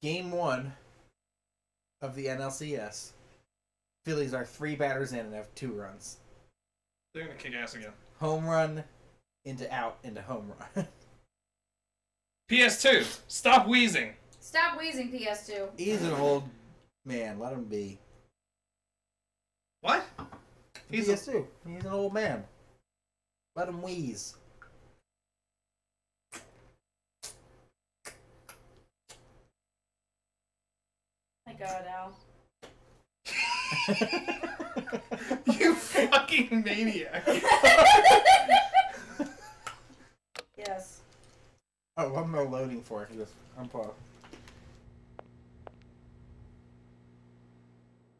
Game 1 of the NLCS. Phillies are 3 batters in and have 2 runs. They're gonna kick ass again. Home run into out into home run. PS2, stop wheezing. Stop wheezing, PS2. He's an old man. Let him be. What? He's PS2. He's an old man. Let him wheeze. My God, Al. You fucking maniac. Yes. Oh, I'm no loading for it. I'm paused.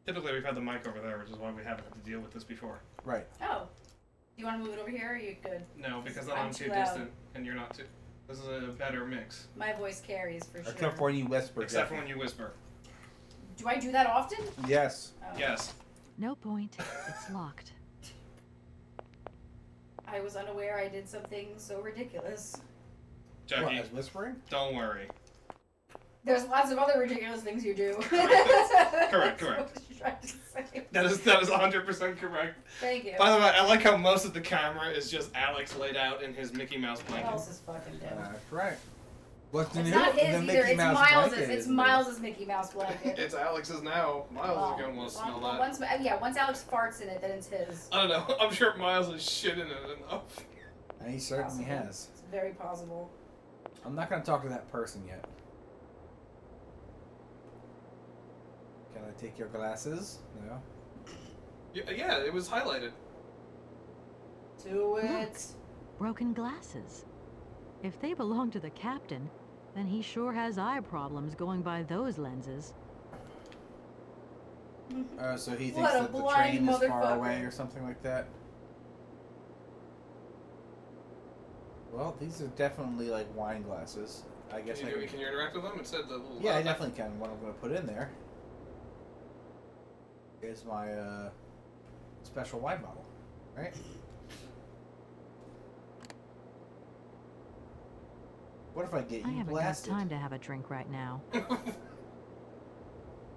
Typically, we've had the mic over there, which is why we haven't had to deal with this before. Right. Oh. Do you want to move it over here, or are you good? No, because then I'm I'm too too loud. distant, and you're not too... This is a better mix. My voice carries, for sure. Except for when you whisper. Except for when you whisper. Do I do that often? Yes. Oh. Yes. No point. It's locked. I was unaware I did something so ridiculous. Jackie, What, as whispering? don't worry. There's lots of other ridiculous things you do. Correct. That's what I was trying to say. That is 100% correct. Thank you. By the way, I like how most of the camera is just Alex laid out in his Mickey Mouse What blanket. else is fucking doing? That's right. What's It's new? not his The either. Mickey It's Mouse Miles's. blanket It's is new. Miles's Mickey Mouse blanket. It's Alex's now. Miles is gonna want to smell that. Once Alex farts in it, then it's his. I don't know. I'm sure Miles is shit in it enough. And he certainly Possible. has. It's very possible. I'm not going to talk to that person yet. Can I take your glasses? No. Yeah, it was highlighted. Do it. Look. Broken glasses. If they belong to the captain, then he sure has eye problems going by those lenses. So he thinks What a that the blind train is far motherfucker. away or something like that? Well, these are definitely like wine glasses. I guess Can I you, can... can you interact with them? It said the little... Yeah, I definitely can. What I'm going to put in there is my special wine bottle, right? What if I get I you haven't blasted? got time to have a drink right now.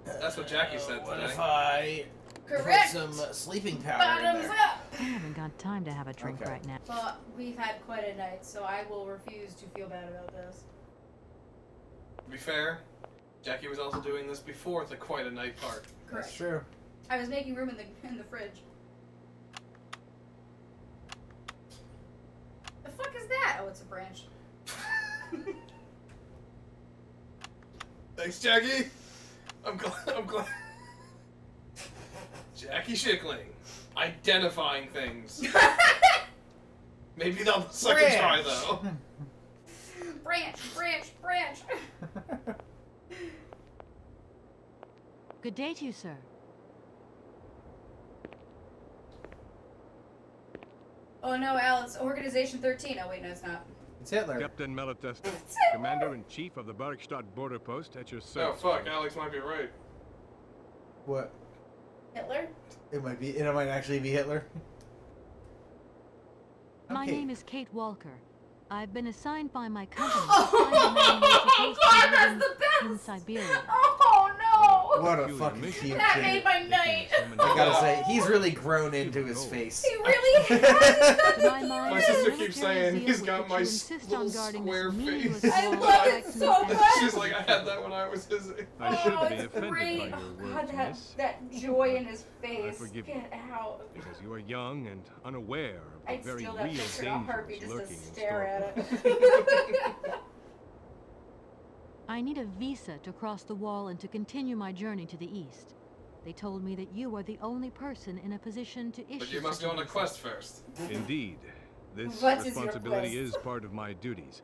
That's what Jackie said What today. if I Correct. put some sleeping powder in Bottoms there? up. I haven't got time to have a drink Okay. right now. But we've had quite a night, so I will refuse to feel bad about this. To be fair, Jackie was also doing this before the quite a night part. Correct. That's true. I was making room in the fridge. The fuck is that? Oh, it's a branch. Thanks, Jackie. I'm glad. Jackie Schickling, identifying things. Maybe not the second try though. Branch. Good day to you, sir. Oh no, Al, it's Organization 13. Oh wait, no, it's not. It's Hitler. Captain Malatesta, Commander-in-Chief of the Barkstadt border post at your Oh service. fuck, Alex might be right. What? Hitler? It might be. It might actually be Hitler. My Okay. name is Kate Walker. I've been assigned by my company to Oh, find a man who's supposed to God, be that's living the in best! Siberia. Oh no! What a Peculiar fucking mission. cute That kid. made my night. I gotta say, he's really grown into his face. He really has. He's To got my the mind, My cutest. sister the keeps military saying zeal he's with got which my you insist little on guarding square this face. meaningless I wall love it strikes me so as much. She's like, I had that when I was his age. I shouldn't Oh, be it's offended great. by your Oh, words, God, miss, that joy in his face. forgive you. Get out. because you are young and unaware of the I'd very steal that real picture in a heartbeat dangers just to lurking in stare store. at it. I need a visa to cross the wall and to continue my journey to the east. They told me that you are the only person in a position to issue But you must such go on a visa. quest first. Indeed, this What is your responsibility quest? is part of my duties.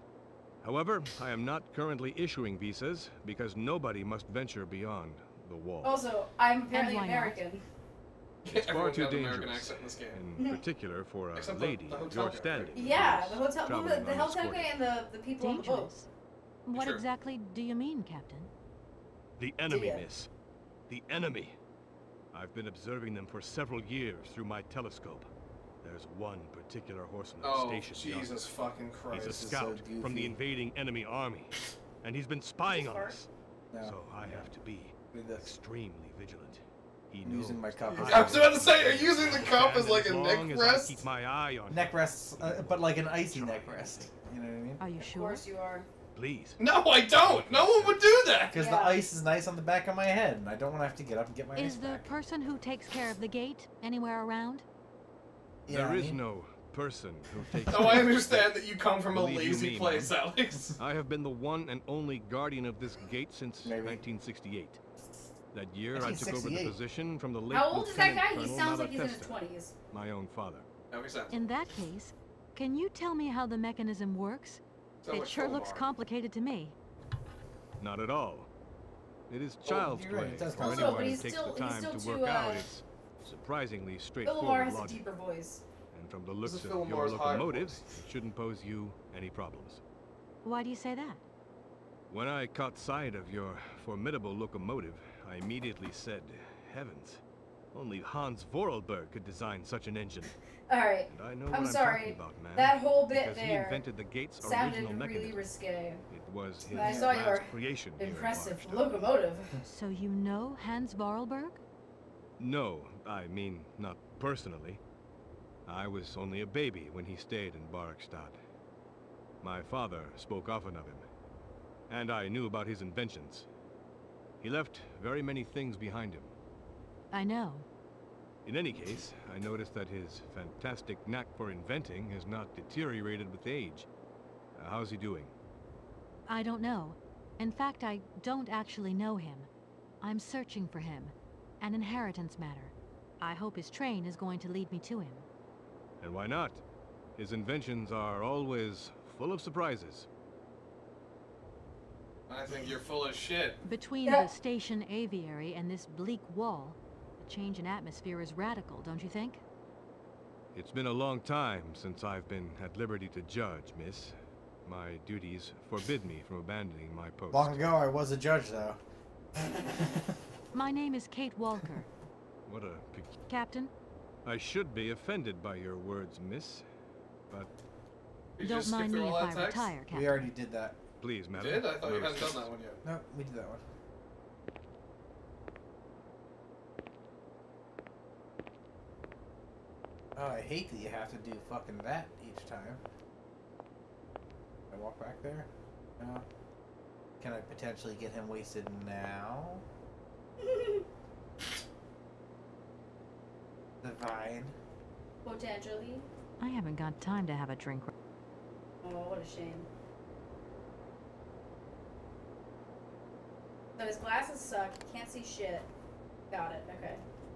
However, I am not currently issuing visas because nobody must venture beyond the wall. Also, I'm apparently why not? American. It's far Everyone's too got an American dangerous, accent in this game. in particular for a Except the lady hotel of your guy, right? standing. Yeah, who the is hotel, traveling the hotel unescorted. guy and the people on the boat. Dangerous? What Sure. exactly do you mean, Captain? The enemy, ya? miss. The enemy. I've been observing them for several years through my telescope. There's one particular horseman Oh, stationed yonder. Jesus fucking He's Christ. a is so scout from the goofy. invading enemy army, and he's been spying on Fart. us. No. So I have to be Do this. extremely vigilant. He I'm knows. using my cup. I was about to say, are you using the cup as like a long neck as I rest? keep my eye on Neck him. rests, but like an icy neck rest. You know what I mean? Are you Of sure? course you are. Please. No, I don't. No one would do that. Because Yeah. the ice is nice on the back of my head, and I don't want to have to get up and get my ice Is the back. person who takes care of the gate anywhere around? You know There what I is mean? no person who takes. No, I understand that you come from a Believe you lazy me, place, Alex. I have been the one and only guardian of this gate since Maybe. 1968. That year, I took over the 1968. position from the late How old is that Lieutenant guy? He Colonel sounds like he's in his Malatesta, 20s. my own father. That makes sense. In that case, can you tell me how the mechanism works? Sounds It like sure looks Fulmar. complicated to me. Not at all. It is child's you're right, play it does for look anyone but who he's takes still- the he's time still to too, work out its surprisingly Philomar straightforward has a logic. deeper voice. And from the This looks is of your Philomar's higher locomotives, voice. it shouldn't pose you any problems. Why do you say that? When I caught sight of your formidable locomotive, I immediately said, heavens, only Hans Vorarlberg could design such an engine. Alright, And I know I'm what I'm sorry. talking about, man. that whole bit because he there invented the gate's sounded original really mechanism. risque. It was his I saw last your creation here in Impressive Barstow. locomotive. So you know Hans Vorarlberg? No, I mean, not personally. I was only a baby when he stayed in Barkstad. My father spoke often of him, and I knew about his inventions. He left very many things behind him. I know. In any case, I noticed that his fantastic knack for inventing has not deteriorated with age. How's he doing? I don't know. In fact, I don't actually know him. I'm searching for him. An inheritance matter. I hope his train is going to lead me to him. And why not? His inventions are always full of surprises. I think you're full of shit. Between the station aviary and this bleak wall, the change in atmosphere is radical, don't you think? It's been a long time since I've been at liberty to judge, miss. My duties forbid me from abandoning my post. Long ago, I was a judge, though. My name is Kate Walker. What a... Captain, I should be offended by your words, miss. But You don't just skip mind me through if all I that text? retire, Captain. We already did that. please, You madam. did? I thought you no hadn't done assistance. that one yet. No, we did that one. Oh, I hate that you have to do fucking that each time. Can I walk back there? No. Can I potentially get him wasted now? The vine. Potentially. I haven't got time to have a drink. Oh, what a shame. So his glasses suck. He can't see shit. Got it. Okay.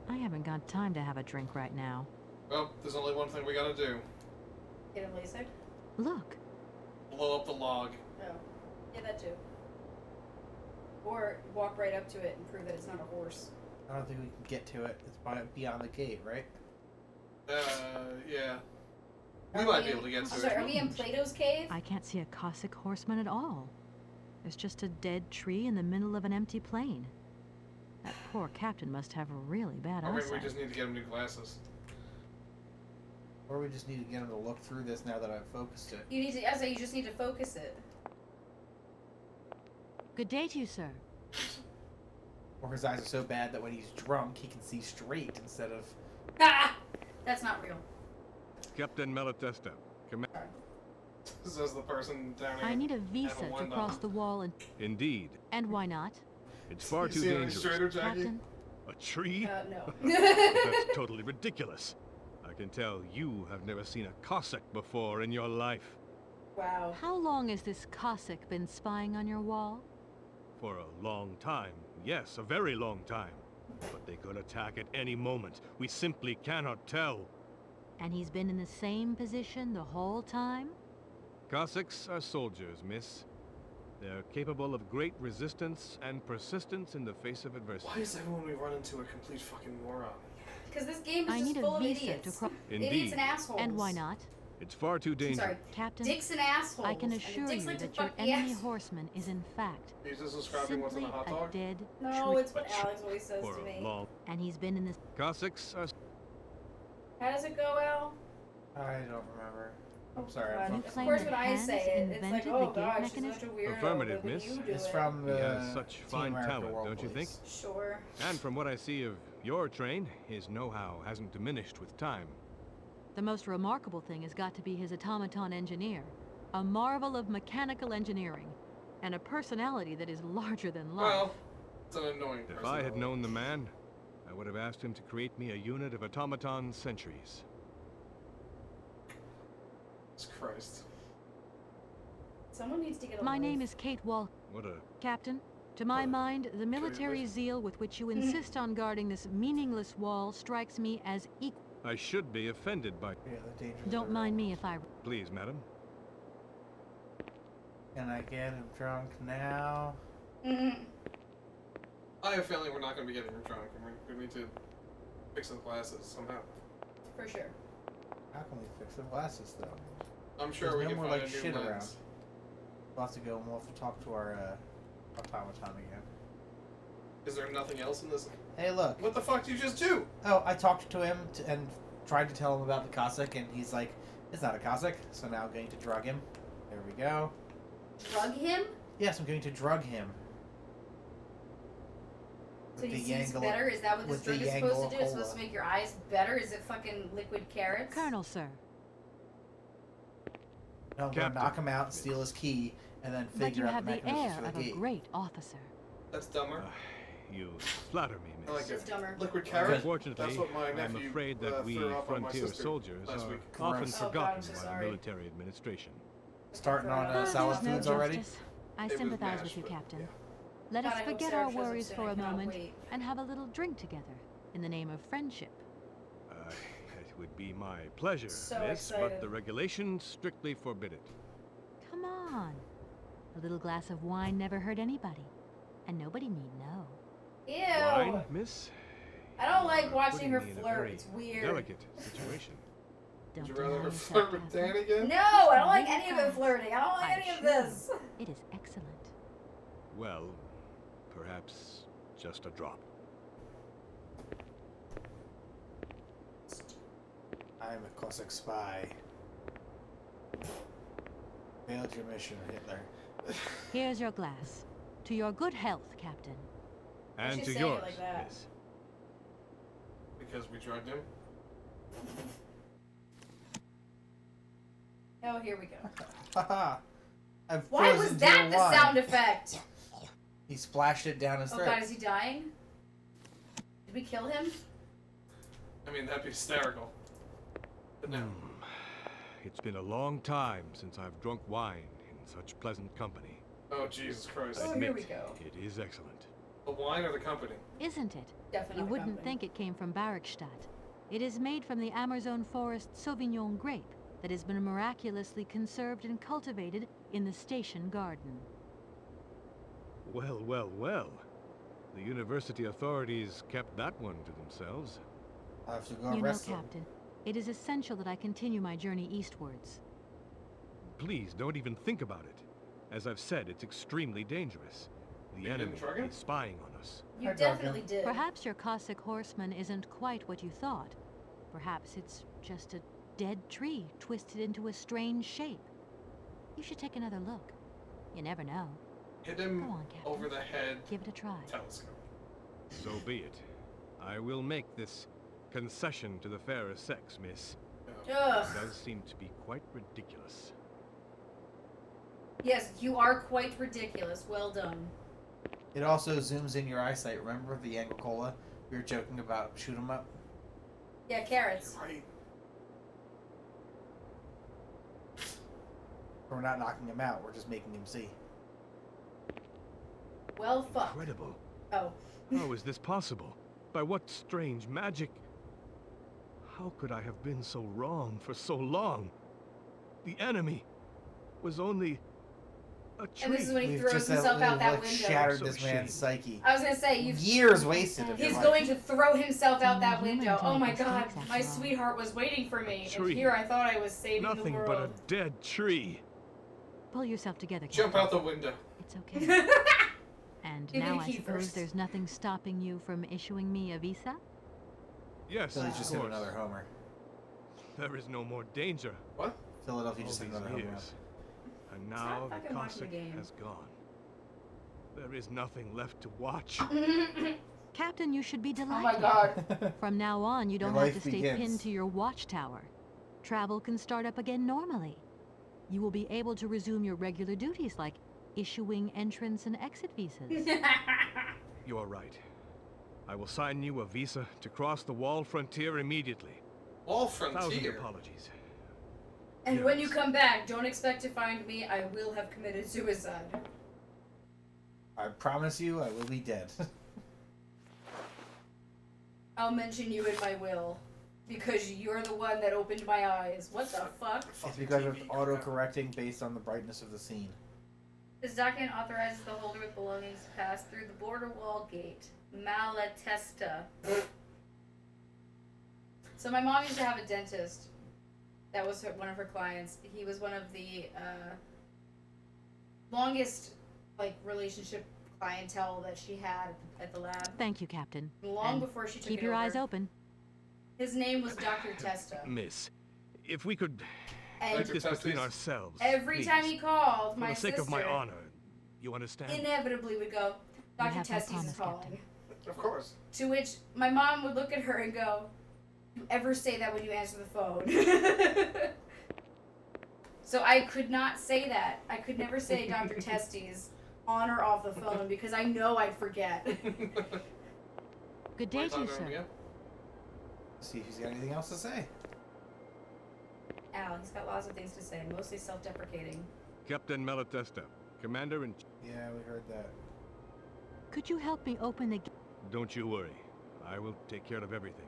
I haven't got time to have a drink right now. Well, there's only one thing we gotta do. Get him LASIK? Look, Blow up the log. Oh. Yeah, that too. Or walk right up to it and prove that it's not a horse. I don't think we can get to it. It's beyond the gate, right? Yeah. We Are might we be in- able to get I'm to sorry, it. are we in Plato's cave? I can't see a Cossack horseman at all. There's just a dead tree in the middle of an empty plain. That poor captain must have really bad Or maybe eyesight. we just need to get him new glasses. Or we just need to get him to look through this now that I've focused it. You need to. I say you just need to focus it. Good day to you, sir. Or his eyes are so bad that when he's drunk, he can see straight instead of... Ah! That's not real. Captain Malatesta, Says the person down here. I need a have visa to one cross on. the wall and... Indeed. And why not? It's far You too see any dangerous. straighter, Jackie? Captain, A tree? No. That's totally ridiculous. I can tell you have never seen a Cossack before in your life. Wow. how long has this Cossack been spying on your wall? For a long time. Yes, a very long time. But they could attack at any moment. We simply cannot tell. And he's been in the same position the whole time? Cossacks are soldiers, miss. They're capable of great resistance and persistence in the face of adversity. Why is everyone we run into a complete fucking moron? Because this game is I just need full a of visa idiots. to cross... Indeed. Idiots and assholes. And why not? It's far too I'm dangerous. sorry. Captain, Dicks and assholes. I can And assure dicks you like to that your fuck the enemy ass. horseman is in fact He's just describing what's in simply a hot a dog? dead No, tree. it's what Alex always says For to a me. long... And he's been in this... Cossacks are... How does it go, Al? I don't remember. Oh, sorry. God. I'm Of focusing. course, that when I Hans say it, it's like, invented oh the gate god, she's mechanism? such a weirdo. Affirmative, but when miss. you do It's it, from He the has such Team fine America talent, World don't you think? Police. Sure. And from what I see of your train, his know-how hasn't diminished with time. The most remarkable thing has got to be his automaton engineer. A marvel of mechanical engineering. And a personality that is larger than life. Well, it's an annoying If person. I had known the man, I would have asked him to create me a unit of automaton sentries. Jesus Christ. Someone needs to get a My life. name is Kate Wall. What a... Captain, to my mind, the military mission. zeal with which you insist on guarding this meaningless wall strikes me as equal. I should be offended by... Yeah, the dangers Don't are mind real. me if I... Please, madam. Can I get him drunk now? Mhm. I have a feeling we're not going to be getting him drunk, and we're going to need to fix the glasses somehow. For sure. How can we fix the glasses though? I'm sure There's we no can more, find like, a new shit lens. around. We'll have to go and we'll have to talk to our automaton again. Is there nothing else in this? Hey, look. What the fuck did you just do? Oh, I talked to him and tried to tell him about the Cossack, and he's like, it's not a Cossack, so now I'm going to drug him. There we go. Drug him? Yes, I'm going to drug him. So With he the sees Yangle- better? Is that what this with the drug is supposed to do? It's Yangle supposed to make your eyes better? Is it fucking liquid carrots? Colonel, sir. No, I'm going to Captain. knock him out, steal his key, and then But figure you out have the the mechanisms air for of the a gate. great officer. That's dumber. You flatter me, I like miss. it. It's dumber. Liquid Good. carrot? Unfortunately, That's what my I'm nephew afraid that we threw up on my frontier sister soldiers last are week. often Gross. Oh, God, forgotten I'm so by the sorry. military administration. Starting on Ah, salad There's no foods already? justice. I It was sympathize mashed, with you, but, Captain. yeah. Let God, us I hope forget Sarah our shows up worries soon. for I a cannot moment wait. and have a little drink together in the name of friendship. It would be my pleasure, So miss, but excited. the regulations strictly forbid it. Come on. A little glass of wine never hurt anybody. And nobody need know. Ew! Wine, miss? I don't You like are watching putting her me in a flirt. very It's weird. Delicate situation. Don't Would you deny rather her yourself, flirt with Captain. Dan again? No, I don't like any of it flirting. I don't like I any of assure this. you, It is excellent. Well, perhaps just a drop. I'm a Cossack spy. Failed your mission, Hitler. Here's your glass. To your good health, Captain. And should to say it yours, like that. miss. Because we drugged him? Oh, here we go. Haha. I've Why was frozen that your the wine. sound effect? He splashed it down his Oh throat. god, is he dying? Did we kill him? I mean, that'd be hysterical. But no. It's been a long time since I've drunk wine in such pleasant company. Oh, Jesus Christ. Oh, Admit, here we go. it is excellent. The wine or the company? Isn't it? Definitely You not the wouldn't company. think it came from Barrickstadt. It is made from the Amazon forest Sauvignon grape that has been miraculously conserved and cultivated in the station garden. Well, well, well. The university authorities kept that one to themselves. I have to go You know, arrest them. Captain, it is essential that I continue my journey eastwards. Please, don't even think about it. As I've said, it's extremely dangerous. The You didn't enemy drug him? is spying on us. You I drugged definitely him. did. Perhaps your Cossack horseman isn't quite what you thought. Perhaps it's just a dead tree twisted into a strange shape. You should take another look. You never know. Hit him Go on, Captain. over the head. Give it a try. Telescope. So be it. I will make this concession to the fairer sex, miss. Ugh. It does seem to be quite ridiculous. Yes, you are quite ridiculous. Well done. It also zooms in your eyesight. Remember the Anglicola? We were joking about shoot 'em up. Yeah, carrots. You're right. We're not knocking him out. We're just making him see. Well, fuck. Incredible. Oh. How is this possible? By what strange magic? How could I have been so wrong for so long? The enemy was only a tree. And this is when he We've throws just himself out that like, window. shattered So this shame. man's psyche. I was gonna say, you've Years wasted of your He's life. going to throw himself out that Human window. Oh my type god, mistakes, my after all. sweetheart was waiting for me. And Tree. here I thought I was saving the Nothing world. but a dead tree. Pull yourself together, Jump Captain. out the window. It's okay. And Give me now the I key suppose first. there's nothing stopping you from issuing me a visa? Yes, So he's of just hit course. another homer. There is no more danger. What? Philadelphia All just these had another home run. years, and now the fucking watching the Cossack game. has gone. There is nothing left to watch. Captain, you should be delighted. Oh my god. From now on, you Your don't have life to stay begins. pinned to your watchtower. Travel can start up again normally. You will be able to resume your regular duties like issuing entrance and exit visas. You are right. I will sign you a visa to cross the wall frontier immediately. Wall 1,000 frontier. apologies. And when you come back, don't expect to find me. I will have committed suicide. I promise you, I will be dead. I'll mention you in my will. Because you're the one that opened my eyes. What the fuck? It's because of auto-correcting based on the brightness of the scene. This document authorizes the holder with belongings to pass through the border wall gate. Malatesta. So my mom used to have a dentist. That was one of her clients. He was one of the longest relationship clientele that she had at the lab. Thank you, Captain. Long And before she took keep it your over. eyes open. His name was Dr. Testa. Miss, if we could And keep this between Testes. ourselves. every please. time he called, For my the sake sister of my honor, you understand? inevitably would go, We Dr. have no Testes is promise, calling. Captain. Of course. To which my mom would look at her and go, "You ever say that when you answer the phone?" So I could not say that. I could never say Dr. Testes on or off the phone because I know I'd forget. Good day to you, Wait, sir. See if he's got anything else to say. Al, he's got lots of things to say, mostly self-deprecating. Captain Malatesta, Commander in... Yeah, we heard that. Could you help me open the gate? Don't you worry. I will take care of everything.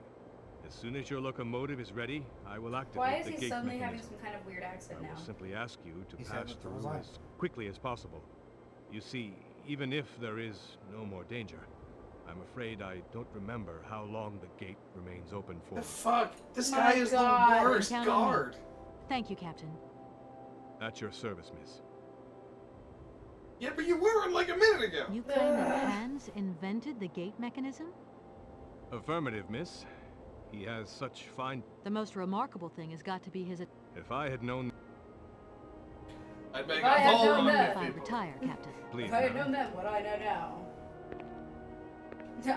As soon as your locomotive is ready, I will activate Why is the he gate suddenly having mechanism. some kind of weird accent I now? will simply ask you to He's pass having trouble through with as quickly as possible. You see, even if there is no more danger, I'm afraid I don't remember how long the gate remains open for. The fuck? This My guy is God. the worst Count on me. guard. Thank you, Captain. At your service, miss. Yeah, but you were like a minute ago. You claim that Hans invented the gate mechanism? Affirmative, miss. He has such fine... The most remarkable thing has got to be his... If I had known... I'd make If I a had whole known lot that. If of I people. retire, Captain. Please, If I had madam. known then what I know now,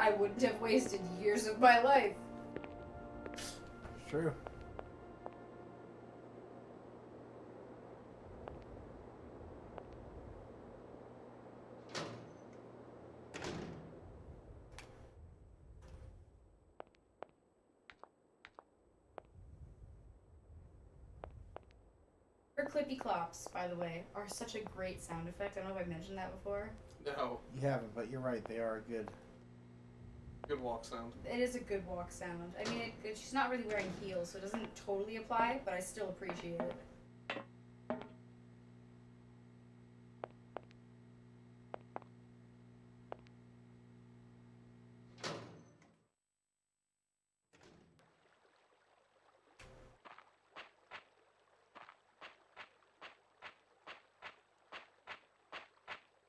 I wouldn't have wasted years of my life. True. Her clippy clops, by the way, are such a great sound effect. I don't know if I mentioned that before. No. You haven't, but you're right. They are good. Good walk sound. It is a good walk sound. I mean, she's not really wearing heels, so it doesn't totally apply, but I still appreciate it.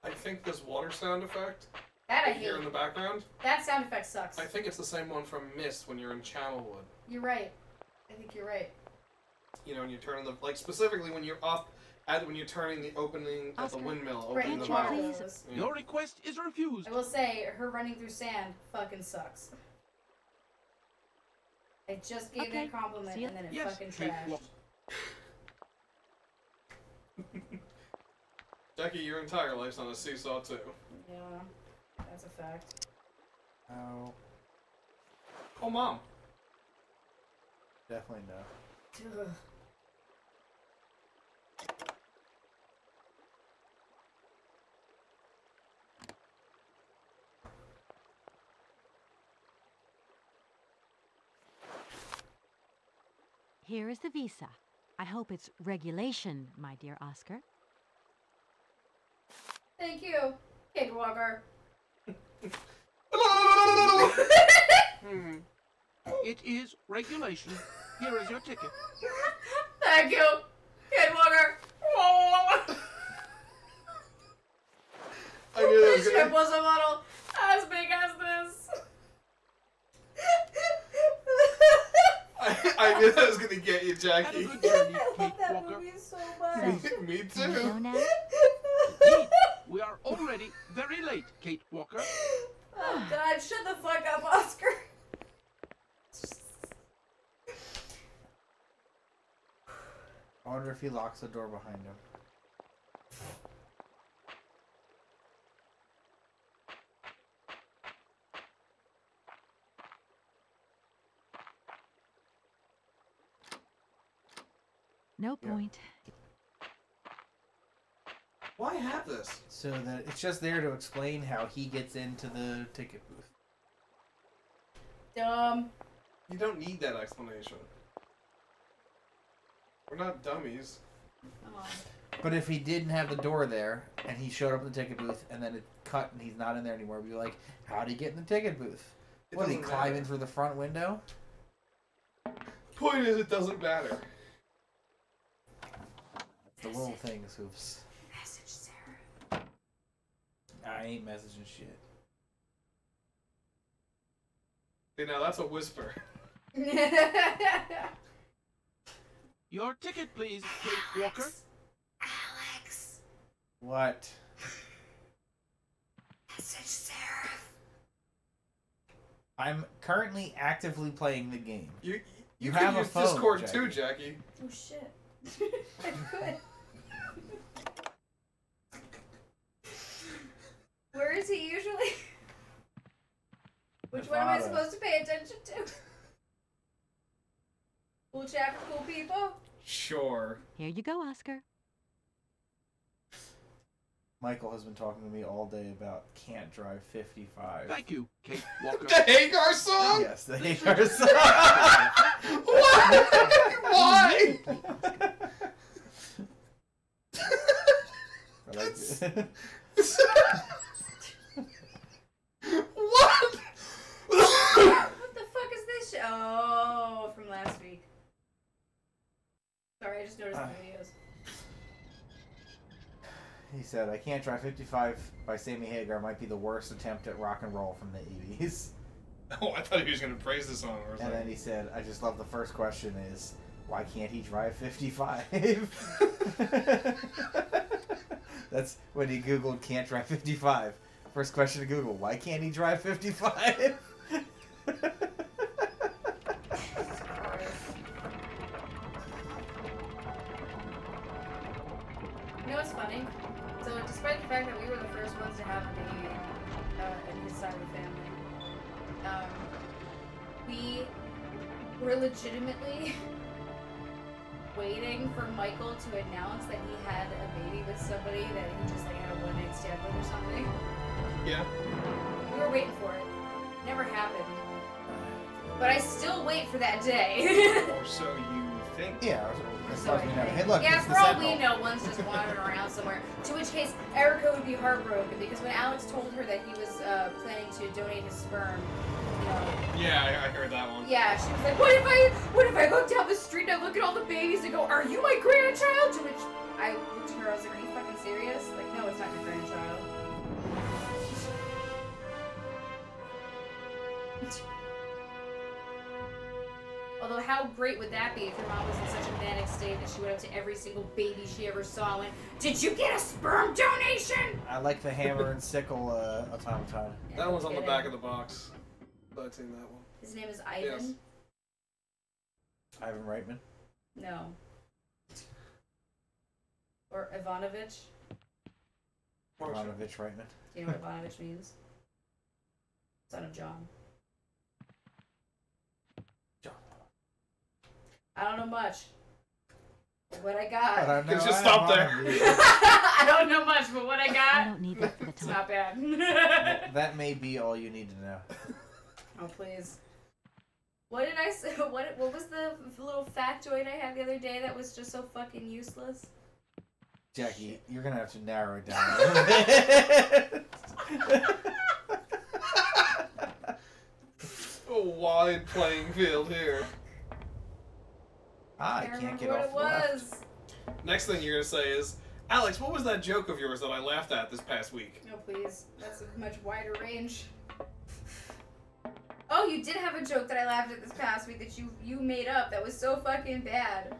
I think this water sound effect That I you hear hate. in the background, That sound effect sucks. I think it's the same one from Mist when you're in Channelwood. You're right. I think you're right. You know, when you're turning the, like specifically when you're up at when you're turning the opening at the Oscar, windmill, Right, opening the can't you valve. please- Yeah. Your request is refused. I will say, her running through sand fucking sucks. I just gave it Okay, a compliment see ya. and then it Yes, fucking take trashed. what- Jackie, your entire life's on a seesaw too. Yeah, that's a fact. Oh, Oh, Mom. definitely no. Ugh. Here is the visa. I hope it's regulation, my dear Oscar. Thank you, Kid Walker. It is regulation. Here is your ticket. Thank you, Kid Walker. I knew that was This ship gonna... was a model as big as this. I knew that was gonna get you, Have a Jackie. good journey, I love Kate that Walker. movie so much. Me Wanna go too. now? Indeed, we are already very late, Kate Walker. Oh God, shut the fuck up, Oscar. I wonder if he locks the door behind him. No Yeah. point. Why have this? So that it's just there to explain how he gets into the ticket booth. Dumb. You don't need that explanation. We're not dummies. Oh. But if he didn't have the door there, and he showed up in the ticket booth, and then it cut and he's not in there anymore, we'd be like, how'd he get in the ticket booth? It What, did he doesn't climb matter. in through the front window? Point is, it doesn't matter. The little things, hoops. Message Sarah. I ain't messaging shit. See, now that's a whisper. Your ticket, please, Kate Walker. Alex. What? Message Sarah. I'm currently actively playing the game. You You could have a use phone, Discord Jackie. too, Jackie. Oh shit. I could. Where is he usually? Which one am I Nevada. supposed to pay attention to? Cool chat for cool people? Sure. Here you go, Oscar. Michael has been talking to me all day about Can't Drive 55. Thank you, Kate Walker. The Hagar song? Yes, the Hagar song. What? Why? I like it. What? What the fuck is this shit? Oh, from last week. Sorry, I just noticed the videos. He said, I Can't Drive 55 by Sammy Hagar might be the worst attempt at rock and roll from the 80s. Oh, I thought he was going to praise the song. I was And like, then he said, I just love the first question is, why can't he drive 55? That's when he Googled Can't Drive 55. First question to Google, why can't he drive 55? You know what's funny? So, despite the fact that we were the first ones to have a baby in his side of the family, we were legitimately waiting for Michael to announce that he had a baby with somebody that he just like had a one-night stand with or something. yeah. We were waiting for it. Never happened. But I still wait for that day. Or so you think. Yeah, as So far as we know. Hey, look, yeah, it's the for all we Sentinel. know, one's just wandering around somewhere. To which case, Erica would be heartbroken because when Alex told her that he was planning to donate his sperm, you know, Yeah, I heard that one. yeah, she was like, what if I look down the street and I look at all the babies and go, are you my grandchild? To which I looked at her, I was like, are you fucking serious? Like, no, it's not your grandchild. Although, how great would that be if your mom was in such a manic state that she went up to every single baby she ever saw and went, did you get a sperm donation? I like the hammer and sickle automaton. Yeah, That one's on the kidding. back of the box. I've seen that one. His name is Ivan? Yes. Ivan Reitman. No. Or Ivanovich? Ivanovich Reitman. Do you know what Ivanovich means? Son of John. John. I don't know much. What I But got. I know Just I stop have there. Ivanovich. I don't know much, but what I I got, don't need that for the it's time. not bad. That may be all you need to know. Oh, please. What did I say? What was the little factoid I had the other day that was just so fucking useless? Jackie, you're gonna have to narrow it down a little bit. A wide playing field here. I can't can't get remember off what the it left. was. Next thing you're going to say is, Alex, what was that joke of yours that I laughed at this past week? No, please. That's a much wider range. Oh, Oh, you did have a joke that I laughed at this past week that you made up that was so fucking bad.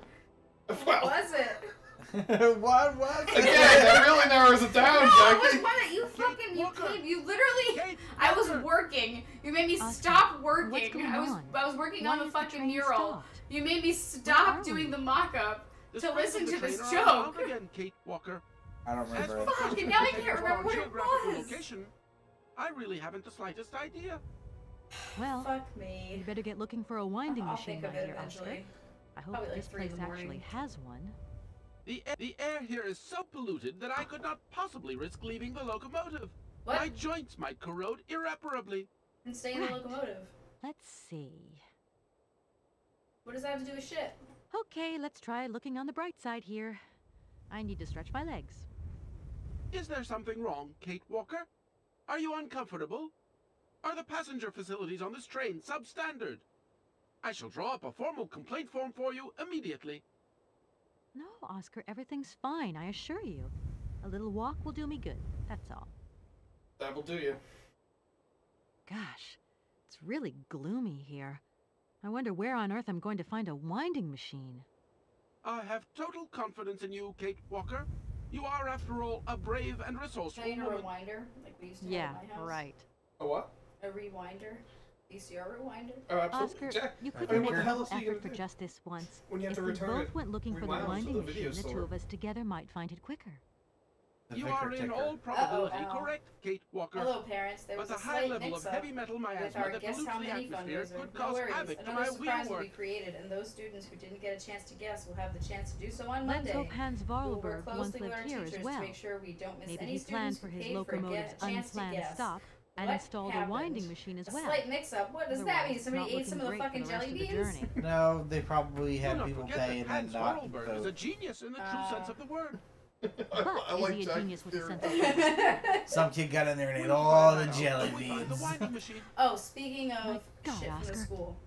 Well, What was it? What was it? again, that really narrows it down, No, it was Jackie. one that you fucking Walker. you literally. Kate I was Walker. working. You made me Oscar, stop what's working. going I was on? working Why on the is the fucking train mural. stopped? You made me Where stop are doing we? the mock-up The to strength listen of the to this train are around joke. again, Kate Walker. I don't As remember for it. the Fuck, question and now I taken can't to remember our what it geographical was. location, I really haven't the slightest idea. Well, Fuck you me. better get looking for a winding I'll machine think of right it here, Oscar. eventually. I hope Probably like this 3 in place the actually morning. has one. The air here is so polluted that I could not possibly risk leaving the locomotive. What? My joints might corrode irreparably. And stay in the Right. locomotive. Let's see. What does that have to do with shit? Okay, let's try looking on the bright side here. I need to stretch my legs. Is there something wrong, Kate Walker? Are you uncomfortable? Are the passenger facilities on this train substandard? I shall draw up a formal complaint form for you immediately. No, Oscar, everything's fine, I assure you. A little walk will do me good, that's all. That will do you. Gosh, it's really gloomy here. I wonder where on earth I'm going to find a winding machine. I have total confidence in you, Kate Walker. You are, after all, a brave and resourceful Can I get a woman. rewinder? Like we used to have Yeah, at my house? right. A what? A rewinder? VCR rewinder? Oh, absolutely. Oscar, Jack, you I could mean, make what a the hell little is he effort gonna for do? just this once. When you have If to we return both it went looking for the rewound to winding the machine, video the two store. of us together might find it quicker. The You Vicar are in Ticker. all probability Uh-oh, ow. correct, Kate Walker. Hello, parents. There But was the a high slight level of mix-up heavy metal with miasma our that Guess pollutes How the Many atmosphere fundraiser. could No cause worries. havoc to Another my surprise will be wheelwork. created, and those students who didn't get a chance to guess will have the chance to do so on Let's Monday. hope Hans We will work Varlberg once closely with our lived here teachers as to well. make sure we don't miss Maybe any he students planned for who his paid for a locomotive's chance to unplanned guess. stop and What installed happened? a winding machine as A well. slight mix-up. What does that Otherwise, mean? it's Somebody not ate some of the looking great fucking for the rest jelly of the beans? journey. No, they probably Do had not people forget pay that and Hans then not Varlberg is a genius in the true sense of the word. But I is like he a Jack's genius with a theory. sense of Some kid got in there and ate We'll all find the out jelly when we find the beans. winding machine. Oh, speaking of My God, shit from the Oscar. school,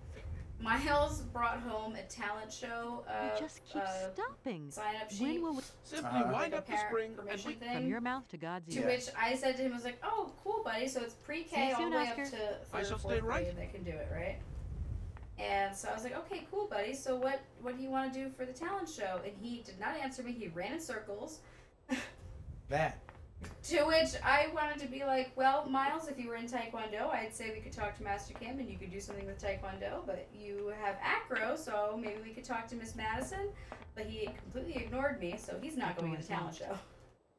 Miles brought home a talent show. It just keeps stopping. Sign-up sheet. When will we... Simply Uh-huh. wind Like a up the parent spring and permission wait. thing. From your mouth to God's To ears. which I said to him, I was like, "Oh, cool, buddy. So it's See pre-K you all soon, the way Oscar. up to I third or shall fourth stay right. grade that can do it, right?" And so I was like, "Okay, cool, buddy. So what do you want to do for the talent show?" And he did not answer me. He ran in circles. That. To which I wanted to be like, "Well, Miles, if you were in Taekwondo, I'd say we could talk to Master Kim and you could do something with Taekwondo. But you have acro, so maybe we could talk to Miss Madison." But he completely ignored me, so he's not going to the talent show.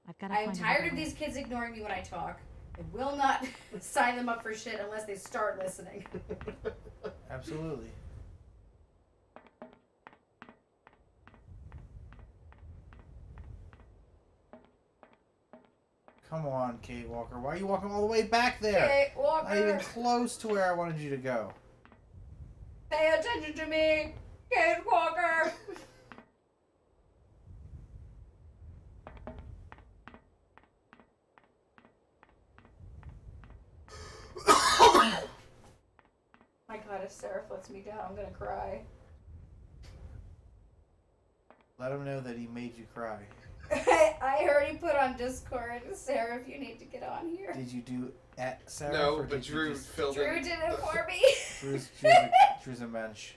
I've got to I'm find tired another of way. these kids ignoring me when I talk. I will not sign them up for shit unless they start listening. Absolutely. Come on, Kate Walker. Why are you walking all the way back there? Kate Not even Walker, close to where I wanted you to go. pay attention to me. Kate Walker. My God, if Seraph lets me down, I'm gonna cry. Let him know that he made you cry. I already put on Discord, Sarah, if you need to get on here. Did you do at Sarah? No, or but did you Drew just- filled Drew in. did it for me. Drew's a mensch.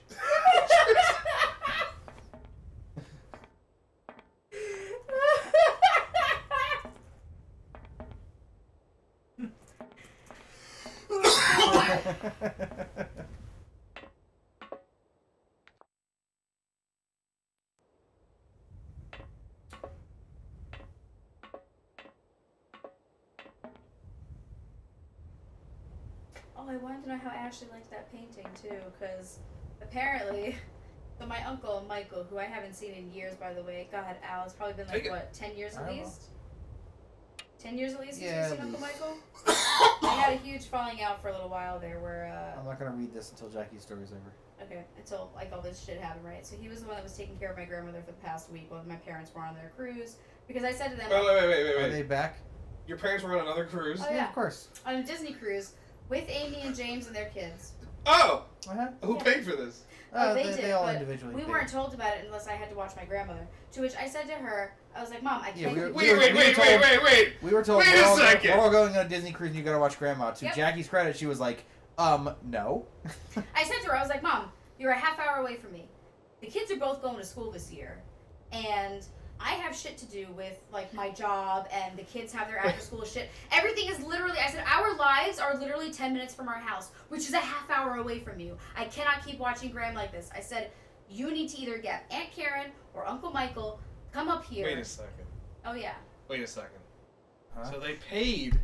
Oh, I wanted to know how Ashley liked that painting too, because apparently, so my uncle Michael, who I haven't seen in years, by the way, God, Al, it's probably been like Take it. what, 10 years I at don't know. least. 10 years at least since Yeah, you've at seen Uncle least. Michael. I had a huge falling out for a little while there, where I'm not gonna read this until Jackie's story's over. okay, until like all this shit happened, right? So he was the one that was taking care of my grandmother for the past week while my parents were on their cruise, because I said to them, Wait, Are wait. they back? Your parents were on another cruise? Oh, yeah. Of course. on a Disney cruise with Amy and James and their kids. Oh! Uh-huh. Who Yeah. paid for this? Oh, they they did, all but individually. We paid. weren't told about it unless I had to watch my grandmother. To which I said to her, I was like, "Mom, I Yeah, can't." we were- keep- we were- Wait. We were told Wait we're a all, second. we're all going on a Disney cruise and you gotta watch Grandma. To Yep. Jackie's credit, she was like, No. I said to her, I was like, Mom, you're a half hour away from me. The kids are both going to school this year, and I have shit to do with, like, my job, and the kids have their after-school shit. Everything is literally, I said, our lives are literally 10 minutes from our house, which is a half hour away from you. I cannot keep watching Graham like this. I said, you need to either get Aunt Karen or Uncle Michael, come up here. Wait a second. Oh, yeah. Wait a second. Huh? So they paid.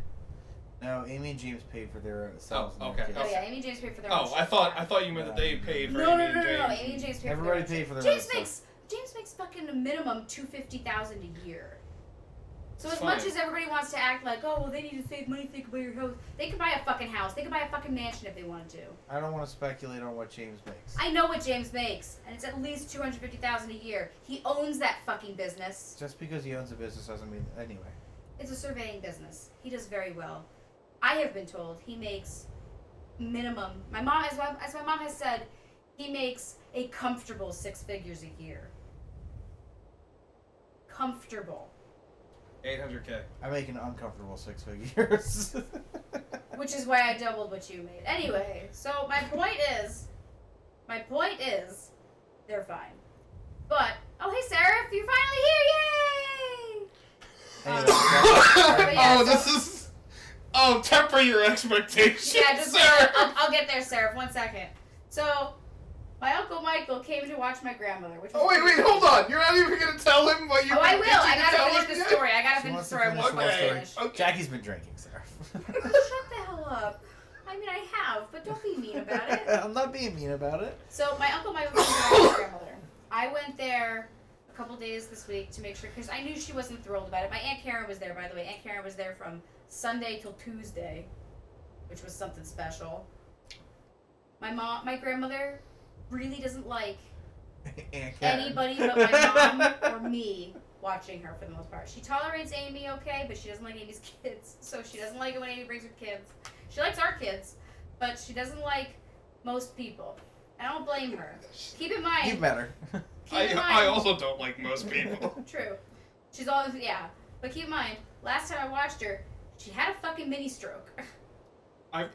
No, Amy and James paid for their selves. Oh, and their okay. kids. Oh, yeah, Amy and James paid for their Oh, own I thought you meant that they paid for No, Amy no, and no, James. no, no. Amy and James paid Everybody for their paid for their James own makes James makes fucking a minimum $250,000 a year. So It's as much fine. as everybody wants to act like, oh, well, they need to save money, think about your house. They can buy a fucking house. They can buy a fucking mansion if they wanted to. I don't want to speculate on what James makes. I know what James makes, and it's at least $250,000 a year. He owns that fucking business. Just because he owns a business doesn't mean anyway. It's a surveying business. He does very well. I have been told he makes minimum. My mom, as my mom has said, he makes a comfortable 6 figures a year. Comfortable. 800K. I make an uncomfortable 6 figures. Which is why I doubled what you made. Anyway, so my point is, they're fine. But, oh hey Sarah, you're finally here, yay! But yeah, Oh, so- this is. Oh, temper your expectations. Yeah, just Sarah. I'll get there, Sarah. 1 second. So, my Uncle Michael came to watch my grandmother, which was Oh wait, hold on. You're not even gonna tell him what you. Oh, I will. what you I gotta tell finish him the yet? story. I gotta She finish wants the to story. I finish want the to story. finish. Okay. Jackie's been drinking, Sarah. Shut the hell up. I mean, I have, but don't be mean about it. I'm not being mean about it. So, my Uncle Michael came to watch my grandmother. I went there a couple days this week to make sure, because I knew she wasn't thrilled about it. My Aunt Karen was there, by the way. Aunt Karen was there from Sunday till Tuesday, which was something special. My grandmother really doesn't like Aunt Karen. anybody but my mom or me watching her for the most part. She tolerates Amy okay, but she doesn't like Amy's kids. So she doesn't like it when Amy brings her kids. She likes our kids, but she doesn't like most people. I don't blame her. Keep in mind. You better. Keep in mind. I also don't like most people. True. She's always, yeah. But keep in mind, last time I watched her, she had a fucking mini stroke.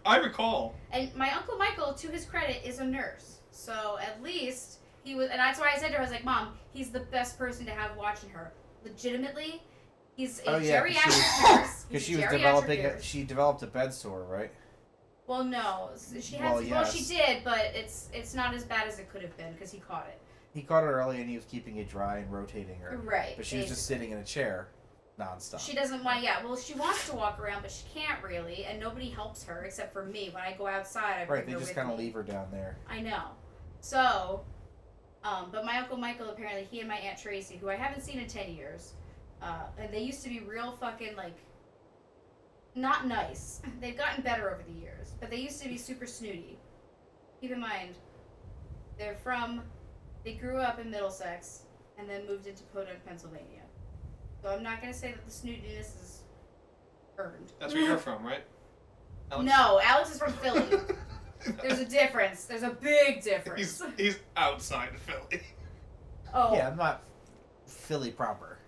I recall. And my Uncle Michael, to his credit, is a nurse. So at least he was, and that's why I said to her, I was like, Mom, he's the best person to have watching her. Legitimately, he's a geriatric nurse. Because He's she a was geriatric developing, nurse. she developed a bed sore, right? Well, no, she had. Well, Well, she yes. did, but it's not as bad as it could have been because he caught it. He caught her early and he was keeping it dry and rotating her. Right. But she was just sitting in a chair, nonstop. She doesn't want. Yeah. Well, she wants to walk around, but she can't really, and nobody helps her except for me. When I go outside, I bring Right, they her just with kind of me. leave her down there. I know. So, but my Uncle Michael, apparently, he and my Aunt Tracy, who I haven't seen in 10 years, and they used to be real fucking, like, not nice. They've gotten better over the years, but they used to be super snooty. Keep in mind, they grew up in Middlesex, and then moved into Podunk, Pennsylvania. So I'm not going to say that the snootiness is earned. That's where you're from, right? Alex? No, Alex is from Philly. There's a difference. There's a big difference. He's outside of Philly. Oh, Yeah, I'm not Philly proper.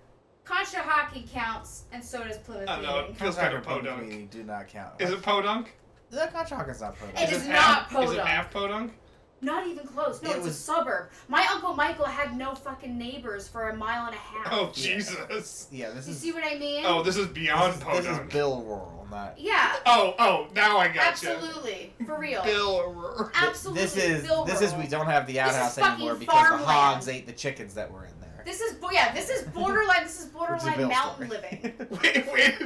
Conshohocken counts, and so does Plymouth I know, Meeting. it feels kind of Podunk podunk. community do not count. Is it podunk? No, Conshohocken's not Podunk. It is not half, Is it podunk. half podunk? Not even close. No, It it's was- a suburb. My Uncle Michael had no fucking neighbors for a mile and a half. Oh, Jesus. Yeah, this You is... see what I mean? Oh, this is beyond this podunk. is Bill rural, not... Yeah, Oh, now I got you. absolutely. For real. Bill. Absolutely. This is Bill we rural. don't have the This is outhouse fucking anymore because the farmland. hogs ate the chickens that were in there. This is borderline. This is Which is borderline Bill's mountain story. living. Wait.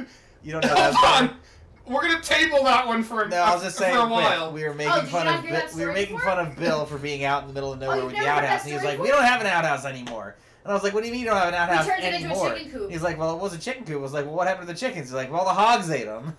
You don't know that Hold story? on. We're gonna table that one for No, I was just saying, for a quick, while. we were did making you fun not of hear that we were story making before? fun of Bill for being out in the middle of nowhere you've with the never heard that outhouse. And he was story like, "We before? don't have an outhouse anymore." And I was like, "What do you mean you don't have an outhouse turned it into a anymore?" chicken coop. He's like, "Well, it was a chicken coop." I was like, "Well, what happened to the chickens?" He's like, "Well, the hogs ate them."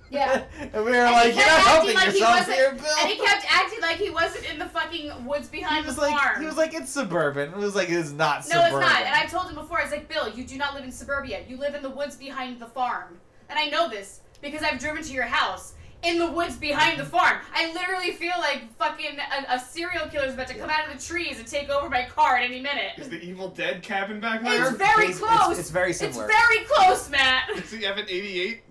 Yeah. And we were And like, he "You're kept not acting helping like he yourself wasn't- here, Bill." And he kept acting like he wasn't in the fucking woods He behind was the like, farm. he was like, "It's suburban." It was like, "It's not No, suburban." it's not. And I've told him before, I was like, Bill, you do not live in suburbia. You live in the woods behind the farm. And I know this because I've driven to your house in the woods behind the farm. I literally feel like fucking a serial killer's about to come out of the trees and take over my car at any minute. Is the Evil Dead cabin back there? It's very close. It's very similar. It's very close, Matt. Does he have an 88?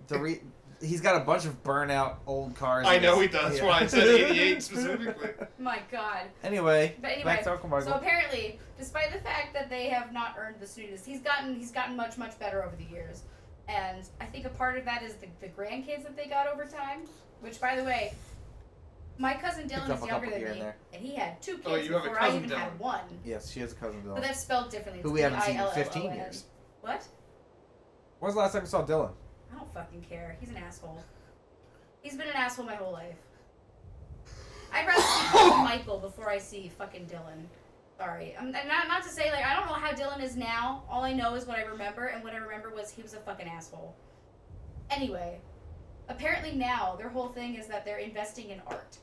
He's got a bunch of burnout old cars. I in know his- he does. That's yeah. why I said 88 specifically. My God. Anyway, But anyway, back to Uncle Michael. so apparently, despite the fact that they have not earned the snootist, he's gotten much better over the years, and I think a part of that is the grandkids that they got over time. Which, by the way, my cousin Picked Dylan up is a younger couple than here me, and there. and he had 2 kids Oh, you have a before I cousin even had Dylan. 1. Yes, she has a cousin Dylan. But that's spelled differently. Who It's we haven't seen in D-I-L-L-O-N. 15 years. What? When was the last time you saw Dylan? I don't fucking care. He's an asshole. He's been an asshole my whole life. I'd rather see fucking Michael before I see fucking Dylan. Sorry. I'm not to say, like, I don't know how Dylan is now. All I know is what I remember, and what I remember was he was a fucking asshole. Anyway, apparently now their whole thing is that they're investing in art.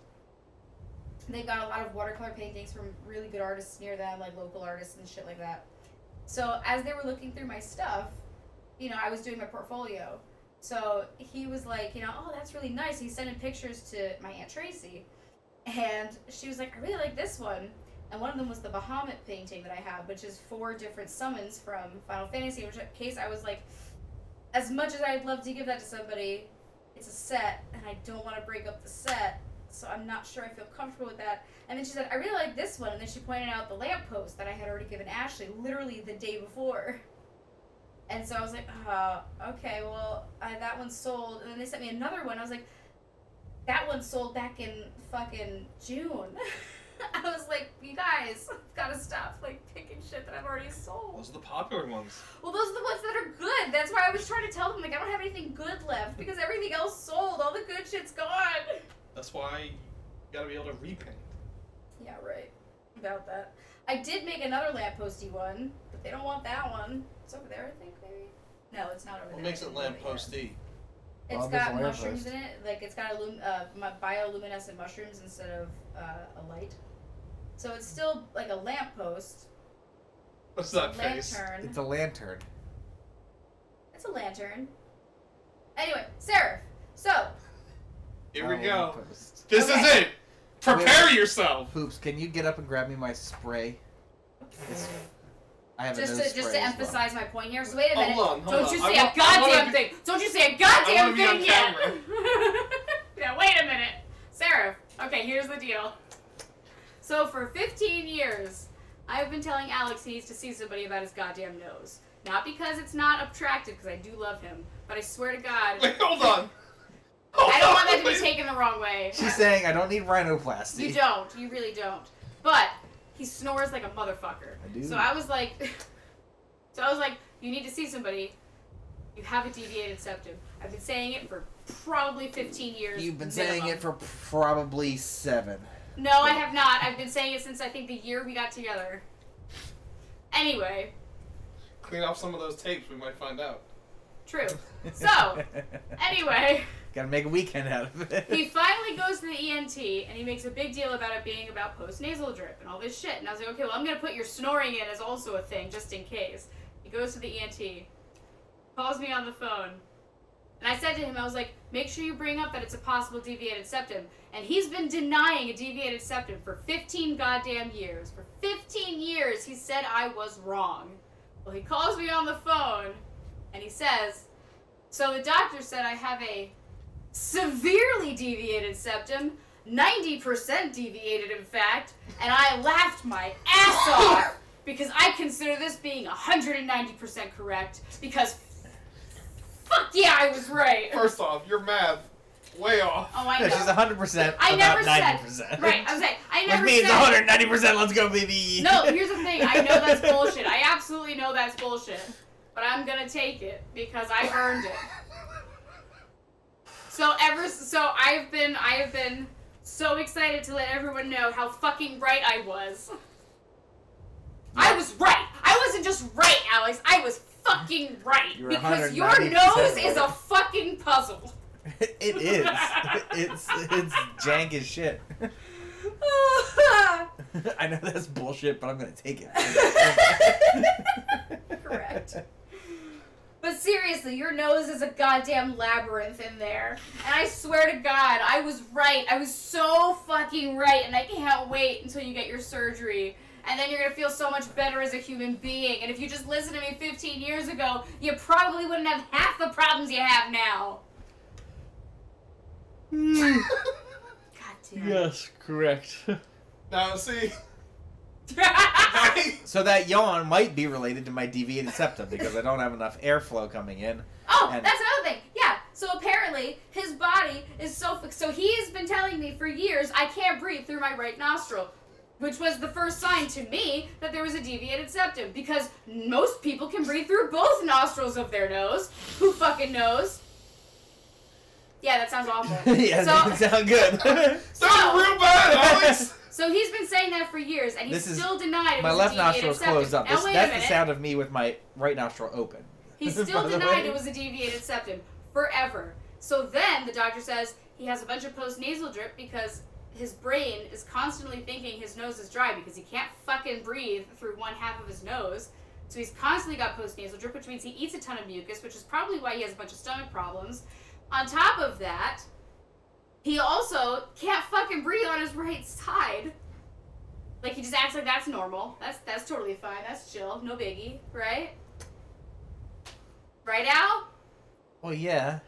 They've got a lot of watercolor paintings from really good artists near them, like local artists and shit like that. So as they were looking through my stuff, you know, I was doing my portfolio. So he was like, you know, oh, that's really nice. He's sending pictures to my Aunt Tracy. And she was like, I really like this one. And one of them was the Bahamut painting that I have, which is 4 different summons from Final Fantasy, which in case I was like, as much as I'd love to give that to somebody, it's a set, and I don't want to break up the set, so I'm not sure I feel comfortable with that. And then she said, I really like this one, and then she pointed out the lamppost that I had already given Ashley, literally the day before. And so I was like, okay, well, that one sold. And then they sent me another one. I was like, that one sold back in fucking June. I was like, you guys, I've got to stop, like, picking shit that I've already sold. Those are the popular ones. Well, those are the ones that are good. That's why I was trying to tell them, like, I don't have anything good left because everything else sold. All the good shit's gone. That's why you gotta be able to repaint. Yeah, right. About that. I did make another lampposty one, but they don't want that one. It's over there, I think, maybe? No, it's not over there. What makes it I didn't move yet. lampposty? It's Well, got there's a mushrooms in lamppost. it. Like, it's got bioluminescent mushrooms instead of a light. So it's still like a lamppost. What's that face? Lantern. It's a lantern. It's a lantern. Anyway, Seraph. So, Here we Oh, go. lamppost. This Okay. is it. Prepare Wait. yourself. Hoops, can you get up and grab me my spray? I have just a to nose spray as well. emphasize my point here. So wait a minute. Hold Don't on. you I say a want- I wanna goddamn be- thing. Don't you say a I goddamn wanna be on thing yet. camera. Yeah, wait a minute. Seraph. Okay, here's the deal. So for 15 years, I've been telling Alex he needs to see somebody about his goddamn nose. Not because it's not attractive, because I do love him, but I swear to God, Wait, hold on. I don't want that to be Wait. taken the wrong way. She's saying I don't need rhinoplasty. You don't. You really don't. But he snores like a motherfucker. I do. So I was like, you need to see somebody. You have a deviated septum. I've been saying it for probably 15 years. You've been minimum. saying it for probably 7. No, I have not. I've been saying it since I think the year we got together. Anyway, Clean off some of those tapes, we might find out. true. So, anyway, Gotta make a weekend out of it. he finally goes to the ENT and he makes a big deal about it being about post-nasal drip and all this shit. And I was like, okay, well, I'm going to put your snoring in as also a thing just in case. He goes to the ENT, calls me on the phone, and I said to him, I was like, make sure you bring up that it's a possible deviated septum. And he's been denying a deviated septum for 15 goddamn years. For 15 years, he said I was wrong. Well, he calls me on the phone, and he says, so the doctor said I have a severely deviated septum, 90% deviated in fact, and I laughed my ass off because I consider this being 190% correct because fuck yeah, I was right. First off, your math, way off. Oh, I No, know. she's 100% I about never 90%. said, right, I was like, I Which never means said, 190%, let's go, baby! no, here's the thing, I know that's bullshit. I absolutely know that's bullshit. But I'm gonna take it because I earned it. So I have been so excited to let everyone know how fucking right I was. I was right. I wasn't just right, Alex. I was fucking right. You were Because your 190% nose is a right. fucking puzzle. It is. It's jank as shit. I know that's bullshit, but I'm gonna take it. Correct. But seriously, your nose is a goddamn labyrinth in there. And I swear to God, I was right. I was so fucking right, and I can't wait until you get your surgery. And then you're gonna feel so much better as a human being. And if you just listened to me 15 years ago, you probably wouldn't have half the problems you have now. God damn. Yes, correct. Now, see... So that yawn might be related to my deviated septum because I don't have enough airflow coming in. Oh, And- that's another thing. Yeah. So apparently his body is so he has been telling me for years I can't breathe through my right nostril, which was the first sign to me that there was a deviated septum because most people can breathe through both nostrils of their nose. Who fucking knows? Yeah, that sounds awful. Yeah, So- that doesn't sound good. Sounds real bad, Alex! So he's been saying that for years, and he's still denied it My was left a nostril deviated is septum. closed up. Now wait a That's the minute. sound of me with my right nostril open. He still By the denied way. it was a deviated septum forever. So then the doctor says he has a bunch of post-nasal drip because his brain is constantly thinking his nose is dry because he can't fucking breathe through one half of his nose. So he's constantly got post-nasal drip, which means he eats a ton of mucus, which is probably why he has a bunch of stomach problems. On top of that, he also can't fucking breathe on his right side. Like, he just acts like that's normal. That's totally fine. That's chill. No biggie, right? Right, Al? Well, yeah.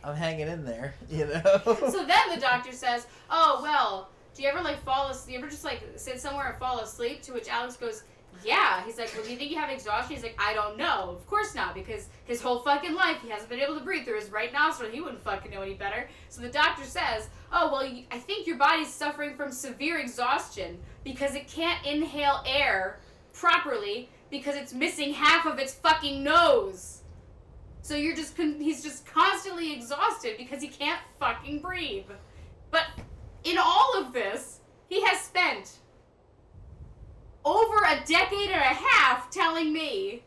I'm hanging in there, you know? So then the doctor says, oh, well, do you ever, like, fall asleep? You ever just, like, sit somewhere and fall asleep? To which Alex goes, yeah. He's like, well, do you think you have exhaustion? He's like, I don't know. Of course not, because his whole fucking life he hasn't been able to breathe through his right nostril. He wouldn't fucking know any better. So the doctor says, oh, well, I think your body's suffering from severe exhaustion because it can't inhale air properly because it's missing half of its fucking nose. So he's just constantly exhausted because he can't fucking breathe. But in all of this, he has spent over a decade and a half telling me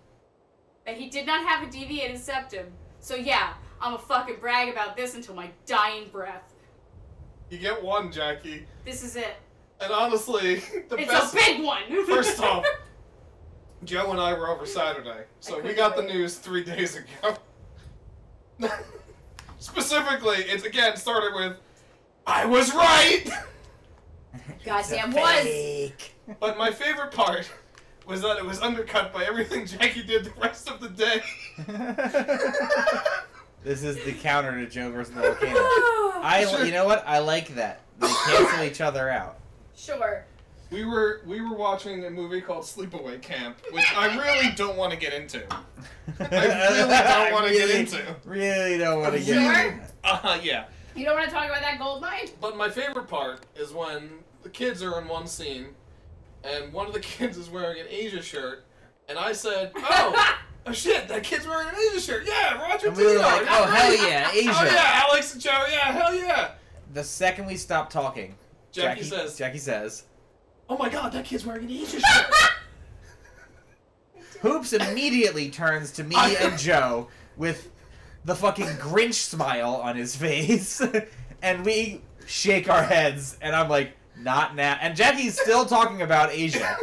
that he did not have a deviated septum. So yeah, I'ma fucking brag about this until my dying breath. You get one, Jackie. This is it. And honestly, the It's best... a big one! First off, Joe and I were over Saturday, so we couldn't got the wait. news 3 days ago. Specifically, it's again started with, I was right! Goddamn was! Fake. But my favorite part was that it was undercut by everything Jackie did the rest of the day. This is the counter to Joe versus the volcano. You know what? I like that. They cancel each other out. Sure. We were watching a movie called Sleepaway Camp, which I really don't want to get into. I really don't want to get into. Really don't want to get Sure? into. Yeah. You don't want to talk about that gold mine? But my favorite part is when the kids are in one scene, and one of the kids is wearing an Asia shirt, and I said, oh shit, that kid's wearing an Asia shirt. Yeah, Roger And we were Tito. like, oh, hell yeah, Asia. Oh yeah, Alex and Joe, yeah, hell yeah. The second we stop talking, Jackie says, Oh my god, that kid's wearing an Asia shirt! Hoops immediately turns to me and Joe with the fucking Grinch smile on his face, and we shake our heads, and I'm like, not now. And Jackie's still talking about Asia.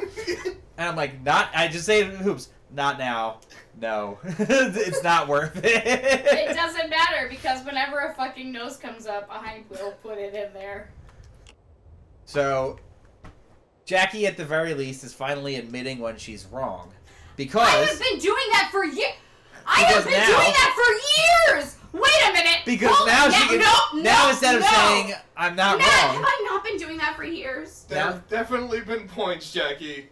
And I'm like, I just say to Hoops, not now. No. It's not worth it. It doesn't matter because whenever a fucking nose comes up, I will put it in there. So, Jackie, at the very least, is finally admitting when she's wrong. Because... I have been doing that for years! I have been now- doing that for years! Wait a minute! Because Hold now on. she can... No, now instead of no. saying, I'm not Matt, have wrong... I not been doing that for years? There have definitely been points, Jackie.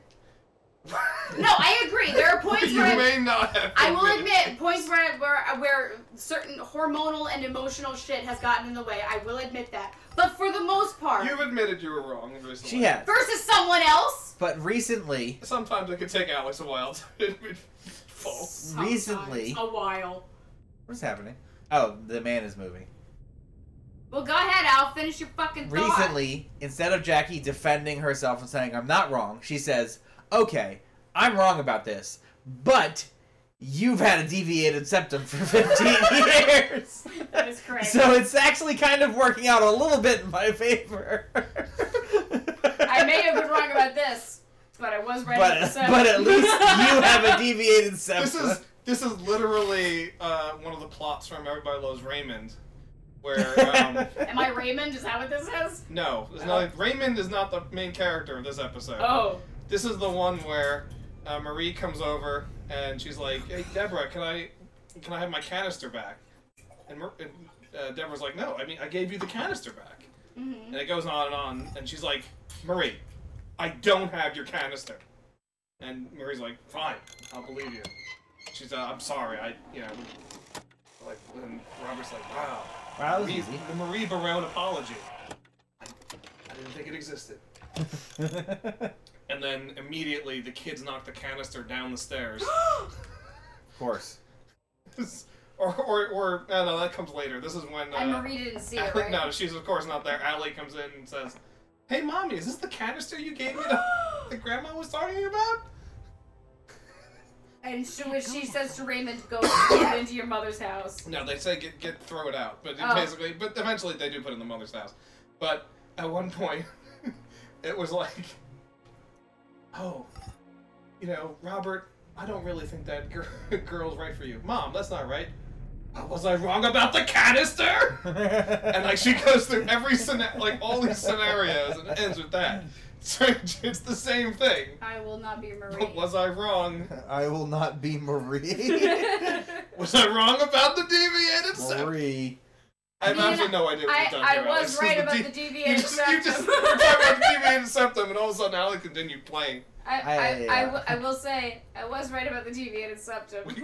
No, I agree. There are points You where may not have. I will admitted admit points where certain hormonal and emotional shit has gotten in the way. I will admit that. But for the most part, You've admitted you were wrong recently. She has. versus someone else. But recently... Sometimes it can take Alex a while to admit fault. Sometimes. Recently... A while. What's happening? Oh, the man is moving. Well, go ahead, Al. Finish your fucking thought. Recently, instead of Jackie defending herself and saying, I'm not wrong, she says, okay, I'm wrong about this, but you've had a deviated septum for 15 years. That is correct. So it's actually kind of working out a little bit in my favor. I may have been wrong about this, but I was right about the septum. But at least you have a deviated septum. This is literally one of the plots from Everybody Loves Raymond, where Am I Raymond? Is that what this is? no, it's not, Raymond is not the main character of this episode. Oh. This is the one where Marie comes over and she's like, "Hey Deborah, can I have my canister back?" and Deborah's like, no, I mean, I gave you the canister back. Mm-hmm. And it goes on, and she's like, Marie, I don't have your canister. And Marie's like, fine, I'll believe you. She's, I'm sorry, like, and Robert's like, wow. Wow, that was Marie, easy. the Marie Barone apology. I didn't think it existed. And then immediately the kids knock the canister down the stairs. Of course. or no, that comes later. This is when. And Marie didn't see it, right? No, she's of course not there. Allie comes in and says, "Hey, Mommy, is this the canister you gave me that Grandma was talking about?" And she says to Raymond, "Go get into your mother's house." No, they say throw it out, but Oh. basically, but eventually they do put it in the mother's house. But at one point, it was like, oh, Robert, I don't really think that girl's right for you. Mom, that's not right. Was I wrong about the canister? And like she goes through every all these scenarios, and it ends with that. So it's the same thing. I will not be Marie. But was I wrong? I will not be Marie. Was I wrong about the deviated septum? Marie. I have absolutely no idea what you've done I here, Alex. was right about the deviated septum. You just were talking about the deviated septum, and all of a sudden Allie continued playing. I will say, I was right about the deviated septum. We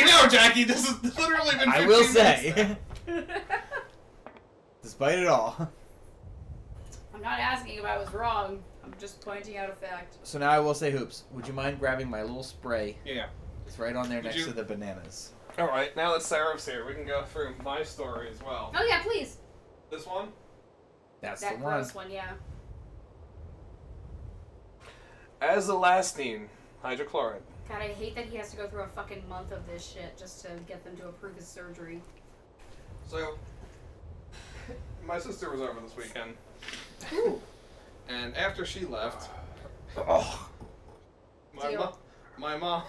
know, Jackie. This has literally been 15 I will minutes say, now. despite it all. I'm not asking if I was wrong. I'm just pointing out a fact. So now I will say, Hoops, would you mind grabbing my little spray? Yeah. It's right on there Would next you- to the bananas. All right, now that Sarah's here, we can go through my story as well. Oh yeah, please. This one? That's That the one. gross one, yeah. Azolastine hydrochloride. God, I hate that he has to go through a fucking month of this shit just to get them to approve his surgery. So, my sister was over this weekend. Ooh. And after she left, Oh. my mom.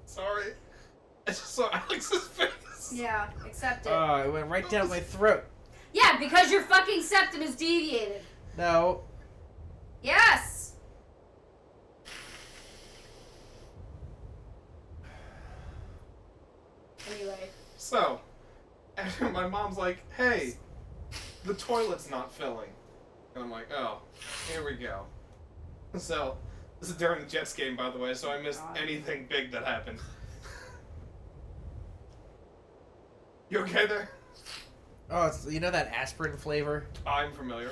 Sorry. I just saw Alex's face. Yeah, accept it. Oh, it went right down my throat. Yeah, because your fucking septum is deviated. No. Yes! Anyway. So, after my mom's like, hey, the toilet's not filling. And I'm like, oh, here we go. So, this is during the Jets game, by the way, so I missed God. anything big that happened. You okay there? Oh, it's, you know that aspirin flavor? I'm familiar.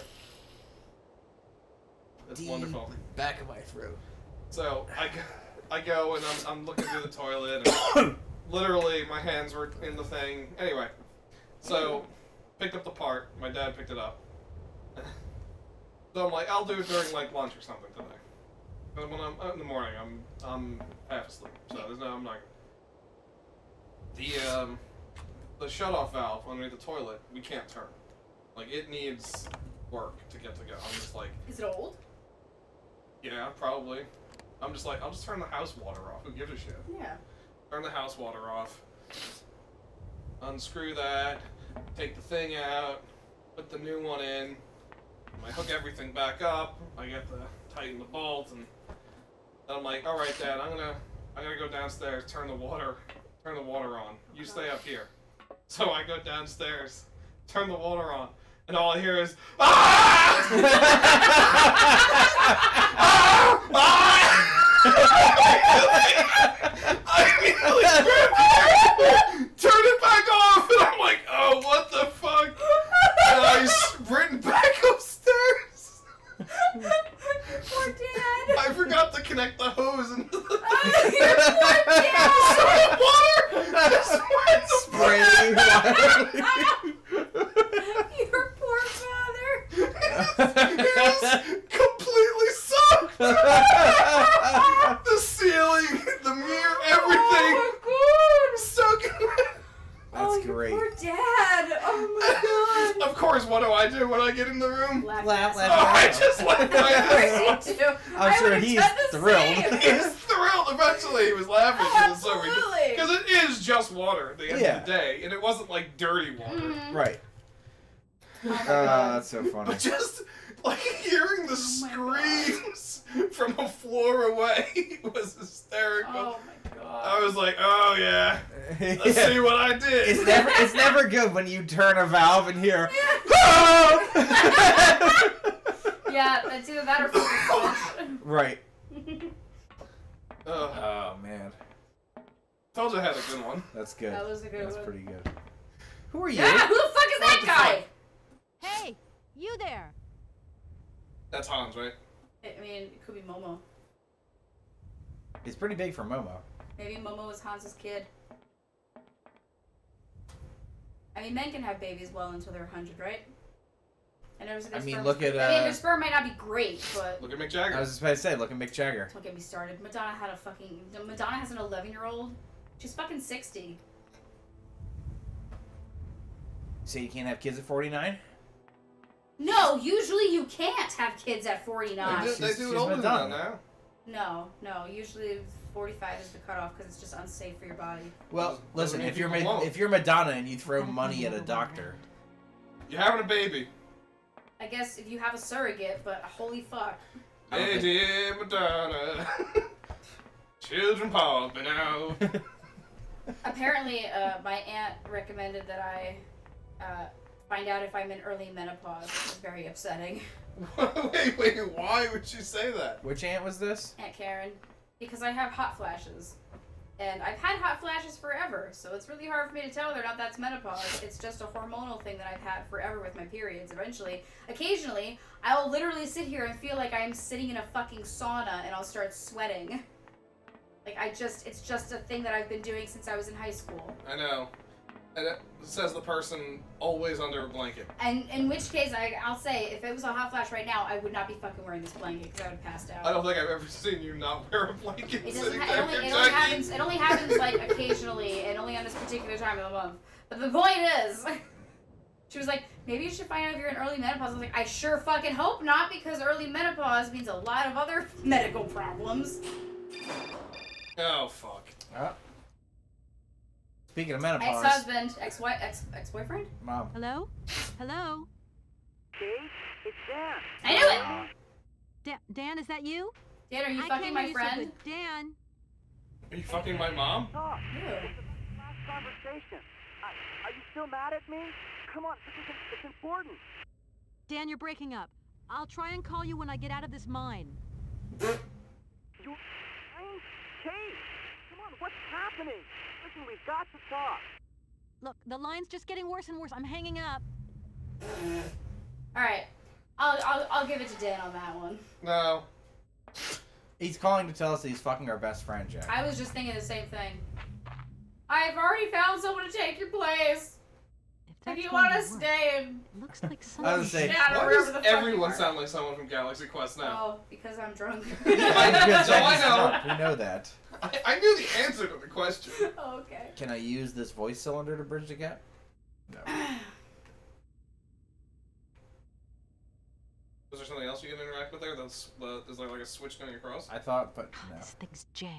That's Deep wonderful. Back of my throat. So, I go and I'm looking through the toilet, and literally my hands were in the thing. Anyway, so, picked up the part. My dad picked it up. So I'm like, I'll do it during like lunch or something today. But when I'm in the morning, I'm half asleep, so there's no, I'm not. The shut-off valve underneath the toilet, we can't turn. Like it needs work to get to go. I'm just like, Is it old? yeah, probably. I'm just like, I'll just turn the house water off. Who gives a shit? Yeah. Turn the house water off. Unscrew that. Take the thing out. Put the new one in. I hook everything back up. I get to tighten the bolt, and then I'm like, all right, Dad, I gotta go downstairs. Turn the water on. You stay up here. So I go downstairs, turn the water on, and all I hear is ah! Ah! Ah! I immediately turn it back off, and I'm like, oh, what the fuck? And I sprint back upstairs. Poor Dad. I forgot to connect the hose into the Your poor Dad. water just went Spraying Your poor father. It was completely soaked. The ceiling, the mirror, everything. Oh my Soaking. That's your great. poor Dad. Oh my God. Of course, what do I do when I get in the room? Laugh, Laugh, Oh, laugh. I just let my ass Me too. I'm I sure would've he's done the thrilled. same. He was thrilled. Eventually, he was laughing Absolutely. because it is just water at the end Yeah. of the day, and it wasn't like dirty water. Mhm. Right. Oh my God. That's so funny. But just Like, hearing the screams from a floor away was hysterical. Oh my god. I was like, oh yeah. Let's see what I did. It's never good when you turn a valve and hear, "Oh!" Yeah, that's either that or flip a switch. Right. Ugh. Oh, man. Told you I had a good one. That's good. That was a good That's one. pretty good. Who are you? Yeah, who the fuck is that the guy? Hey, you there? That's Hans, right? I mean, it could be Momo. He's pretty big for Momo. Maybe Momo was Hans's kid. I mean, men can have babies well until they're 100, right? And their I mean, sperm look at, I mean, their sperm might not be great, but Look at Mick Jagger. I was just about to say, look at Mick Jagger. don't get me started. Madonna has an 11-year-old. She's fucking 60. Say you can't have kids at 49? No, usually you can't have kids at 49. They She's do it older than that Madonna. now. No, usually 45 is the cutoff because it's just unsafe for your body. Well, listen, mean if you're people won't. if you're Madonna and you throw money at a doctor, You're having a baby. I guess if you have a surrogate, but holy fuck. I don't Lady Madonna. Children popping out. Apparently, my aunt recommended that I find out if I'm in early menopause, which is very upsetting. Wait, why would you say that? which aunt was this? Aunt Karen, because I have hot flashes. And I've had hot flashes forever, so it's really hard for me to tell whether or not that's menopause. It's just a hormonal thing that I've had forever with my periods. Occasionally, I'll literally sit here and feel like I'm sitting in a fucking sauna and I'll start sweating. Like, it's just a thing that I've been doing since I was in high school. I know. And it says the person always under a blanket. And in which case, I'll say, if it was a hot flash right now, I would not be fucking wearing this blanket because I would have passed out. I don't think I've ever seen you not wear a blanket It sitting doesn't. there, It only happens like occasionally, and only on this particular time of the month. But the point is, she was like, maybe you should find out if you're in early menopause. I was like, I sure fucking hope not, because early menopause means a lot of other medical problems. Oh, fuck. Speaking of menopause, Ex-husband, ex-boyfriend. Mom. Hello? Hello? Kate, it's Dan. I knew it. Dan, is that you? Dan, are you I fucking can't my hear you so friend? good. Dan. Are you fucking my mom? Talk. Ew. It's a last conversation. Are you still mad at me? Come on, it's important. Dan, you're breaking up. I'll try and call you when I get out of this mine. You... Kate! Come on, what's happening? Listen, we've got to talk. Look, the line's just getting worse and worse. I'm hanging up. All right, I'll give it to Dan on that one. No. He's calling to tell us that he's fucking our best friend, Jack. I was just thinking the same thing. I've already found someone to take your place. If If that's you going want to to work. stay and Looks like I was someone... gonna say, Yeah, Why wherever does the fuck everyone you are. sound like someone from Galaxy Quest now? Oh, because I'm drunk. Because I Jackie's know. drunk. We know that. I knew the answer to the question. Oh, okay. Can I use this voice cylinder to bridge the gap? No. Was there something else you can interact with there? There's like a switch going across? I thought, but no. This thing's jammed.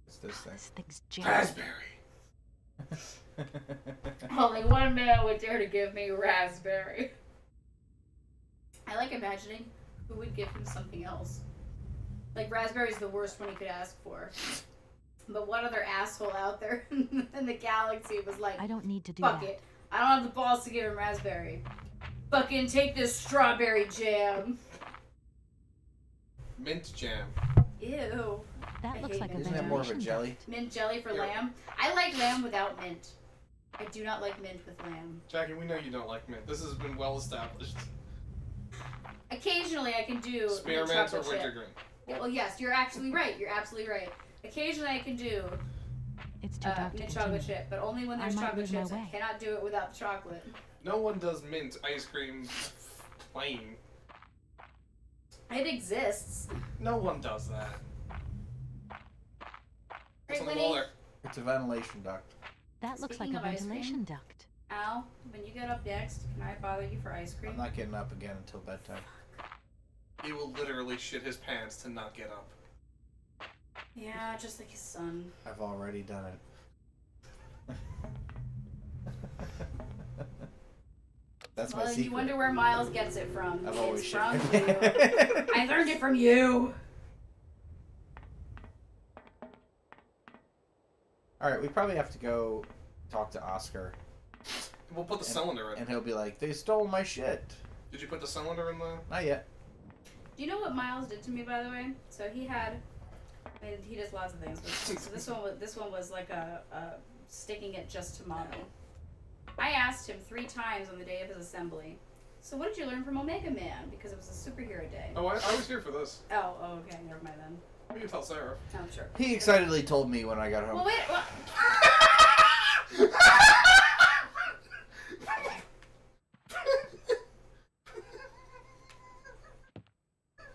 It's this thing. This thing's jammed. Raspberry. Only one man would dare to give me raspberry. I like imagining who would give him something else. Like, raspberry's the worst one he could ask for. But what other asshole out there in the galaxy was like, I don't need to do fuck that. it. I don't have the balls to give him raspberry. Fucking take this strawberry jam. Mint jam. Ew. That I looks hate like a mint. Isn't that more of a ventilation jelly? duct. Mint jelly for Yeah. lamb. I like lamb without mint. I do not like mint with lamb. Jackie, we know you don't like mint. This has been well established. Occasionally I can do Spearmint mint or chocolate chip. wintergreen? Yeah, well, yes, you're absolutely right. You're absolutely right. Occasionally I can do It's too dark to mint chocolate continue. chip, but only when I there's might chocolate lose my chips. I way. cannot do it without the chocolate. No one does mint ice cream plain. It exists. No one does that. What's Right, on the Winnie? wall there? It's a ventilation duct. That looks like Speaking a of ice cream. ventilation duct. Al, when you get up next, can I bother you for ice cream? I'm not getting up again until bedtime. He will literally shit his pants to not get up. Yeah, just like his son. I've already done it. That's my Well, secret. you wonder where Miles gets it from. I've always It's shit from my you. pants. I learned it from you. Alright, we probably have to go talk to Oscar. We'll put the cylinder in. And he'll be like, they stole my shit. Did you put the cylinder in the... Not yet. Do you know what Miles did to me, by the way? So he had... I mean, he does lots of things, but so this one was like a sticking it just to mommy. I asked him 3 times on the day of his assembly, so what did you learn from Omega Man? Because it was a superhero day. Oh, I was here for this. Oh, okay, never mind then. You can tell Sarah. Oh, sure. He excitedly told me when I got home. Well, wait, well...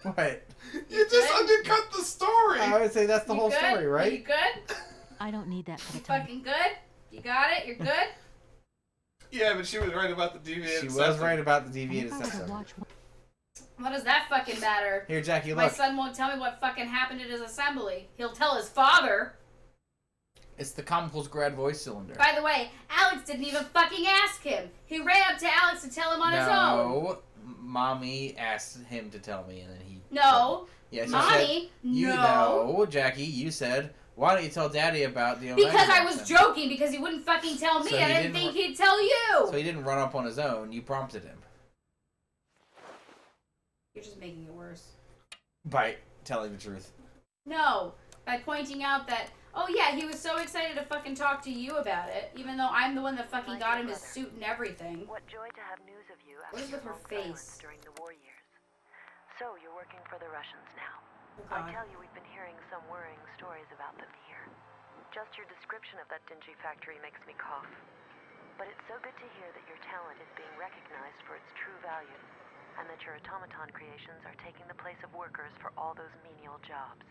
What? You just undercut the story! I would say that's the You whole good? story, right? You good? I don't need that for You the time. fucking good? You got it? You're good? Yeah, but she was right about the deviated She was septum. right about the And deviated if I were to septum. watch one- What does that fucking matter? Here, Jackie, My look. son won't tell me what fucking happened at his assembly. He'll tell his father. It's the Compost Grad voice cylinder. By the way, Alex didn't even fucking ask him. He ran up to Alex to tell him on his own. No, Mommy asked him to tell me, and then he... No. Yes, Mommy, you no. know, Jackie, you said, why don't you tell Daddy about the Omega Because I was accent? joking, because he wouldn't fucking tell me. So I he didn't didn't think he'd tell you. So he didn't run up on his own. You prompted him. You're just making it worse. By telling the truth. No. By pointing out that, oh yeah, he was so excited to fucking talk to you about it, even though I'm the one that fucking got him his suit and everything. What joy to have news of you What is after with her your long face? silence during the war years. So you're working for the Russians now. Oh, I God. tell you, we've been hearing some worrying stories about them here. Just your description of that dingy factory makes me cough. But it's so good to hear that your talent is being recognized for its true value, and that your automaton creations are taking the place of workers for all those menial jobs.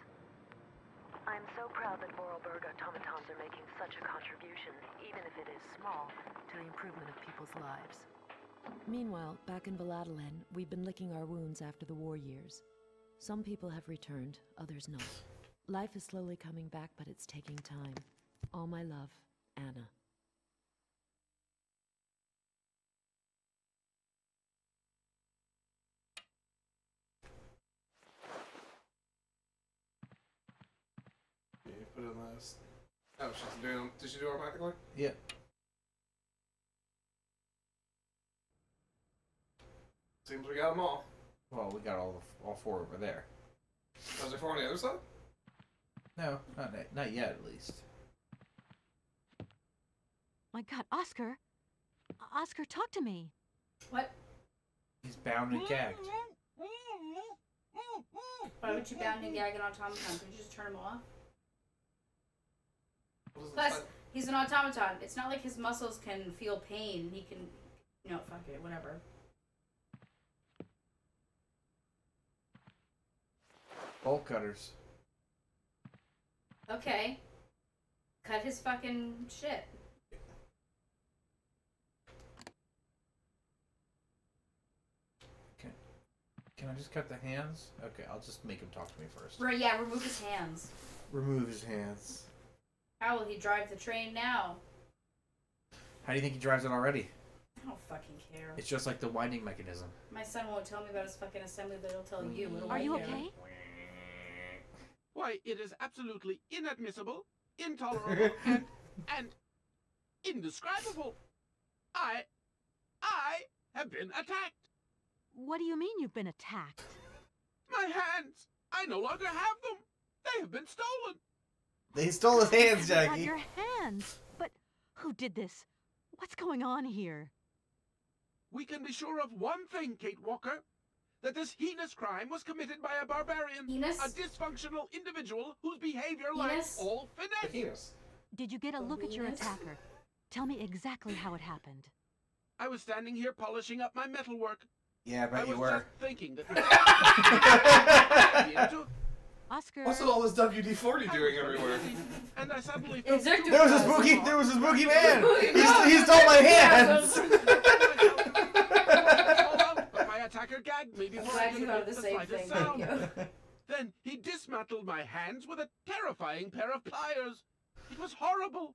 I'm so proud that Vorarlberg automatons are making such a contribution, even if it is small, to the improvement of people's lives. Meanwhile, back in Valadalan, we've been licking our wounds after the war years. Some people have returned, others not. Life is slowly coming back, but it's taking time. All my love, Anna. Yeah, you put it in this. Oh, she's doing. Did she do it automatically? Yeah. Seems we got them all. Well, we got all 4 over there. Was there 4 on the other side? No, not yet, at least. My God, Oscar! Oscar, talk to me! What? He's bound and gagged. Why would you bound and gag an automaton? Could you just turn him off? What does it Plus, say? he's an automaton. It's not like his muscles can feel pain. He can... No, fuck it, whatever. Bolt cutters. Okay. Cut his fucking shit. Can I just cut the hands? Okay, I'll just make him talk to me first. Right, yeah, remove his hands. Remove his hands. How will he drive the train now? How do you think he drives it already? I don't fucking care. It's just like the winding mechanism. My son won't tell me about his fucking assembly, but he'll tell you. What do Are I you care? okay? Why, it is absolutely inadmissible, intolerable, and indescribable. I have been attacked. What do you mean you've been attacked? My hands! I no longer have them! They have been stolen! They stole his hands, Not Jackie. your hands! But who did this? What's going on here? We can be sure of one thing, Kate Walker. That this heinous crime was committed by a barbarian. Heinous? A dysfunctional individual whose behavior Heinous? lacks all The finesse. penis. Did you get a look at your Venus? attacker? Tell me exactly how it happened. I was standing here polishing up my metalwork. Yeah, I I bet you was were. just thinking that... Oscar! What's all this WD-40 doing everywhere? And I suddenly Is there There was a spooky man. No. He stole my hands. But my attacker gagged me I'm before I glad could you thought of make the the same slightest thing. Thank sound. you. Then he dismantled my hands with a terrifying pair of pliers. It was horrible.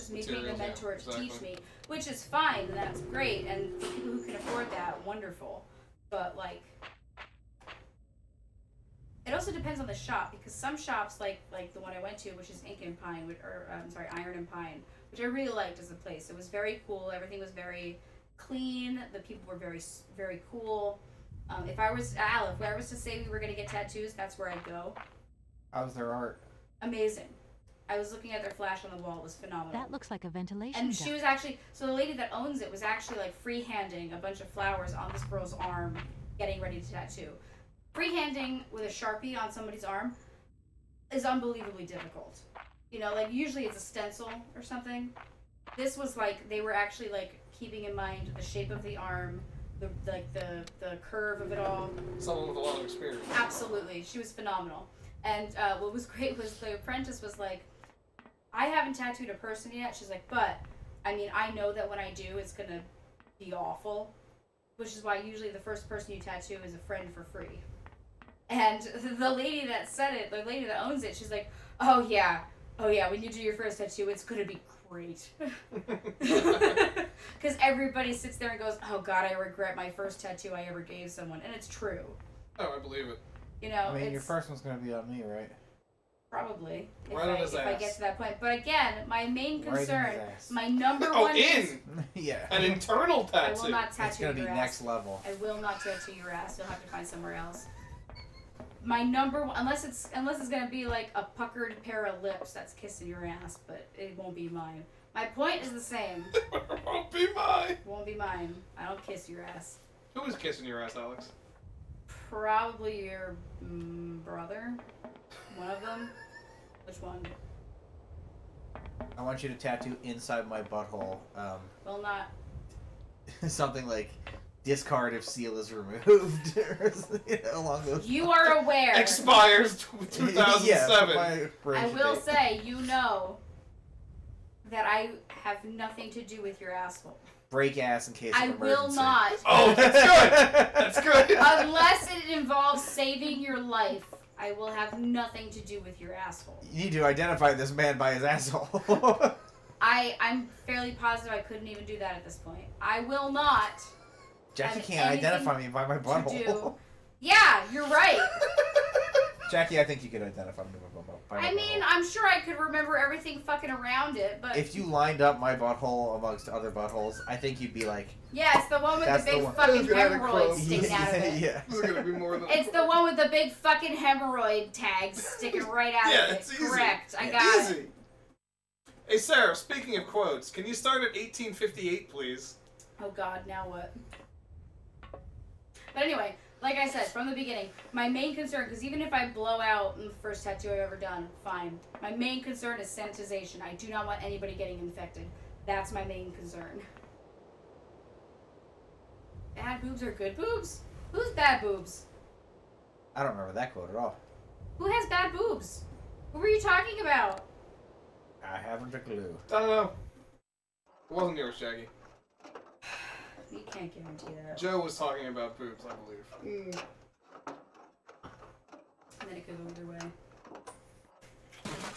just me being the materials, mentor yeah, to teach exactly. me, which is fine and that's great. And for people who can afford afford that, wonderful. But, like, it also depends on the shop, because some shops, like the one I went to, which is Ink and Pine, Iron and Pine, which I really liked as a place. It was very cool. Everything was very clean. The people were very, very cool. If I was to say we were going to get tattoos, that's where I'd go. How's their art? Amazing. I was looking at their flash on the wall. It was phenomenal. That looks like a ventilation And duct. she was actually, so the lady that owns it was actually like freehanding a bunch of flowers on this girl's arm, getting ready to tattoo. Freehanding with a Sharpie on somebody's arm is unbelievably difficult. You know, like usually it's a stencil or something. This was like, they were actually like keeping in mind the shape of the arm, the curve of it all. Someone with a lot of experience. Absolutely. She was phenomenal. And what was great was the apprentice was like, I haven't tattooed a person yet. She's like, but, I mean, I know that when I do, it's going to be awful. Which is why usually the first person you tattoo is a friend for free. And the lady that said it, the lady that owns it, she's like, oh yeah, when you do your first tattoo, it's going to be great. Because everybody sits there and goes, oh god, I regret my first tattoo I ever gave someone. And it's true. Oh, I believe it. You know, I mean, your first one's gonna be on me, right? Probably. Right on his if I get to that point. But again, my main concern, Right in his ass. my number Oh, one... Yeah. An internal I tattoo. will not tattoo It's gonna be your next ass. level. I will not tattoo your ass. You'll have to find somewhere else. My number one, unless it's gonna be like a puckered pair of lips that's kissing your ass, but it won't be mine. My point is the same. It won't be mine. Won't be mine. I don't kiss your ass. Who is kissing your ass, Alex? Probably your brother. One of them. Which one? I want you to tattoo inside my butthole. Well, not. Something like discard if seal is removed, or along those. You are aware. Expires 2007. Yeah, my I expiration will date. say, you know, that I have nothing to do with your asshole. Break ass in case I of will emergency. not. Oh, that's good. That's good. Unless it involves saving your life, I will have nothing to do with your asshole. You need to identify this man by his asshole. I'm fairly positive I couldn't even do that at this point. I will not. Jackie have can't anything identify me by my to do. butthole. Yeah, you're right. Jackie, I think you could identify me by my I mean, butthole. I'm sure I could remember everything fucking around it, but... If you lined up my butthole amongst other buttholes, I think you'd be like... Yeah, it's the one with That's the the big one. fucking It's got a hemorrhoid crow's sticking out of it. Yeah. This is gonna be more than. It's the one with the big fucking hemorrhoid tags sticking right out Yeah, of it. it's easy. Correct. I got Easy. it. Hey, Sarah, speaking of quotes, can you start at 1858, please? Oh god, now what? But anyway, like I said, from the beginning, my main concern, because even if I blow out the first tattoo I've ever done, fine. My main concern is sanitization. I do not want anybody getting infected. That's my main concern. Bad boobs are good boobs? Who's bad boobs? I don't remember that quote at all. Who has bad boobs? Who were you talking about? I haven't a clue. I don't know. It wasn't yours, Jackie. You can't guarantee that. Joe was talking about boobs, I believe. And then it could go either way.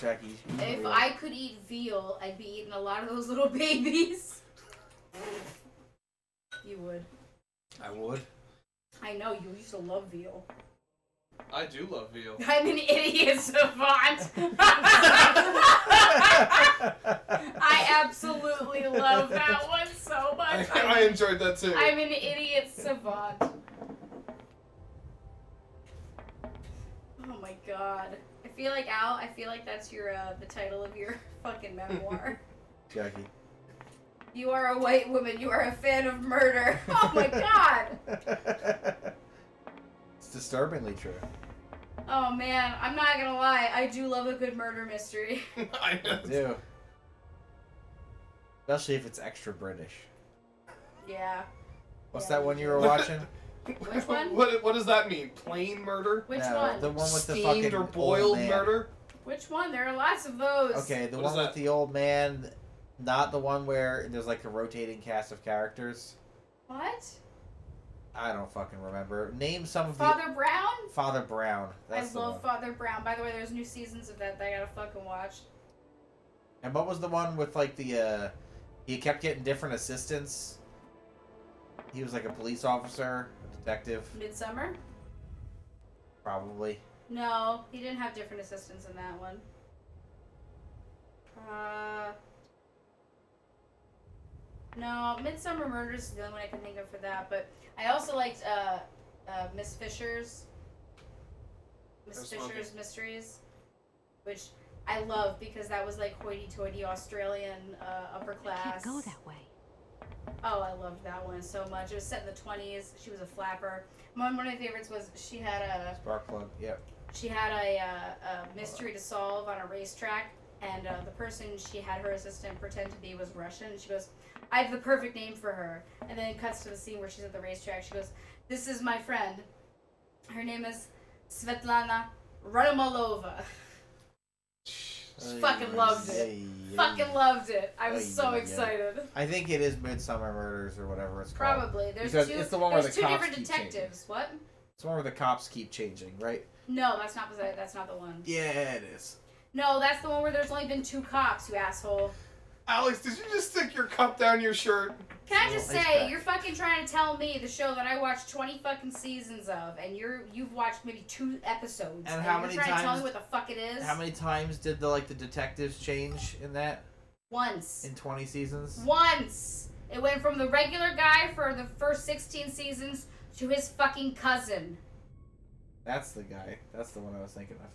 Jackie. If I could eat veal, I'd be eating a lot of those little babies. You would. I would. I know, you used to love veal. I do love veal. I'm an idiot savant. I absolutely love that one so much. I enjoyed that too. I'm an idiot savant. Oh my god. I feel like that's your the title of your fucking memoir. Jackie. You are a white woman. You are a fan of murder. Oh my god. It's disturbingly true. Oh man, I'm not gonna lie. I do love a good murder mystery. I know. I do. Especially if it's extra British. Yeah. What's Yeah, that one you were watching? Which one? What does that mean? Plain murder? Which No, one? The one with the Steamed fucking or old boiled man. murder? Which one? There are lots of those. Okay, the What is one with that? the old man, not the one where there's like a rotating cast of characters. What? I don't fucking remember. Name some of Father Brown? the Father Brown. That's I the love one. Father Brown. By the way, there's new seasons of that I gotta fucking watch. And what was the one with like the he kept getting different assistants? He was like a police officer, a detective, Midsummer? probably. No, he didn't have different assistants in that one. No, Midsummer Murders is the only one I can think of for that, but I also liked Miss Fisher's Mysteries, which I love because that was like hoity-toity Australian upper class. I can't go that way. Oh, I loved that one so much. It was set in the 20s. She was a flapper. One of my favorites was she had a Spark plug. Yep. she had a mystery to solve on a racetrack, and the person she had her assistant pretend to be was Russian. She goes, "I have the perfect name for her." And then it cuts to the scene where she's at the racetrack. She goes, "This is my friend. Her name is Svetlana Radomolova." Fucking loved it. Fucking loved it. I was so excited. I think it is Midsummer Murders or whatever it's called. Probably. There's because two. It's the one where there's the two cops different keep detectives. changing. What? It's the one where the cops keep changing, right? No, that's not the one. Yeah, it is. No, that's the one where there's only been 2 cops, you asshole. Alex, did you just stick your cup down your shirt? Can I just Well, say, back. you're fucking trying to tell me the show that I watched 20 fucking seasons of, and you've watched maybe 2 episodes, And how you're many trying to tell times- me what the fuck it is? How many times did the detectives change in that? Once. In 20 seasons? Once. It went from the regular guy for the first 16 seasons to his fucking cousin. That's the guy. That's the one I was thinking of.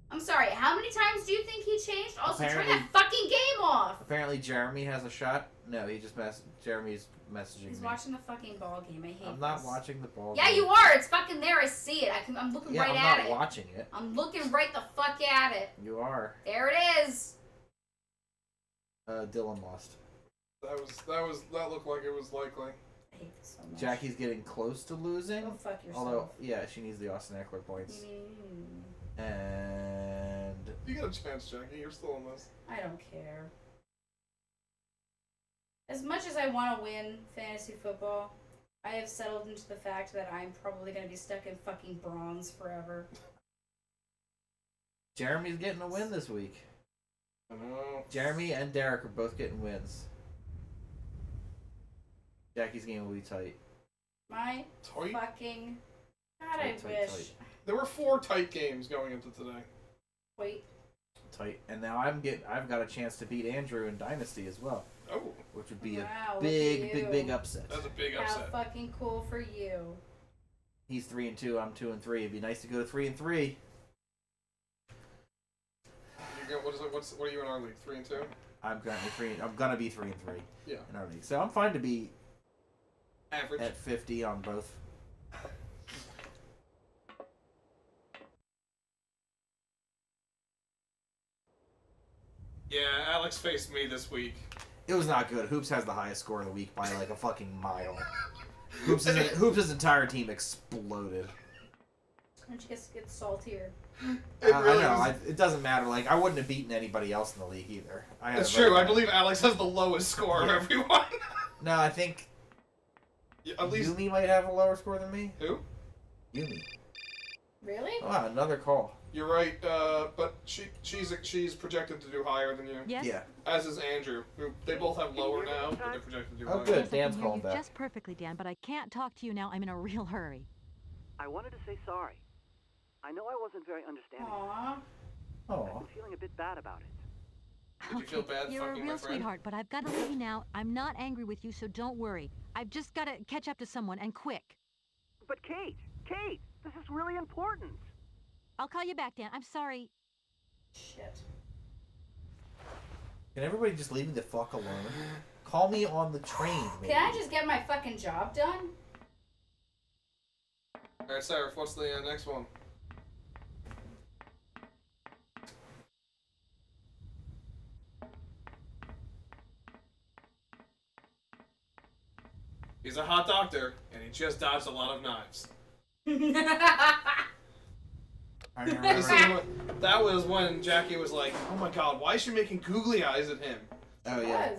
I'm sorry, how many times do you think he changed? Also, turn Apparently- that fucking game off! Apparently Jeremy has a shot. No, he just Jeremy's messaging He's me. watching the fucking ball game. I hate I'm not this. watching the ball Yeah, game. you are. It's fucking there. I see it. I'm looking Yeah, right I'm at not it. watching it. I'm looking right the fuck at it. You are. There it is. Dylan lost. That looked like it was likely. I hate this so much. Jackie's getting close to losing. Go fuck yourself. Although, yeah, she needs the Austin Eckler points. And You got a chance, Jackie. You're still in this. I don't care. As much as I want to win fantasy football, I have settled into the fact that I'm probably going to be stuck in fucking bronze forever. Jeremy's getting a win this week. I know. Jeremy and Derek are both getting wins. Jackie's game will be tight. My Tight? fucking... God, Tight, I tight, wish. tight. There were 4 tight games going into today. Wait. Tight. And now I've got a chance to beat Andrew in Dynasty as well. Oh, Which would be Wow, a look big, at big, you. big upset. that's a big How upset. fucking cool for you. He's 3-2. I'm 2-3. It'd be nice to go to 3-3. What are you in our league? 3 and 2? I'm currently 3. I'm gonna be 3-3 Yeah. in our league. So I'm fine to be Average. at 50 on both. Yeah, Alex faced me this week. It was not good. Hoops has the highest score of the week by like a fucking mile. Hoops' entire team exploded. Don't you guys get saltier? I know. It doesn't matter. Like I wouldn't have beaten anybody else in the league either. That's true. I believe Alex has the lowest score of everyone. No, I think Yeah, at least Yumi might have a lower score than me. who? Yumi. Really? Oh, wow, another call. You're right, but she's projected to do higher than you. Yes? Yeah. As is Andrew. They both have lower now, but they're projected to do Oh, higher. good. Yes, I Dan's can hear calling you back. just perfectly, Dan, but I can't talk to you now. I'm in a real hurry. I wanted to say sorry. I know I wasn't very understanding. Aww. I've Oh. been feeling a bit bad about it. Did you feel bad You're a fucking my real friend? sweetheart, but I've got to leave you now. I'm not angry with you, so don't worry. I've just got to catch up to someone, and quick. But Kate, this is really important. I'll call you back, Dan. I'm sorry. Shit. Can everybody just leave me the fuck alone? Call me on the train, maybe. Can I just get my fucking job done? Alright, Sarah, what's the next one? He's a hot doctor, and he just dodged a lot of knives. I This remember. is that was when Jackie was like, "Oh my God, why is she making googly eyes at him?" Oh yeah.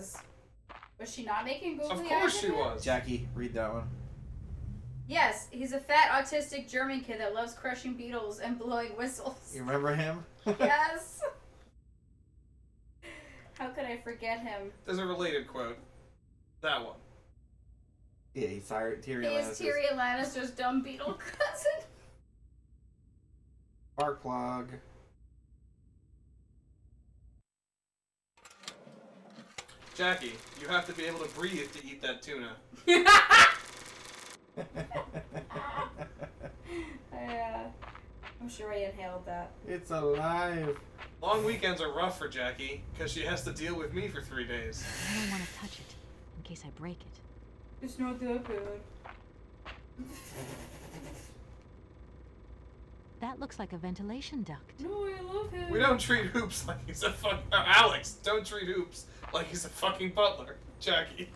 Was she not making googly eyes? Of course at she him? was. Jackie, read that one. Yes, he's a fat autistic German kid that loves crushing beetles and blowing whistles. You remember him? Yes. How could I forget him? There's a related quote. That one. Yeah, he's Tyrion He is Lannister's Tyrion Lannister's dumb beetle cousin. spark plug. Jackie, you have to be able to breathe to eat that tuna. I'm sure I inhaled that. It's alive. Long weekends are rough for Jackie, because she has to deal with me for 3 days. I don't want to touch it, in case I break it. It's not that bad. That looks like a ventilation duct. No, I love him. We don't treat Hoops like he's a fucking... Alex, don't treat Hoops like he's a fucking butler. Jackie.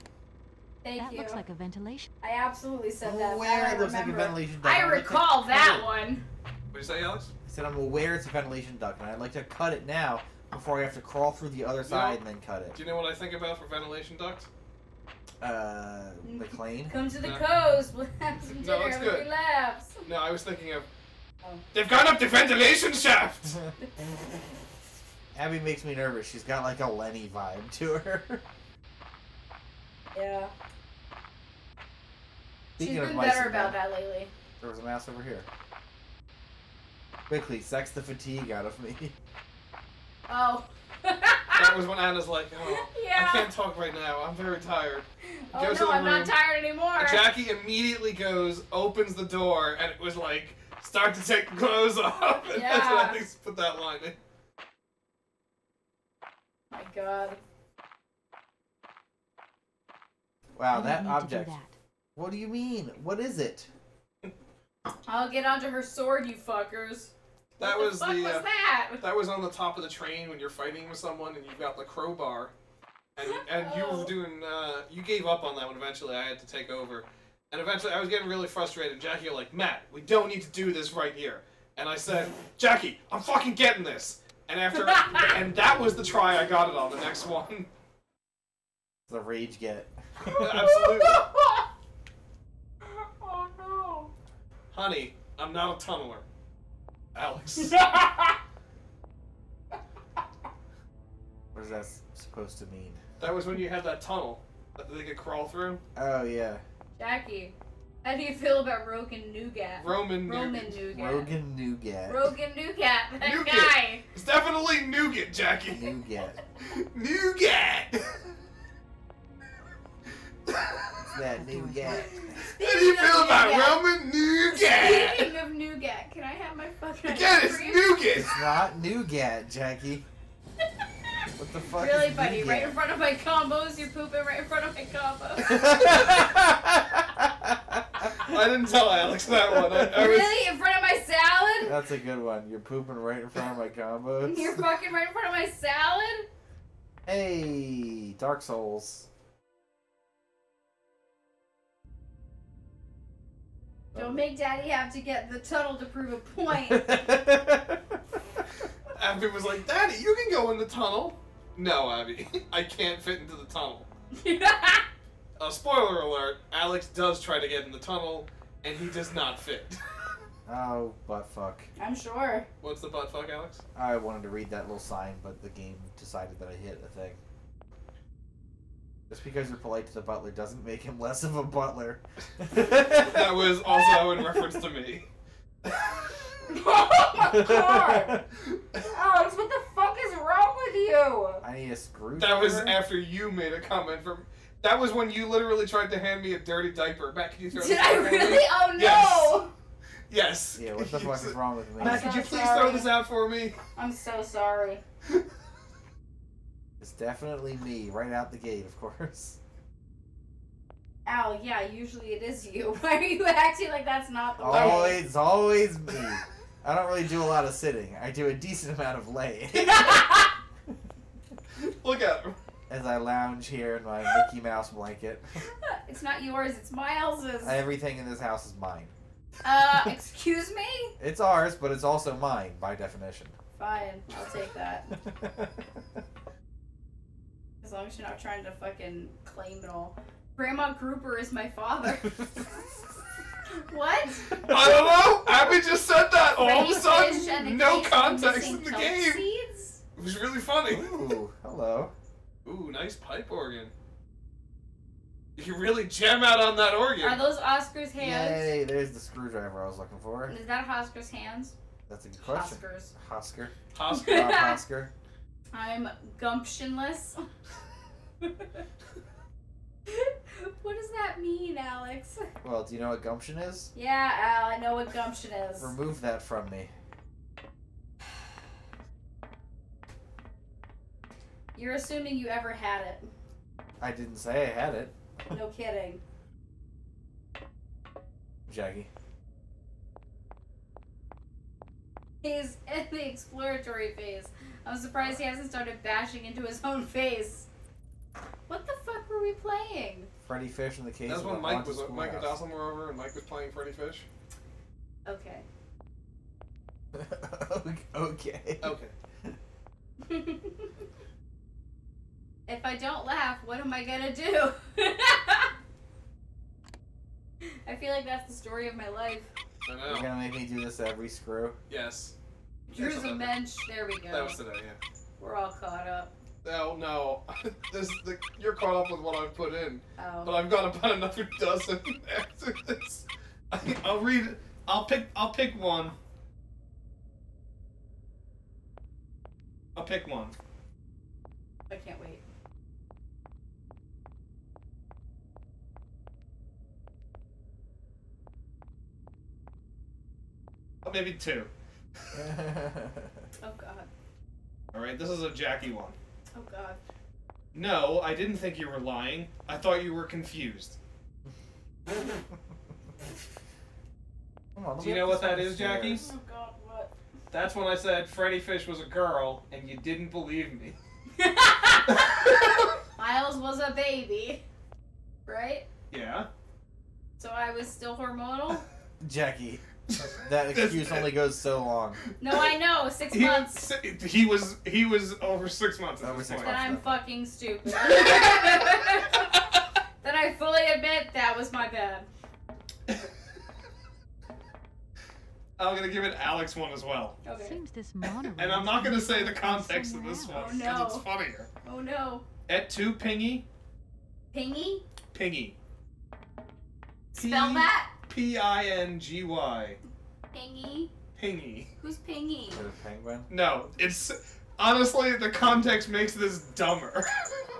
Thank That you. looks like a ventilation. I absolutely said I'm that. aware I it looks like a remember. ventilation duct. I recall that one. What'd you say, Alex? I said I'm aware it's a ventilation duct, and I'd like to cut it now before I have to crawl through the other side and then cut it. Do you know what I think about for ventilation ducts? McLean? Come to the No. coast. We'll have some No, dinner it's with good. your laughs. No, I was thinking of... Oh. They've gone up the ventilation shaft! Abby makes me nervous. She's got like a Lenny vibe to her. Yeah. She's Speaking of been mice better and about men, that lately. there was a mouse over here. Quickly, sex the fatigue out of me. Oh. That was when Anna's like, oh, Yeah. I can't talk right now. I'm very tired. Oh Goes to no, the I'm not room. tired anymore. And Jackie immediately goes, opens the door, and it was like, start to take the clothes off. And that's when I think put that line in. My God. Wow, I that don't need object. to do that. What do you mean? What is it? I'll get onto her sword, you fuckers. That What was the fuck the. was that? That was on the top of the train when you're fighting with someone and you've got the crowbar. And you were doing, you gave up on that one eventually. I had to take over. And eventually I was getting really frustrated. Jackie, you're like, Matt, we don't need to do this right here. And I said, Jackie, I'm fucking getting this. And after, and that was the try I got it on, the next one. The rage get. Absolutely. Oh no. Honey, I'm not a tunneler. Alex. What is that supposed to mean? That was when you had that tunnel that they could crawl through. Oh, yeah. Jackie, how do you feel about Rogan Nougat? Roman Nougat. Rogan Nougat. Rogan Nougat, that Nougat. guy. It's definitely nougat, Jackie. Nougat. Nougat. It's that nougat. How do you feel about Roman nougat? Speaking of nougat, can I have my fucking Again, ice it's cream? nougat. It's not nougat, Jackie. What the fuck Really, is buddy? nougat? Right in front of my combos, you're pooping right in front of my combos. I didn't tell Alex that one. I was... Really? In front of my salad? That's a good one. You're pooping right in front of my combos. You're fucking right in front of my salad? Hey, Dark Souls. Don't make Daddy have to get the tunnel to prove a point. Abby was like, Daddy, you can go in the tunnel. No, Abby, I can't fit into the tunnel. Spoiler alert, Alex does try to get in the tunnel, and he does not fit. Oh, butt fuck. I'm sure. What's the butt fuck, Alex? I wanted to read that little sign, but the game decided that I hit a thing. Just because you're polite to the butler doesn't make him less of a butler. That was also in reference to me. Oh my God! Alex, what the fuck is wrong with you? I need a screwdriver. That was after you made a comment from... That was when you literally tried to hand me a dirty diaper. Matt, can you throw Did this I out for me? really? Oh no! Yes. Yes. Yeah, what the fuck is wrong with me? Matt, I'm could you so please sorry. throw this out for me? I'm so sorry. It's definitely me, right out the gate, of course. Al, yeah, usually it is you. Why are you acting like that's not the way? Always me. I don't really do a lot of sitting. I do a decent amount of laying. Look at him. As I lounge here in my Mickey Mouse blanket. It's not yours, it's Miles's. Everything in this house is mine. Excuse me? It's ours, but it's also mine, by definition. Fine, I'll take that. As long as you're not trying to fucking claim it all. Grandma Grouper is my father. What? I don't know. Abby just said that all of a Fish and sudden. the No case of context missing in the kelp game. Seeds? It was really funny. Ooh, hello. Ooh, nice pipe organ. You really jam out on that organ. Are those Oscar's hands? Yay, there's the screwdriver I was looking for. Is that Oscar's hands? That's a good question. Oscar's. Oscar. Oscar. I'm gumptionless. What does that mean, Alex? Well, do you know what gumption is? Yeah, Al, I know what gumption is. Remove that from me. You're assuming you ever had it. I didn't say I had it. No kidding. Jackie. He's in the exploratory phase. I'm surprised he hasn't started bashing into his own face. What the fuck were we playing? Freddy Fish in the case That's of when a Mike haunted was Mike and schoolhouse. Dawson were over, and Mike was playing Freddy Fish. Okay. Okay. Okay. If I don't laugh, what am I gonna do? I feel like that's the story of my life. I You're know. gonna make me do this every screw? Yes. Drew's Yes, a mensch. There we go. That was today, yeah. We're all caught up. No. You're caught up with what I've put in. Oh. But I've got about another dozen after this. I'll read. I'll pick one. I'll pick one. I can't wait. Or maybe two. Oh god. Alright, this is a Jackie one. Oh god. No, I didn't think you were lying. I thought you were confused. Come on, Do you know what that is, Jackie? Oh god, what? That's when I said Freddy Fish was a girl, and you didn't believe me. Miles was a baby. Right? Yeah. So I was still hormonal? Jackie, that excuse only goes so long. No, I know. 6 months. He was over 6 months. Over 6 Then months. I'm fucking stupid. Then I fully admit that was my bad. I'm gonna give it Alex one as well. Okay. Seems this monorail. And I'm not gonna say the context of this somewhere one else. because Oh, no. it's funnier. Oh no. Et tu Pingy? Pingy? Pingy. Spell that? Pingy. Pingy? Pingy. Who's Pingy? Is it a penguin? No, it's honestly the context makes this dumber.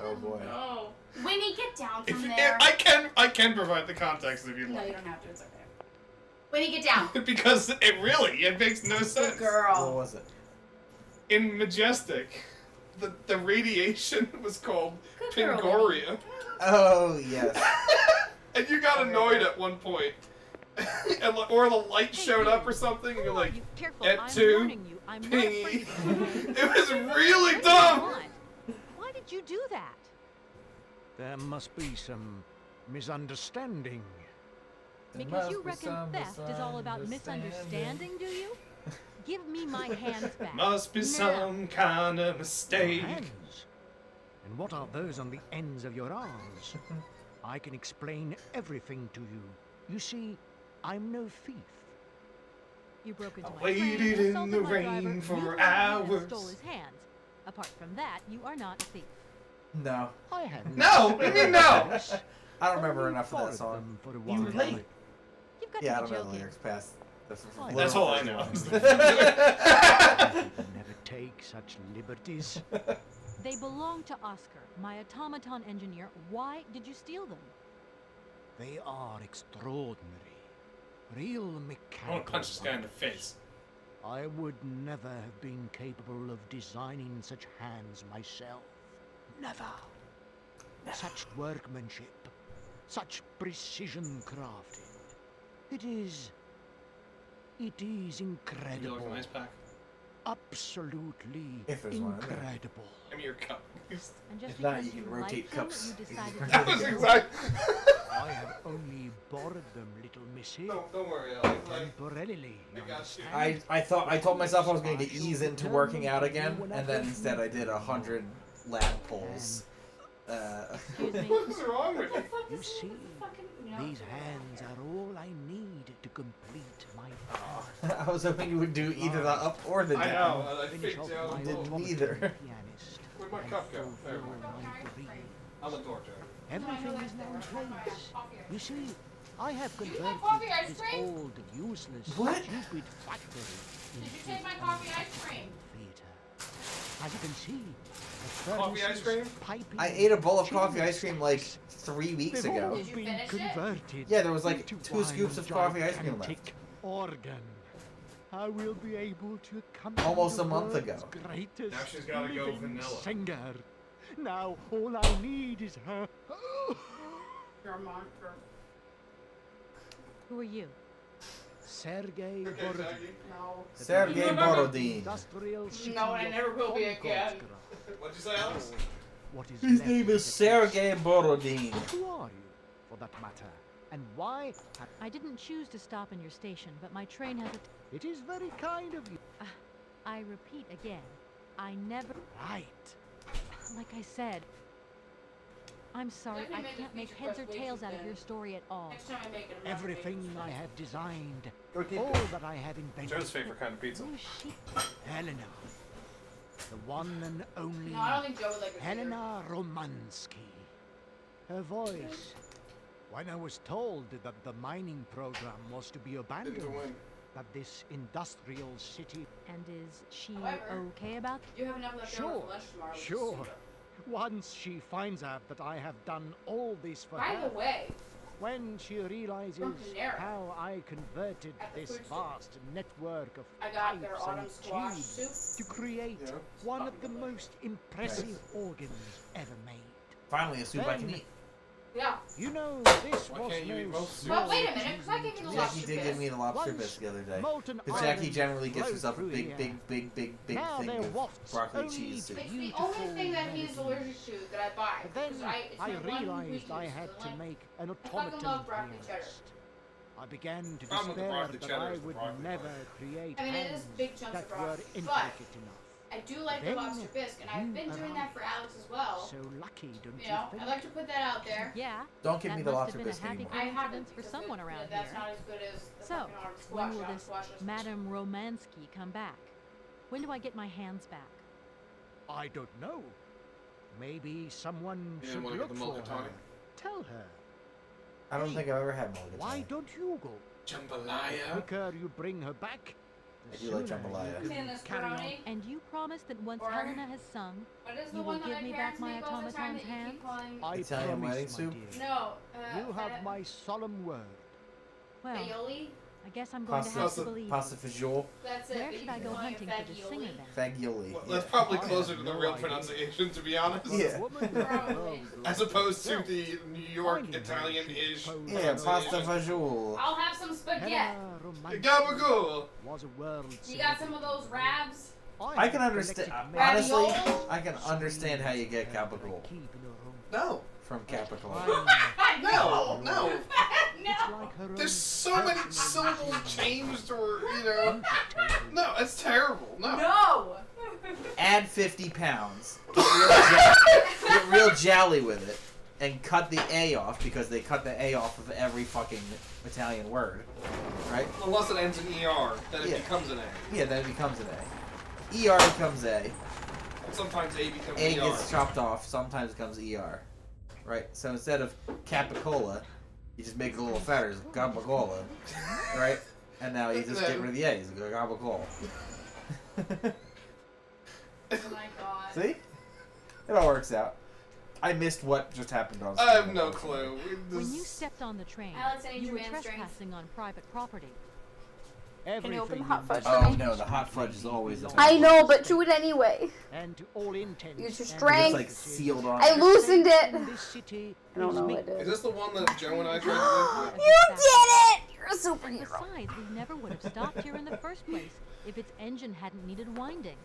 Oh boy. Oh. Winnie, get down If, from there. I can provide the context if you'd No, like. you don't have to. It's okay. Winnie, get down. Because it makes no sense. Good What girl. was it? In Majestic, the radiation was called Good girl, Pingoria. Oh, yes. And you got annoyed at one point. Or the light showed up or something, and you're like, You careful, Et I'm tu warning you. I'm not Pingy. afraid. It was really dumb! Why did you do that? There must be some misunderstanding. Because you reckon theft is all about misunderstanding, do you? Give me my hands back. Must be now. some kind of Your mistake. hands? And what are those on the ends of your arms? I can explain everything to you. You see, I'm no thief. You broke into I my waited plane, in assaulted the my rain driver, for knew where he hours. stole his hands. Apart from that, you are not a thief. No. I had No! What do you mean no? choice. I don't remember Only enough of that borrowed song. them for a You while. were late. You've got Yeah, I to don't be know the joking. lyrics past the That's all I know. Never take such liberties. They belong to Oscar, my automaton engineer. Why did you steal them? They are extraordinary. Real I want mechanical. to punch this guy in the wonders. face. I would never have been capable of designing such hands myself. Never. Such workmanship, such precision crafting. It is Would you like incredible. an ice pack? Absolutely If there's one in there. incredible. Give me your cup. And just If not, because you can like rotate him, cups. you decided That to That was steal them? exactly. I have only borrowed them, little missy. Don't worry, Alex. Temporarily. I got you. I told myself I was going to ease into working out again, and then instead I did 100 lat pulls. Excuse me. What's wrong with you? You see, Fucking, no. these hands are all I need to complete my task. I was hoping you would do either the up or the down. I know, and I Finish faked off out. my did automaton neither. pianist. Where'd my and cup go? There. fulfill my dream. On the door, Joe. Everything is now in place. You see, I have you converted have coffee ice this cream? old, useless, What? stupid factory Did you into take my a coffee ice cream? theater. As you can see, the Coffee ice cream? piping, I ate a bowl of coffee chimney ice cream like stacks, 3 weeks they've all ago. Did you been finish it? converted Yeah, there was like into 2 scoops of one coffee ice cream left. gigantic organ. I will be able to come Almost a month ago. Greatest Now she's gotta go living vanilla. singer. Now all I need is her. You're a monster. Who are you? Sergei Okay, Borodin. Jackie. No. Sergei Borodin. Industrial city No, I of never will be again. Volkovskaya. What'd you say, Alex? What is His left name of is the Sergei Borodin. place. Who are you, for that matter? And why? I didn't choose to stop in your station, but my train has a... It is very kind of you. I repeat again, I never... Right. Like I said, I'm sorry, Definitely I made the can't make feature heads or quest way tails too out of thin. your story at all. Next time I make it. I'm not Everything making I it. have designed, Go keep all it. that I have invented. Joe's favorite kind of pizza. Who is she? Helena. The one and only No, I don't think Joe would like this either. Helena Romansky. Her voice. When I was told that the mining program was to be Didn't abandoned, win. that this industrial city... And is she However- okay about You have enough left over Sure, for lunch tomorrow. which is sure. super. Once she finds out that I have done all this for By her, the way, when she realizes From Panera. how I converted At the this food store. vast network of I got their pipes autumn and squash tubes soup. to create Yeah. one of the most impressive organs ever made. Finally, a soup I can Then- eat. Yeah. You know, this Why was can't you eat no most But wait a small minute, 'cause I gave you the cheese lobster Jackie did give me the lobster bisque the other day. Molten Because Jackie iron generally gets flowed herself a through big, here. big Now thing there of wafts broccoli only cheese soup. It's the beautiful only thing that he's melodies. allergic to that I buy. But then 'cause it's I my one realized I weakness, had is to like- make an fucking automaton love broccoli cheddar. pianist. I began to Problem with the despair broccoli that cheddar I is the would broccoli never part. create I mean, it is hands big chunks that of were broccoli, but intricate enough. I do like the Then lobster bisque, and I've you been doing that for Alex as well. So lucky, don't You know, think? I like to put that out there. Yeah. Don't give that me the must lobster have been a bisque happy anymore. I haven't coincidence for because someone it- around that's here. not as good as the So, fucking autumn squash. when will Autumn this squash is- Madame Romansky come back? When do I get my hands back? I don't know. Maybe someone You should didn't want to look get the for mulligatawny? her. Tell her. I don't think I've ever had Why mulligatawny. don't you go? The Jambalaya. quicker you bring her back, the I do like sooner jambalaya. you Man, can this carry on. brownie. And you promised that once Or- Helena has sung, What is the You one will that give my me back parents my make all the time automaton's that you hand? keep calling I Italian promise, wedding my soup? dear. No, You have my solemn word. well, aioli? I guess I'm going to have Pasta, to believe. pasta fagioli, That's it. Where but you should I keep go calling it hunting for the singer fagioli. then? fagioli. Well, yeah. that's probably I closer have to the no real idea. pronunciation, to be honest. But Yeah. a woman of the Probably. world As opposed to herself, the New York finding her Italian-ish. should pose Yeah, no pasta illusion. fagioli. I'll have some spaghetti. Helena Romansky Gabagool. was a world You got some of those rabs? I can understand. collected Honestly, Ravioli? I can understand how you get many gabagool keep in her home. No. from Capital. No. No. No. Like her There's own so many personal syllables invention. changed, or No, it's terrible. No. No. Add 50 pounds. Get real jolly with it. And cut the A off, because they cut the A off of every fucking Italian word. Right? Unless it ends in ER, then it Yeah. becomes an A. Yeah, then it becomes an A. ER becomes A. And sometimes A becomes A ER. gets chopped off, sometimes it becomes ER. Right? So instead of Capicola, you just make it a little fatter, it's Gabagola. Right? And now you just get rid of the A, it's Gabagola. Oh my god. See? It all works out. I missed what just happened on I have screen. no clue. When you stepped on the train, Alex, I need you your were man strength. trespassing on private property. Can you open the Everything hot fudge in for Oh me? no, the hot fudge is always the I know, but do it anyway. And to all intents Use your and strength. It's like sealed on. I loosened it. in this city I don't is know me. what it Is is. this the one that Joe and I tried to do? You did it! You're a And superhero. besides, we never would have stopped here in the first place if its engine hadn't needed winding.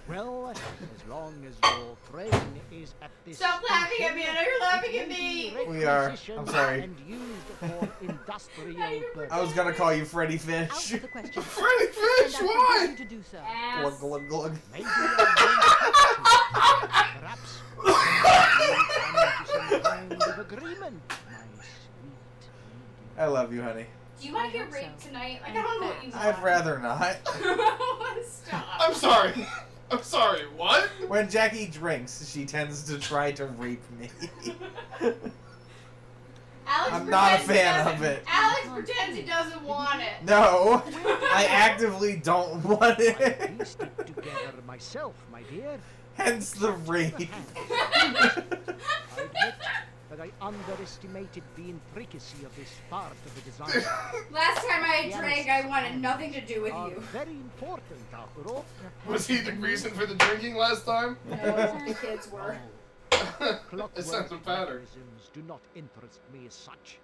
Well, as long as your train is at this Stop laughing at me, I know you're laughing at station, me. We are. requisitioned I'm sorry. And used for industrial purposes. I was gonna call you Freddy Out Fish. with the question. Freddy And Fish, I why? forbid you to do so. Ass. Glug glug glug. Maybe I'm going to perhaps come to some kind of agreement, my sweet lady. I love you, honey. Do you want I to get hope raped so. tonight? Like, And I don't know what you fast. want. I'd rather not. Stop. I'm sorry. I'm sorry, what? When Jackie drinks, she tends to try to rape me. Alex I'm not a pretends he fan doesn't- of it. Alex pretends he doesn't want it. No, I actively don't want I it. pieced it together myself, my dear. Hence the rape. I admit that I underestimated the intricacy of this part of the design. Last time I drank, I wanted nothing to do with Are you. very important, after all. Was he the reason for the drinking last time? No, the kids were. It sounds a pattern. Mechanisms do not interest me as such.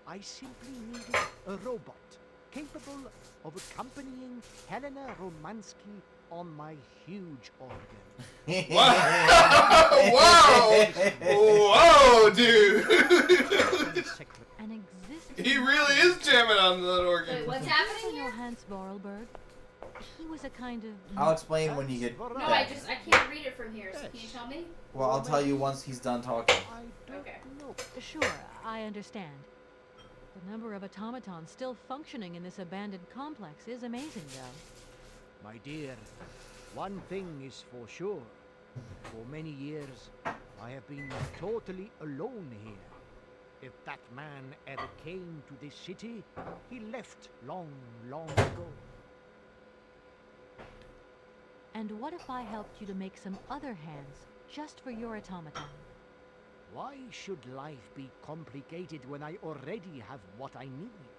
I simply needed a robot capable of accompanying Helena Romansky on my huge organ. Wow! Whoa, dude! An existing He really is jamming on that organ. Wait, what's happening here? Hans Vorarlberg. He was a kind of... I'll explain when you get No, back. I can't read it from here, so can you tell me? Well, I'll tell you once he's done talking. I don't Okay. know. Sure, I understand. The number of automatons still functioning in this abandoned complex is amazing, though. My dear, one thing is for sure. For many years, I have been totally alone here. If that man ever came to this city, he left long, long ago. And what if I helped you to make some other hands, just for your automaton? Why should life be complicated when I already have what I need?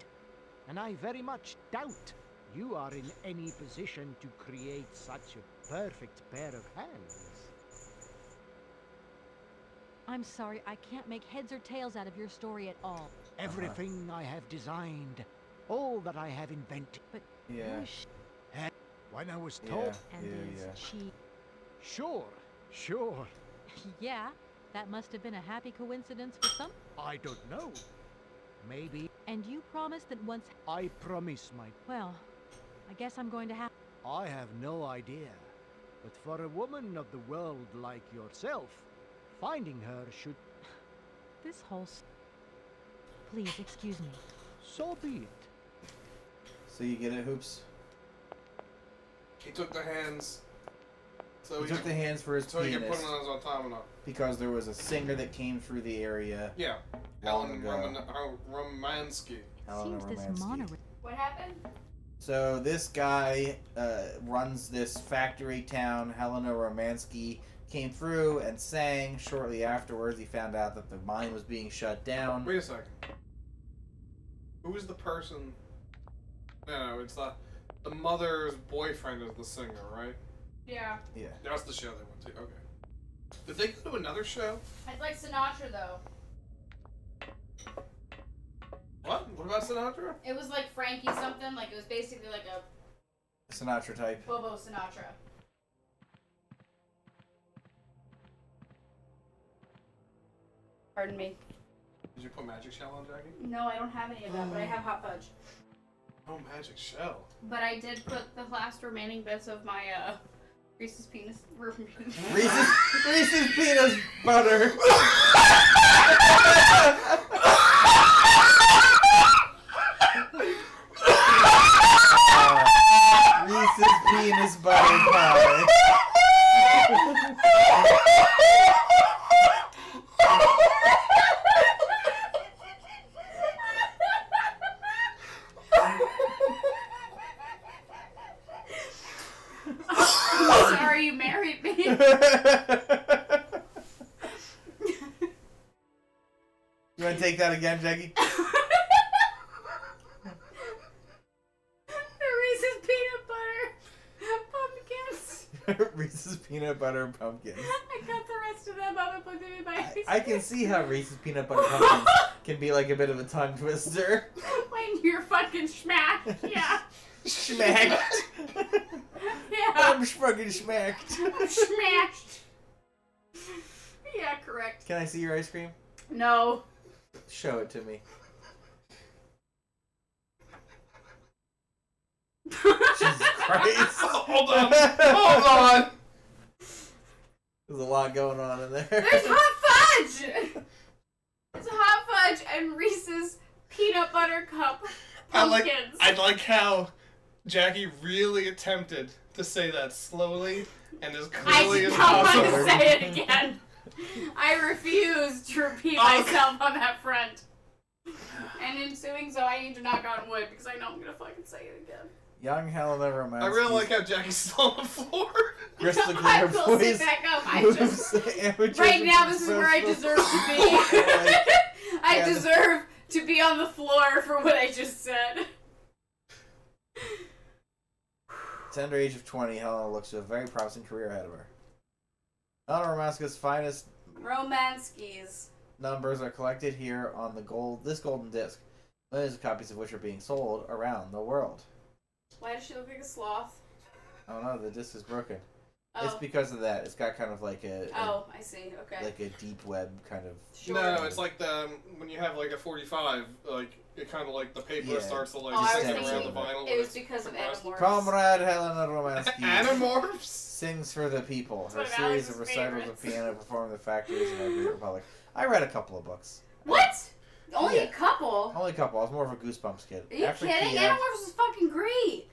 And I very much doubt you are in any position to create such a perfect pair of hands. I'm sorry, I can't make heads or tails out of your story at all. Everything I have designed, all that I have invented. But Yeah. who is When I was Yeah. told, and is Yeah. she? sure, Yeah, that must have been a happy coincidence for some. I don't know. Maybe And you promised that once... I promise my... Well, I guess I'm going to have... I have no idea. But for a woman of the world like yourself, finding her should... This whole... Please, excuse me. So be it. So you get it, Hoops? He took the hands. So He took the hands for his so he can put penis them on his automata. because there was a singer that came through the area. Yeah. Long Helen ago. Romansky. Helena Seems this Romansky. monorail... What happened? So this guy runs this factory town. Helena Romansky came through and sang. Shortly afterwards, he found out that the mine was being shut down. Wait a second. Who is the person? No, it's the mother's boyfriend is the singer, right? Yeah. Yeah. That's the show they went to. Okay. Did they go to another show? I'd like Sinatra, though. What? What about Sinatra? It was like Frankie something. Like, it was basically like a Sinatra type. Bobo Sinatra. Pardon me. Did you put Magic Shell on, Jackie? No, I don't have any of that, but I have hot fudge. Oh, Magic Shell. But I did put the last remaining bits of my Reese's penis. Reese's peanut butter. Reese's penis butter pie. I'm sorry you married me. You want to take that again, Jackie? Reese's peanut butter pumpkins. Reese's peanut butter pumpkins. I cut the rest of them up and put them in my ice I can see how Reese's peanut butter pumpkins can be like a bit of a tongue twister. When you're fucking smacked. Yeah. Smacked. Yeah. I'm fucking smacked. Smashed. Yeah, correct. Can I see your ice cream? No. Show it to me. Jesus Christ. Hold on. Hold on. There's a lot going on in there. There's hot fudge. It's hot fudge and Reese's peanut butter cup pumpkins. I like how Jackie really attempted to say that slowly and as I clearly did as not want possible. to say it again. I refuse to repeat myself on that front. And in doing so, I need to knock on wood because I know I'm gonna fucking say it again. Young Helena Romansky. I really like how Jackie's still on the floor. Crystal I Clear will sit voice. back up. Moves Right now, this is where I deserve to be. I deserve to be on the floor for what I just said. Tender age of 20, Helena looks to a very promising career ahead of her. Helena Romanska's finest Romanskis. numbers are collected here on this golden disc. Millions of copies of which are being sold around the world. Why does she look like a sloth? I don't know, the disc is broken. Oh. It's because of that. It's got kind of like Oh, I see. Okay. like a deep web kind of. Sure. No, it's like when you have like a 45, like it kind of like the paper starts to like I was stick around thinking the vinyl. it was because of Animorphs. Comrade Helena Romansky Animorphs sings for the people. That's Her one of series Alex's of recitals favorites. of piano performed in the factories in the Great Republic. I read a couple of books. What? Only Yeah. a couple? Only a couple. I was more of a Goosebumps kid. Are you After kidding? Kiev, Animorphs was fucking great.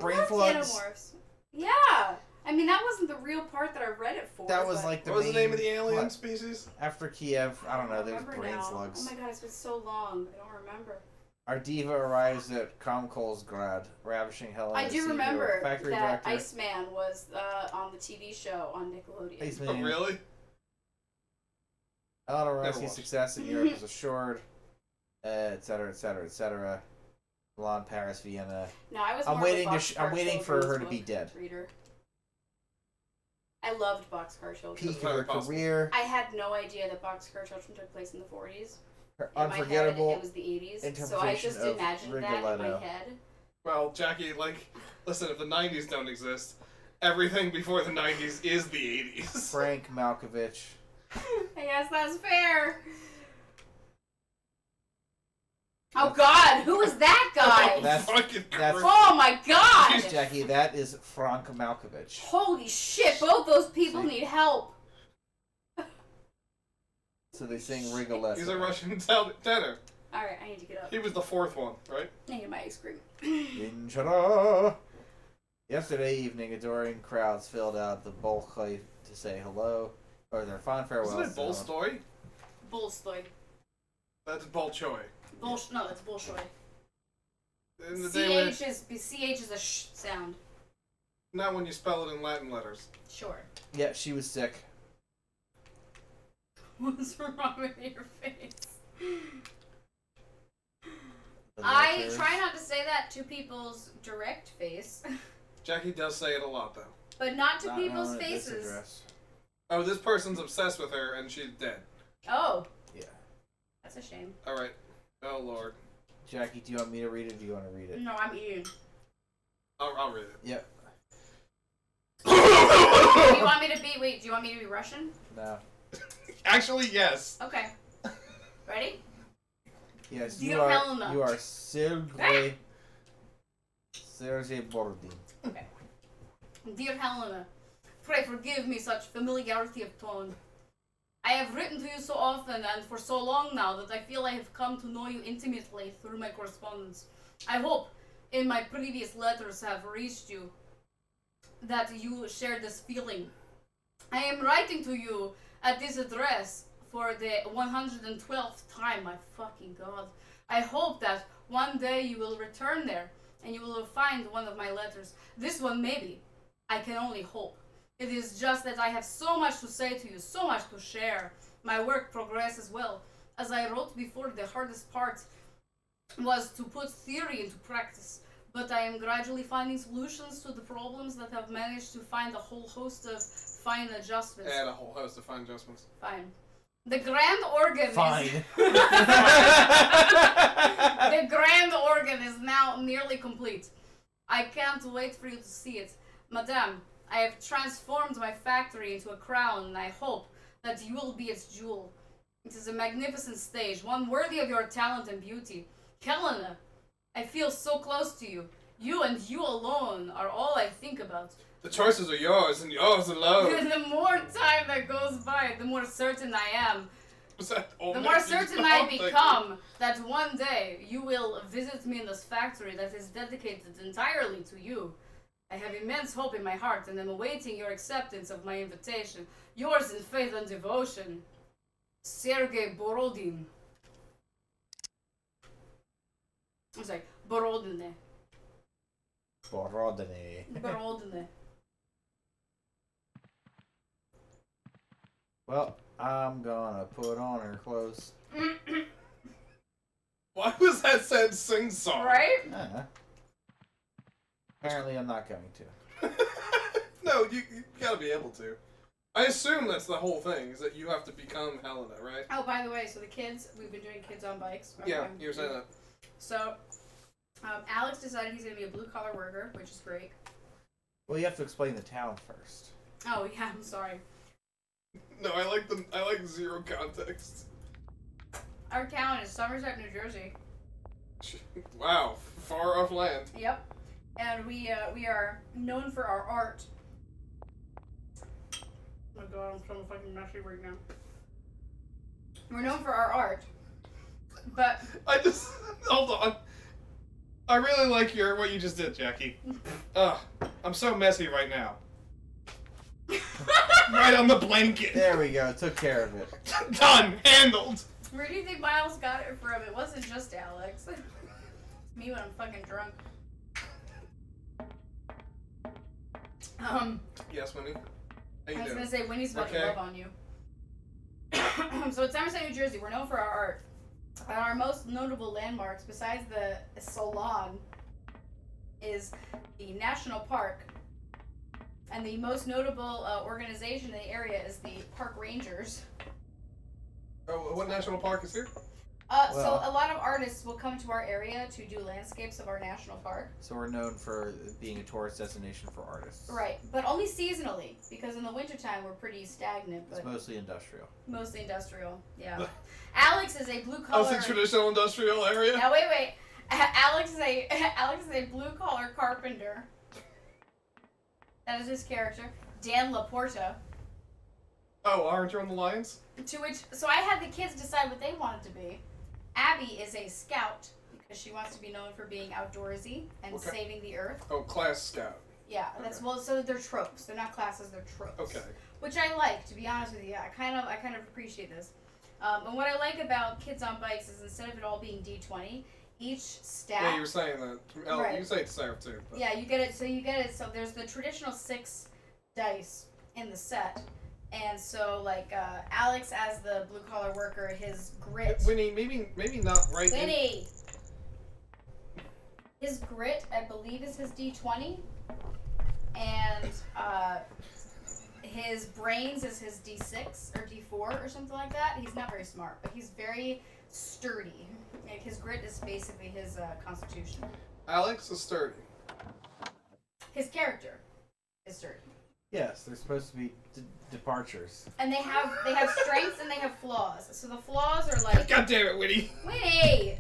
Brain I loved Plugs. Animorphs. Yeah. I mean, that wasn't the real part that I read it for. That was but- like the What was the main name of the alien plot. species? After Kiev, I don't know, there's remember brain now. slugs. Oh my god, it's been so long. I don't remember. Our diva arrives at Kromkolsgrad, ravishing Helena. I the do CEO, remember factory that director. Iceman was on the TV show on Nickelodeon. Iceman. Oh, really? Helena Never Romanski's watched. success in Europe is assured, etc., etc., etc. Milan, Paris, Vienna. No, I was I'm more waiting of a to. I'm Boxcar waiting for Children's her to be book dead. Reader. I loved Boxcar Children. Peak of her career. I had no idea that Boxcar Children took place in the 40s. Her In my head, unforgettable it was the 80s. So I interpretation just of imagined that in Rigoletto. my head. Well, Jackie, like, listen, if the 90s don't exist, everything before the 90s is the 80s. Frank Malkovich. I guess that's fair. Oh God, who is that guy? That's Oh my God! Jackie. That is Frank Malkovich. Holy shit! Both those people need help. So they sing Rigoletto. He's a Russian tenor. All right, I need to get up. He was the fourth one, right? I need my ice cream. Inchara. Yesterday evening, adoring crowds filled out the Bolshoi to say hello, or their fond farewells. Isn't it Bolstoy? Bolstoy. That's Bolshoi. No, that's Bolshoi. In the day when CH is a sh sound. not when you spell it in Latin letters. Sure. Yeah, she was sick. What's wrong with your face? The I military. try not to say that to people's direct face, Jackie does say it a lot, though. but not to Not people's known at this faces. address. Oh, this person's obsessed with her, and she's dead. Oh. Yeah. That's a shame. All right. Oh Lord. Jackie, do you want me to read it, or do you want to read it? No, I'm eating. I'll read it. Yep. Do you want me to be? Wait, do you want me to be Russian? No. Actually, yes. Okay. Ready? Yes, Dear you are. Helena. You are Sergei Bordin. Okay. Dear Helena, pray forgive me such familiarity of tone. I have written to you so often and for so long now that I feel I have come to know you intimately through my correspondence. I hope in my previous letters have reached you that you share this feeling. I am writing to you at this address for the 112th time, my fucking god. I hope that one day you will return there and you will find one of my letters. This one maybe. I can only hope. It is just that I have so much to say to you, so much to share. My work progresses well. As I wrote before, the hardest part was to put theory into practice. But I am gradually finding solutions to the problems that have managed to find a whole host of fine adjustments. And a whole host of fine adjustments. Fine. The grand organ Fine. is... The grand organ is now nearly complete. I can't wait for you to see it. Madame, I have transformed my factory into a crown, and I hope that you will be its jewel. It is a magnificent stage, one worthy of your talent and beauty. Helena, I feel so close to you. You and you alone are all I think about. The choices are yours and yours alone. The more time that goes by, the more certain I am The more certain I become that one day you will visit me in this factory that is dedicated entirely to you. I have immense hope in my heart and am awaiting your acceptance of my invitation. Yours in faith and devotion, Sergei Borodin. I'm sorry, Borodine. Borodine. Well, I'm gonna put on her clothes. Why was that said sing-song? Right? Apparently I'm not going to. No, you gotta be able to. I assume that's the whole thing, is that you have to become Helena, right? Oh, by the way, so the kids, we've been doing kids on bikes. Yeah, you were saying that. So, Alex decided he's going to be a blue-collar worker, which is great. Well, you have to explain the town first. Oh, yeah, I'm sorry. No, I like zero context. Our town is Somerset, New Jersey. Wow, far off land. Yep. And we are known for our art. Oh my god, I'm so fucking messy right now. We're known for our art. But hold on. I really like what you just did, Jackie. I'm so messy right now. Right on the blanket. There we go. Took care of it. Done. Handled. Where do you think Miles got it from? It wasn't just Alex. It's me when I'm fucking drunk. Yes, Winnie. I was gonna say Winnie's about to love on you. So it's Somerset, New Jersey. We're known for our art. Our most notable landmarks, besides the salon, is the National Park. And the most notable organization in the area is the Park Rangers. Oh, what national park is here? So a lot of artists will come to our area to do landscapes of our national park. So we're known for being a tourist destination for artists. Right, but only seasonally, because in the wintertime we're pretty stagnant. But it's mostly industrial. Mostly industrial, yeah. Alex is a blue-collar... Oh, it's a traditional industrial area? Now, wait. Alex is a blue-collar carpenter. That is his character. Dan Laporta. Oh, aren't you on the Lions? So I had the kids decide what they wanted to be. Abby is a scout, because she wants to be known for being outdoorsy and saving the earth. Oh, class scout. Yeah, that's so they're tropes. They're not classes, they're tropes. Okay. Which I like, to be honest with you. I kind of appreciate this. And what I like about Kids on Bikes is instead of it all being D20, each stat... Yeah, you were saying that. Right. You say it to Sarah, too. But. Yeah, you get it. So there's the traditional 6 dice in the set. And so, like, Alex as the blue-collar worker, his grit... Winnie, maybe not right... Winnie! His grit, I believe, is his D20. And, his brains is his D6 or D4 or something like that. He's not very smart, but he's very sturdy. Like, his grit is basically his, constitution. Alex is sturdy. His character is sturdy. Yes, they're supposed to be departures. And they have strengths and they have flaws. So the flaws are like... God damn it, Winnie! Winnie!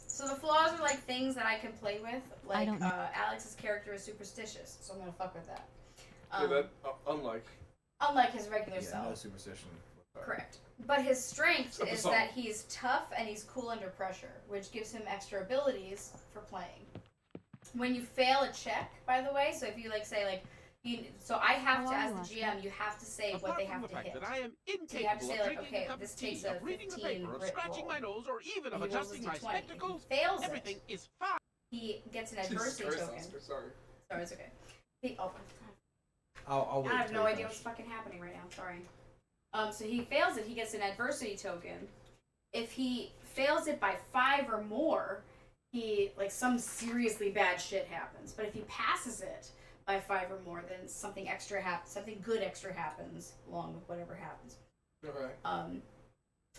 So the flaws are like things that I can play with. Like, Alex's character is superstitious, so I'm gonna fuck with that. Unlike his regular self. No superstition. Correct. But his strength is that he's tough and he's cool under pressure, which gives him extra abilities for playing. When you fail a check, by the way, so if you so I have to, as the GM, you have to say what they have to hit. So you have to say, like, okay, this takes a 15 grit roll. My nose or even And he rolls a adjusting my D20. spectacles. If he fails Everything it, is fine. he gets an adversity token. Sorry, it's okay. I'll wait. I have no idea what's fucking happening right now. Sorry. So he fails it, he gets an adversity token. If he fails it by 5 or more, some seriously bad shit happens. But if he passes it by 5 or more, then something good extra happens, along with whatever happens. Okay.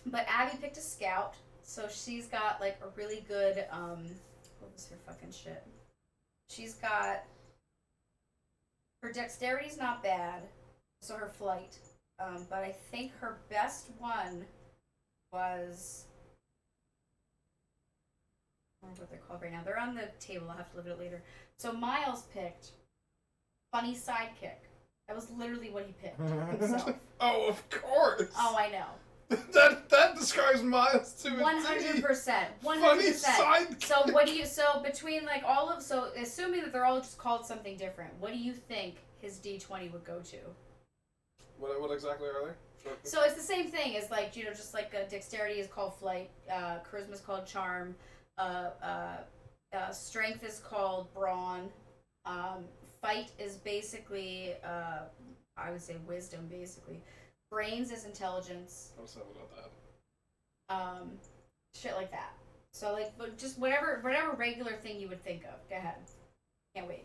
But Abby picked a scout, so she's got, like, a really good, what was her fucking shit? She's got, her dexterity's not bad, so her flight. But I think her best one was... I don't know what they're called right now. They're on the table. I'll have to look at it later. So Miles picked Funny Sidekick. That was literally what he picked himself. Oh, of course! Oh, I know. That describes Miles to a T. 100%. 100%. Funny sidekick. So what do you? So between like all of assuming that they're all just called something different, what do you think his D20 would go to? What exactly are they? So it's the same thing as like just like dexterity is called flight, charisma is called charm, strength is called brawn, fight is basically I would say wisdom basically, brains is intelligence. I'm sorry about that. Shit like that. So like, but just whatever regular thing you would think of. Go ahead. Can't wait.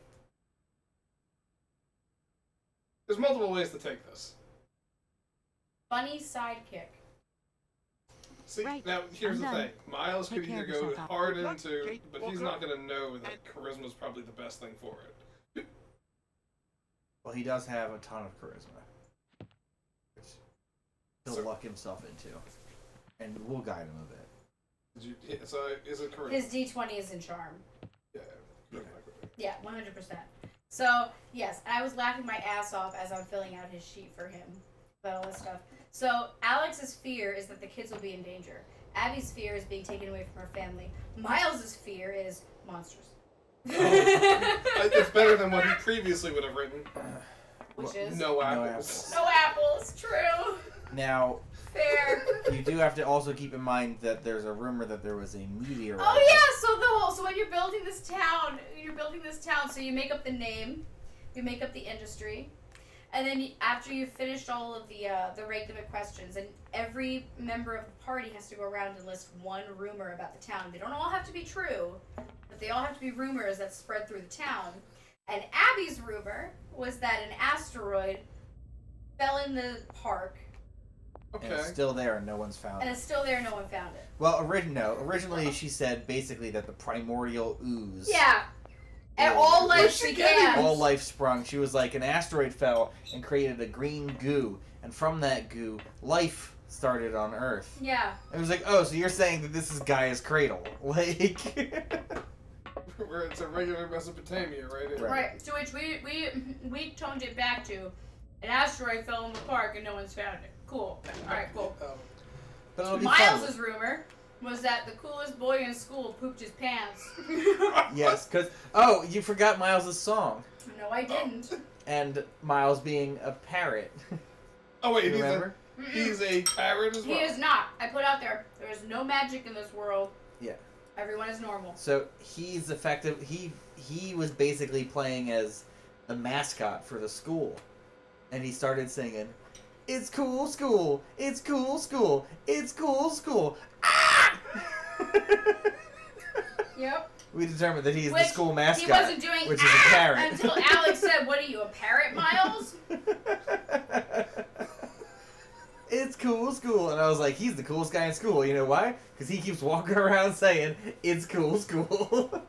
There's multiple ways to take this. Funny sidekick. See, Right. now here's I'm the done. thing. Miles Take could care either of go yourself, hard Doc. into, Kate but he's Walker. not going to know that charisma's probably the best thing for it. Well, he does have a ton of charisma, which he'll So- luck himself into, and we'll guide him a bit. So is it charisma? His D20 is in charm. Yeah. Yeah, 100%. So, yes, I was laughing my ass off as I'm filling out his sheet for him about all this stuff. So, Alex's fear is that the kids will be in danger. Abby's fear is being taken away from her family. Miles's fear is monsters. It's better than what he previously would have written. Which is? No apples. apples. No apples, true. Now, Fair. you do have to also keep in mind that there's a rumor that there was a meteorite. Oh yeah, so when you're building this town, so you make up the name, you make up the industry, and then after you've finished all of the regular questions, and every member of the party has to go around and list one rumor about the town. They don't all have to be true, but they all have to be rumors that spread through the town. And Abby's rumor was that an asteroid fell in the park. Okay. And it's still there and no one's found And it. it's still there, no one found it. Well, originally she said basically that the primordial ooze. Yeah. And all life began. All life sprung. She was like, an asteroid fell and created a green goo, and from that goo, life started on Earth. Yeah. It was like, oh, so you're saying that this is Gaia's cradle. Like... Where it's a regular Mesopotamia, right? Right. To which we toned it back to an asteroid fell in the park and no one's found it. Cool. Alright, cool. But it'll be Miles's fun. rumor was that the coolest boy in school pooped his pants. Yes, because... Oh, you forgot Miles' song. No, I didn't. And Miles being a parrot. Oh, wait, You remember? he's a parrot as well? He is not. I put out there is no magic in this world. Yeah. Everyone is normal. So he's effective. He was basically playing as the mascot for the school, and he started singing, "It's cool school. It's cool school. It's cool school." Ah! Yep. We determined that he's the Which school mascot, he wasn't doing which is a parrot. until Alex said, "What are you, a parrot, Miles?" It's cool school, and I was like, he's the coolest guy in school. You know why? Because he keeps walking around saying, "It's cool school."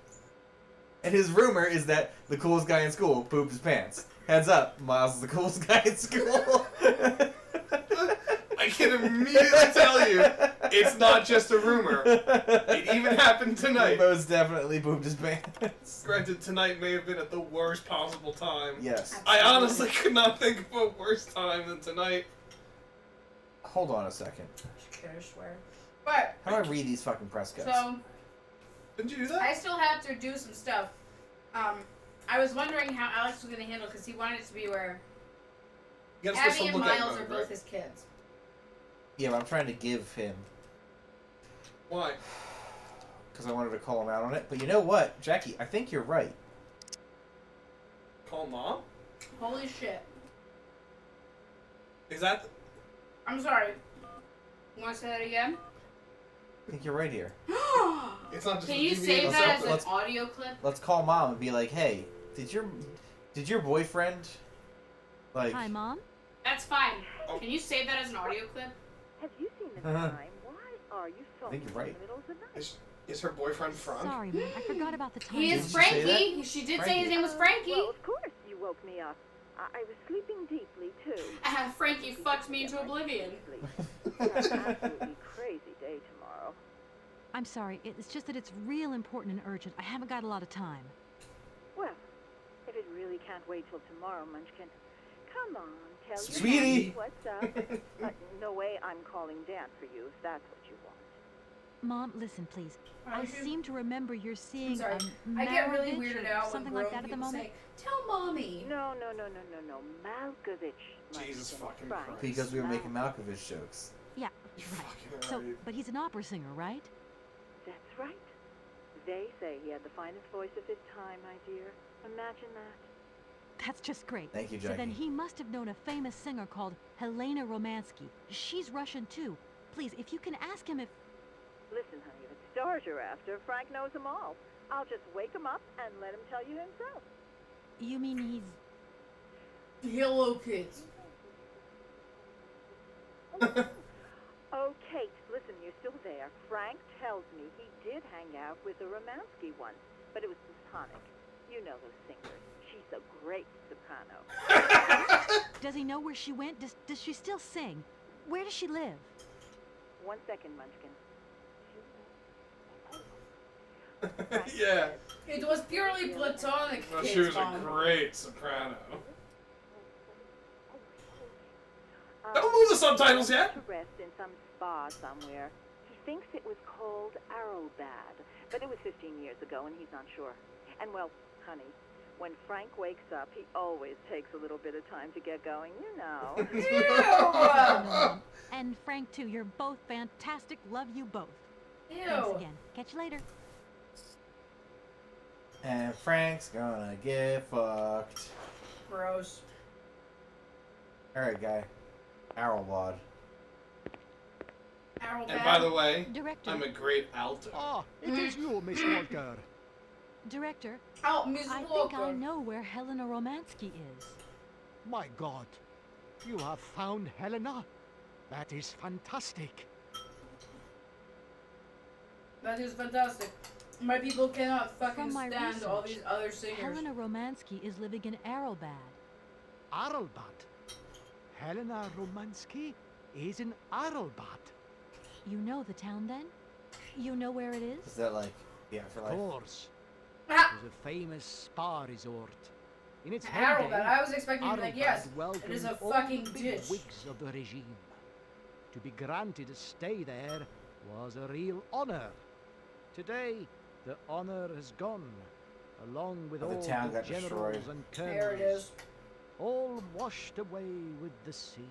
And his rumor is that the coolest guy in school pooped his pants. Heads up, Miles is the coolest guy in school. I can immediately tell you, it's not just a rumor. It even happened tonight. He most definitely pooped his pants. Granted, tonight may have been at the worst possible time. Yes. I honestly could not think of a worse time than tonight. Hold on a second. I swear. But How do I read these fucking press cuts? so Didn't you do that? I still have to do some stuff. I was wondering how Alex was going to handle because he wanted it to be where You gotta switch Abby to and lookout Miles mode, are both right? his kids. Yeah, but I'm trying to give him, Why? because I wanted to call him out on it. But you know what, Jackie? I think you're right. Call mom? Holy shit. Is that... I'm sorry. You want to say that again? I think you're right here. It's not just Can a you DVD save or that as something. an audio clip? Let's call Mom and be like, hey, did your boyfriend, like... Hi, Mom? That's fine. Oh. Can you save that as an audio clip? Have you seen the Uh-huh. time? Why are you I think sulking you're in right. the middle of the night? Is her boyfriend Frank? Sorry, Mom. I forgot about the time. He Did is she say Frankie. She did say his name was Frankie. Well, of course you woke me up. I was sleeping deeply, too. Frankie fucked me into oblivion. It's an absolutely crazy day tomorrow. I'm sorry. It's just that it's real important and urgent. I haven't got a lot of time. Well, if it really can't wait till tomorrow, Munchkin, Come on, tell your Sweetie. mommy what's up. No way I'm calling Dad for you if that's what you want. Mom, listen, please. I seem to remember you're seeing sorry. a I get really Malkovich weirded or out when something grown like that at the people moment. say, "Tell mommy." No. Malkovich. Jesus fucking Frank. Christ. Because we were making Malkovich jokes. Yeah, You're right. fucking So, right. but he's an opera singer, right? That's right. They say he had the finest voice of his time, my dear. Imagine that. That's just great. Thank you, So then Jackie. he must have known a famous singer called Helena Romansky. She's Russian too. Please, if you can ask him if... Listen, honey, if it's stars you're after, Frank knows them all. I'll just wake him up and let him tell you himself. You mean he's... Hello, kids. Oh, Kate, listen, you're still there. Frank tells me he did hang out with a Romansky once, but it was platonic. You know those singers. She's a great soprano. Does he know where she went? Does she still sing? Where does she live? 1 second, Munchkin. Yeah. It was purely platonic. Well, kids, she was a Mom. great soprano. Don't move the subtitles yet. To rest in some spa somewhere. He thinks it was called Arrowbad, but it was 15 years ago, and he's not sure. And well, honey, when Frank wakes up, he always takes a little bit of time to get going, you know. Ew. And Frank too. You're both fantastic. Love you both. Ew. Thanks again. Catch you later. And Frank's gonna get fucked. Gross. Alright, guy. Arrowbad. And by the way, Director. I'm a great alto. Ah, it is you, Miss Walker. Director, Oh, Miss I think Walker. I know where Helena Romansky is. My God, you have found Helena? That is fantastic. That is fantastic. My people cannot fucking From my stand all research, these other singers. Helena Romansky is living in Arrowbad. Arlbat. Helena Romansky is in Arlbat. You know the town then? You know where it is? Is that like the Of afterlife? course. Ah, It is a famous spa resort. In its Arrowbad. heyday, I was expecting to be like, yes, Arlbat it is a welcomed fucking all the ditch. bigwigs of the regime. To be granted a stay there was a real honor. Today, the honor has gone, along with Oh, the all town the got generals destroyed. and There it colonels, is. all washed away with the sea.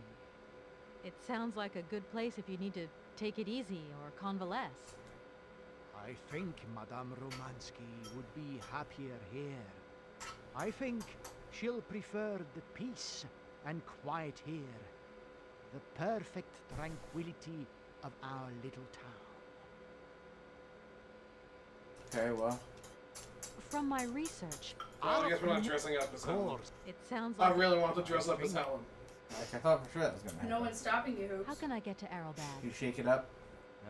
It sounds like a good place if you need to take it easy or convalesce. I think Madame Romansky would be happier here. I think she'll prefer the peace and quiet here, the perfect tranquility of our little town. Okay, well. From my research, Well, I guess we're not dressing up as Of Helen. course. it sounds I like... really want to dress up as Helen. Like, I thought for sure that was gonna happen. No one's stopping you, Hoops. How can I get to Arrowbad? You shake it up.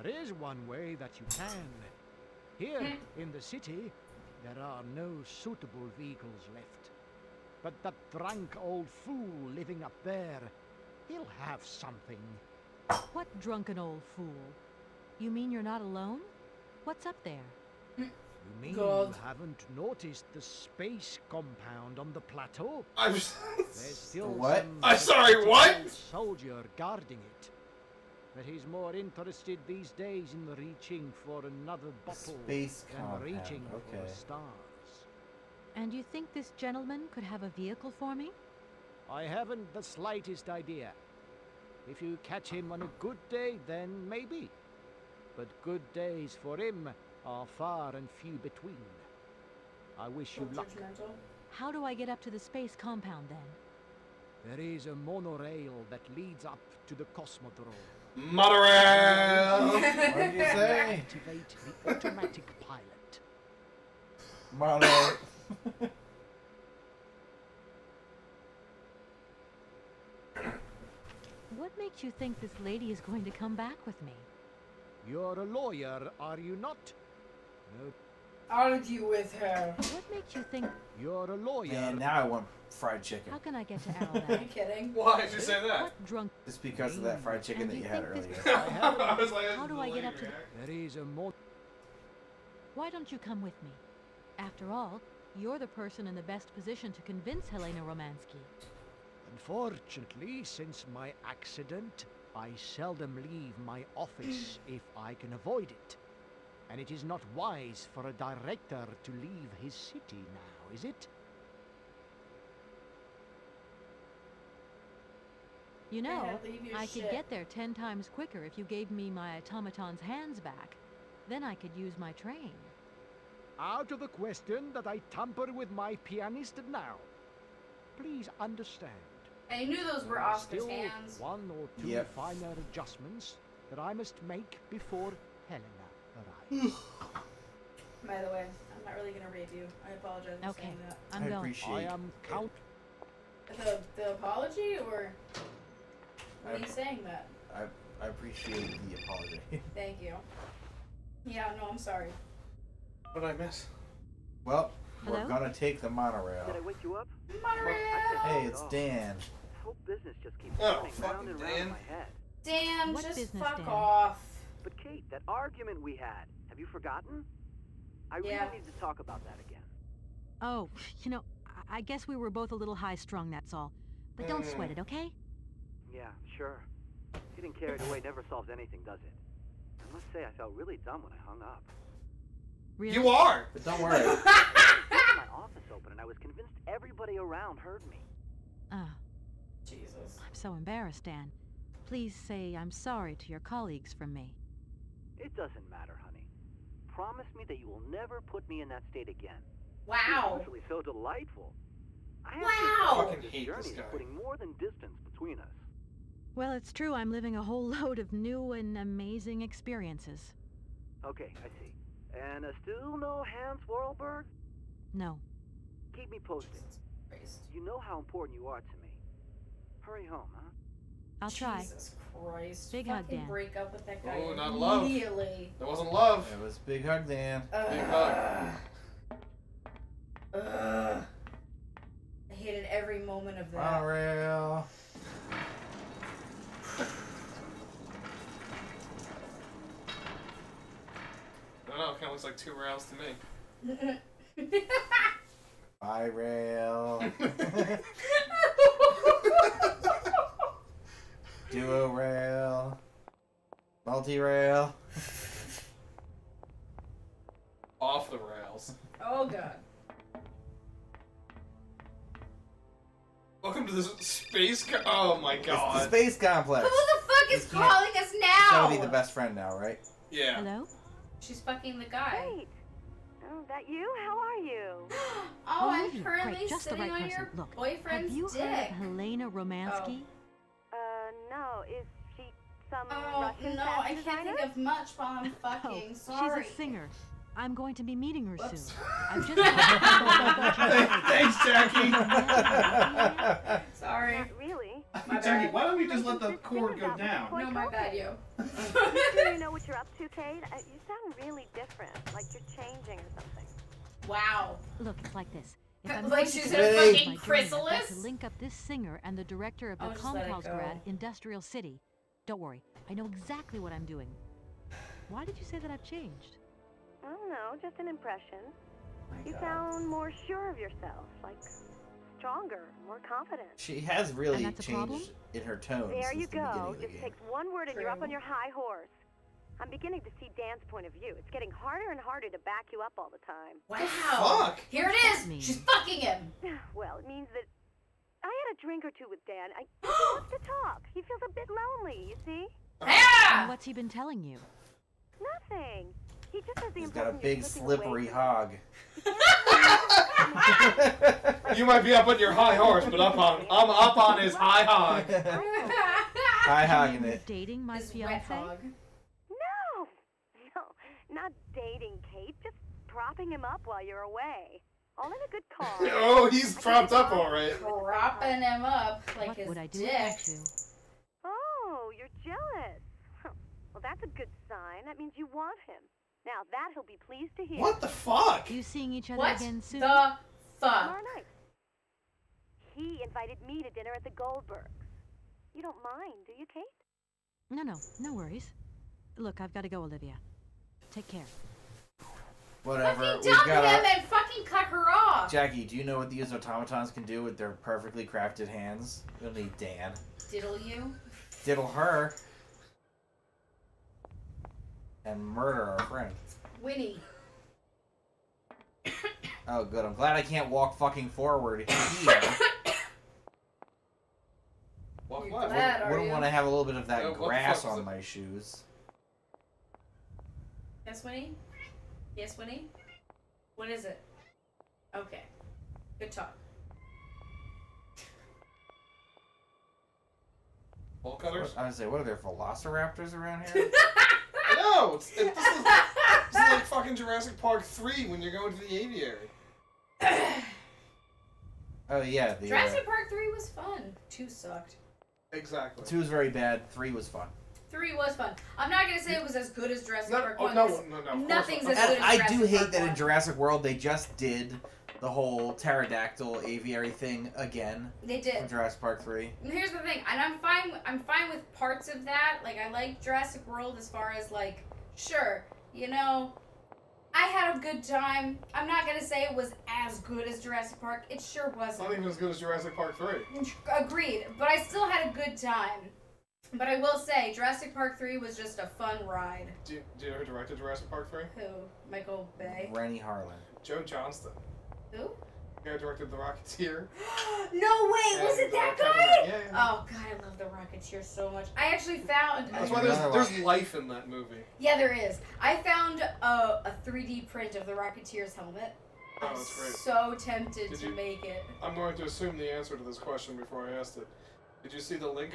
There is one way that you can. Here in the city, there are no suitable vehicles left. But that drunk old fool living up there, he'll have something. What drunken old fool? You mean you're not alone? What's up there? You mean God. you haven't noticed the space compound on the plateau? I'm just... There's still What? some I'm sorry, what? old soldier guarding it. But he's more interested these days in reaching for another bottle Space than compound, reaching for okay. the stars. And you think this gentleman could have a vehicle for me? I haven't the slightest idea. If you catch him on a good day, then maybe. But good days for him are far and few between. I wish you So luck. judgmental. How do I get up to the space compound then? There is a monorail that leads up to the cosmodrome. Monorail! What did you say? Activate the automatic pilot. Mono. What makes you think this lady is going to come back with me? You're a lawyer, are you not? No, Argue with her. What makes you think... you're a lawyer. Man, now I want fried chicken. How can I get to Are you Arrowbad? kidding? Why did you say that? What drunk... Just because of that fried chicken And that you you had think this- earlier. I was like, How do I get up to the... There is a mon... Why don't you come with me? After all, you're the person in the best position to convince Helena Romansky. Unfortunately, since my accident, I seldom leave my office if I can avoid it. And it is not wise for a director to leave his city now, is it? You know, Yeah, leave your I could shit. get there 10 times quicker if you gave me my automaton's hands back. Then I could use my train. Out of the question that I tamper with my pianist now. Please understand. I knew those were There are Oscar's still hands. one or two Yep. finer adjustments that I must make before Helena arrives. By the way, I'm not really gonna rape you. I apologize for Okay, saying that. I'm I going. appreciate I am count. The apology, or I- me saying that? I appreciate the apology. Thank you. Yeah, no, I'm sorry. What did I miss? Well, we're Hello? gonna take the monorail. Did I wake you up? Monorail! Hey, it's Dan. This whole business just keeps Oh, spinning fucking round and round in Dan. my head. Dan, What just business, fuck Dan? off. But Kate, that argument we had, have you forgotten? I Yeah. really need to talk about that again. Oh, you know, I guess we were both a little high-strung, that's all. But don't sweat it, okay? Yeah, sure. Getting carried away never solves anything, does it? I must say I felt really dumb when I hung up. Really? You are! But don't worry. I left my office open and I was convinced everybody around heard me. Ah, Jesus. I'm so embarrassed, Dan. Please say I'm sorry to your colleagues from me. It doesn't matter, honey. Promise me that you will never put me in that state again. Wow. It's usually so delightful. I have Wow. to Fucking this hate journey this is guy. putting more than distance between us. Well, it's true I'm living a whole load of new and amazing experiences. Okay, I see. And still no Hans Vorarlberg? No. Keep me posted. Christ. You know how important you are to me. Hurry home, huh? I'll try. Jesus Christ. Big hug, Fucking Dan. break up with that guy Oh, not love. immediately. That wasn't love. It was Big Hug Dan. Big hug. I hated every moment of that. Monorail. I don't know, it kind of looks like two rails to me. Bi rail. Duo rail. Multi rail. Off the rails. Oh god. Welcome to this space oh my It's the god. space complex. Who the fuck is You can't- calling us now? Gotta be the best friend now, right? Yeah. Hello? She's fucking the guy. Wait. Oh, that you? How are you? Oh, I'm Olivia, currently great, just the sitting right on person. your Look, boyfriend's have you dick. heard of Helena Romansky? No. Is she some Oh, Russian no, fashion I can't designer? think of much while I'm fucking. Sorry. She's a singer. I'm going to be meeting her Whoops. soon. I've just Thanks, Jackie. Sorry. Not really. My Jackie, bad. why don't we just let the cord go down? No, my bad, yo. Do you know what you're up to, Kate? You sound really different, like you're changing or something. Wow. Look, it's like this. If Like I'm going to she's succeed a in fucking my dream, I've got chrysalis? to link up this singer and the director of the Oh, just let it Comcalsgrad go. Industrial City. Don't worry, I know exactly what I'm doing. Why did you say that I've changed? I don't know, just an impression. My You God. sound more sure of yourself, like stronger, more confident. She has really And that's a problem? changed in her tone There since you the beginning go. of the Just game. takes one word and you're up True. on your high horse. I'm beginning to see Dan's point of view. It's getting harder and harder to back you up all the time. Wow. Fuck. Here it What is. mean? She's fucking him. Well, it means that I had a drink or two with Dan. He wants to talk. He feels a bit lonely, you see? And Yeah. what's he been telling you? Nothing. He just has the He's got a impression big you're slipping slippery away hog. You might be up on your high horse, but I'm up on his high hog. High You hogging mean it. dating my This wet fiance? hog. No, not dating, Kate. Just propping him up while you're away. All in a good cause. Oh, he's propped up all right. Propping him up like What his would I do dick. without you? Oh, you're jealous. Huh. Well, that's a good sign. That means you want him. Now that he'll be pleased to hear. What the fuck? You seeing each other What again soon? the fuck? Tomorrow night. He invited me to dinner at the Goldbergs. You don't mind, do you, Kate? No worries. Look, I've got to go, Olivia. Take care. Whatever. Fucking We've dump got him our, and fucking cut her off. Jackie, do you know what these automatons can do with their perfectly crafted hands? We'll need Dan. Diddle you? Diddle her. And murder our friend. Winnie. Oh, good. I'm glad I can't walk fucking forward here. What? Wouldn't want to have a little bit of that What the grass fuck is on it? my shoes. Yes, Winnie? Yes, Winnie? What is it? Okay. Good talk. Bowl cutters? I would say, what are there, velociraptors around here? No! This is like fucking Jurassic Park 3 when you're going to the aviary. Oh, yeah. The, Jurassic Park 3 was fun. 2 sucked. Exactly. 2 was very bad. 3 was fun. 3 was fun. I'm not gonna say it was as good as Jurassic No, Park oh, 1. no, 'cause no, nothing's of as course good And as I Jurassic do hate Park that 1. in Jurassic World they just did the whole pterodactyl aviary thing again. They did. From Jurassic Park 3. And here's the thing, and I'm fine with parts of that. Like, I like Jurassic World as far as, like, sure, you know, I had a good time. I'm not gonna say it was as good as Jurassic Park. It sure It's wasn't. not even as good as Jurassic Park 3. Agreed, but I still had a good time. But I will say, Jurassic Park 3 was just a fun ride. Do you know who directed Jurassic Park 3? Who? Michael Bay? Rennie Harlan. Joe Johnston. Who? The guy who directed The Rocketeer. No way! Was it And, that Captain guy? America. Yeah. Oh god, I love The Rocketeer so much. I actually found... That's why there's life in that movie. Yeah, there is. I found a 3D print of the Rocketeer's helmet. Oh, I'm that's great. so tempted Did to you- make it. I'm going to assume the answer to this question before I asked it. Did you see the link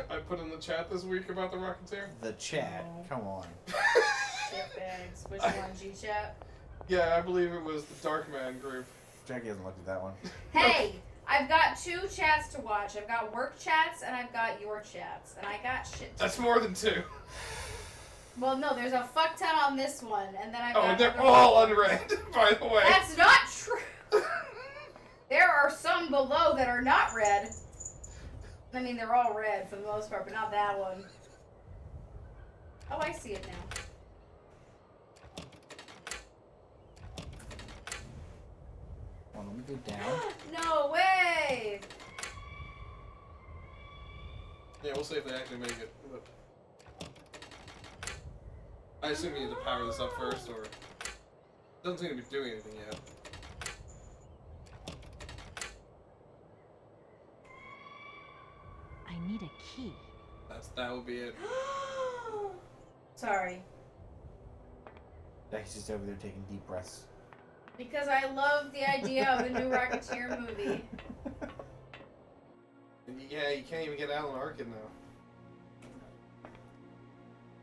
I put in the chat this week about The Rocketeer? The chat. No. Come on. Shitbags. Which one, G-Chat? Yeah, I believe it was the Darkman group. Jackie hasn't looked at that one. Hey! I've got 2 chats to watch. I've got work chats and I've got your chats. And I got shit to That's more than 2. Well, no, there's a fuck ton on this one. And then I've Oh, got... and they're other all ones. unread, by the way. That's not true! There are some below that are not red. I mean, they're all red for the most part, but not that one. Oh, I see it now. Well, let me go down. No way! Yeah, we'll see if they actually make it. But I assume you need to power this up first, or... Doesn't seem to be doing anything yet. I need a key. That would be it. Sorry. Jackie's just over there taking deep breaths. Because I love the idea of a new Rocketeer movie. And yeah, you can't even get Alan Arkin now.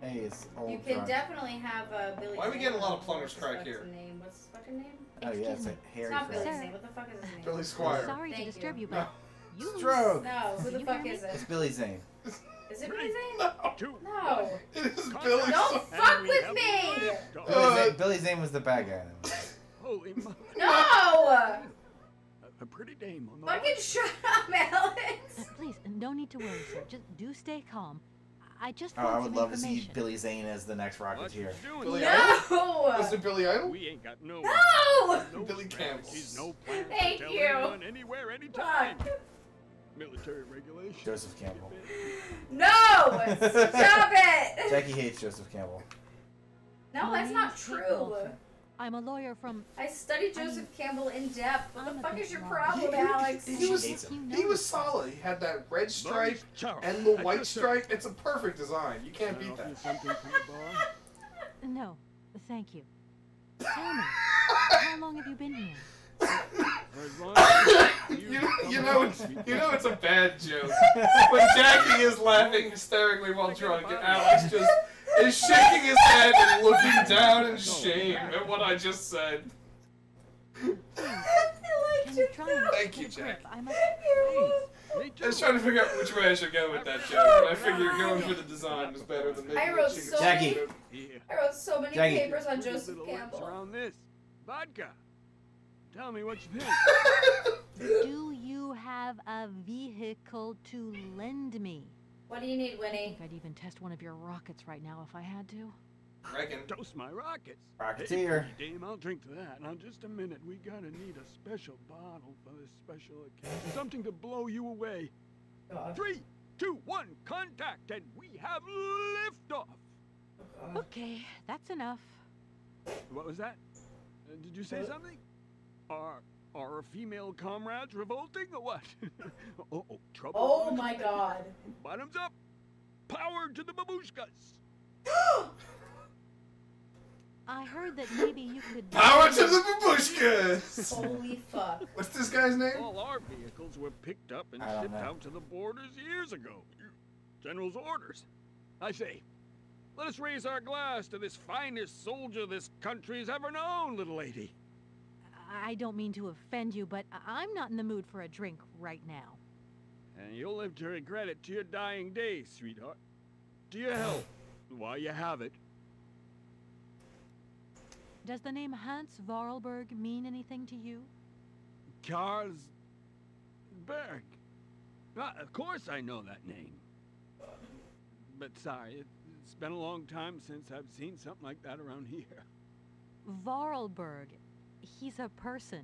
Hey, it's old You can drunk. definitely have Billy Why are we Zane getting a lot of on. plunder's What's his crack fuck's here? Name? What's his fucking name? Oh, yeah, it's a It's hairy not Billy friend. Zane. What the fuck is his name? Billy Squire. Sorry to Thank disturb you. you, but you Stroke! No, who the You fuck hear me? is it? It's Billy Zane. Is it Billy Zane? No, No. it is Billy. Don't fuck with me! Billy Zane was the bad guy. Holy mother. No! A pretty dame on the Fucking shut up, Alex! Please, no need to worry, sir. Just do stay calm. I just Oh, want I would some love to see information. Billy Zane as the next Rocketeer. Billy No! Is it Billy Idol? We ain't got no No! Billy Campbell. no plan Thank to tell you. anyone anywhere, anytime. Fuck. Military regulation. Joseph Campbell. No! Stop it! Jackie hates Joseph Campbell. No, My that's not name's Kate true. Walker. I'm a lawyer from... I studied Joseph Campbell in depth. What I'm the a fuck bit is your wrong. problem, Alex? He was hates him. he was solid. He had that red stripe and the white stripe. It's a perfect design. You can't beat that. Something from the bar? No, thank you. Tell me, how long have you been here? As long as You know it's a bad joke when Jackie is laughing hysterically while drunk and Alex just is shaking his head and looking down in shame at what I just said. Can you try and Thank you, take a Jack. grip? I must... I was trying to figure out which way I should go with that joke, and I figured going for the design was better than making I wrote it so Jackie. I wrote so many Jackie. papers on Little Joseph X Campbell. around this. Vodka. Tell me what you think. Do you have a vehicle to lend me? What do you need, I Winnie? think I'd even test one of your rockets right now if I had to. Reckon. Toast my rockets. Rocketeer. Hey, dame, I'll drink to that. Now, just a minute. We gotta need a special bottle for this special occasion. Something to blow you away. God. 3, 2, 1, contact, and we have liftoff. Okay, that's enough. What was that? Did you say something? Are our female comrades revolting or what? Trouble. Oh my God. Bottoms up. Power to the babushkas. I heard that maybe you could... Power to the babushkas! Holy fuck. What's this guy's name? All our vehicles were picked up and I don't shipped know. out to the borders years ago. General's orders. I say, let us raise our glass to this finest soldier this country's ever known, little lady. I don't mean to offend you, but I'm not in the mood for a drink right now. And you'll live to regret it to your dying days, sweetheart. To your health, while you have it. Does the name Hans Vorarlberg mean anything to you? Karlsberg. Of course I know that name. But sorry, it's been a long time since I've seen something like that around here. Vorarlberg. He's a person.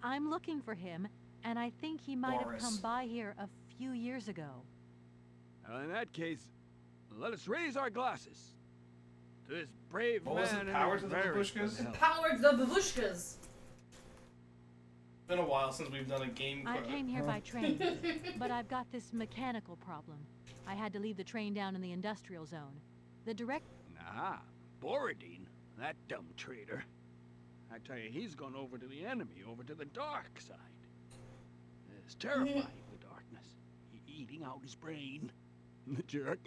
I'm looking for him, and I think he might have come by here a few years ago. Well, in that case, let us raise our glasses to this brave What was man. it? Power and to the very babushkas? good health. Power to the babushkas. Been a while since we've done a game. I came here by train, but I've got this mechanical problem. I had to leave the train down in the industrial zone. The direct... Nah, Borodine, that dumb traitor. I tell you, he's gone over to the enemy, over to the dark side. It's terrifying, the darkness. Eating out his brain. The jerk.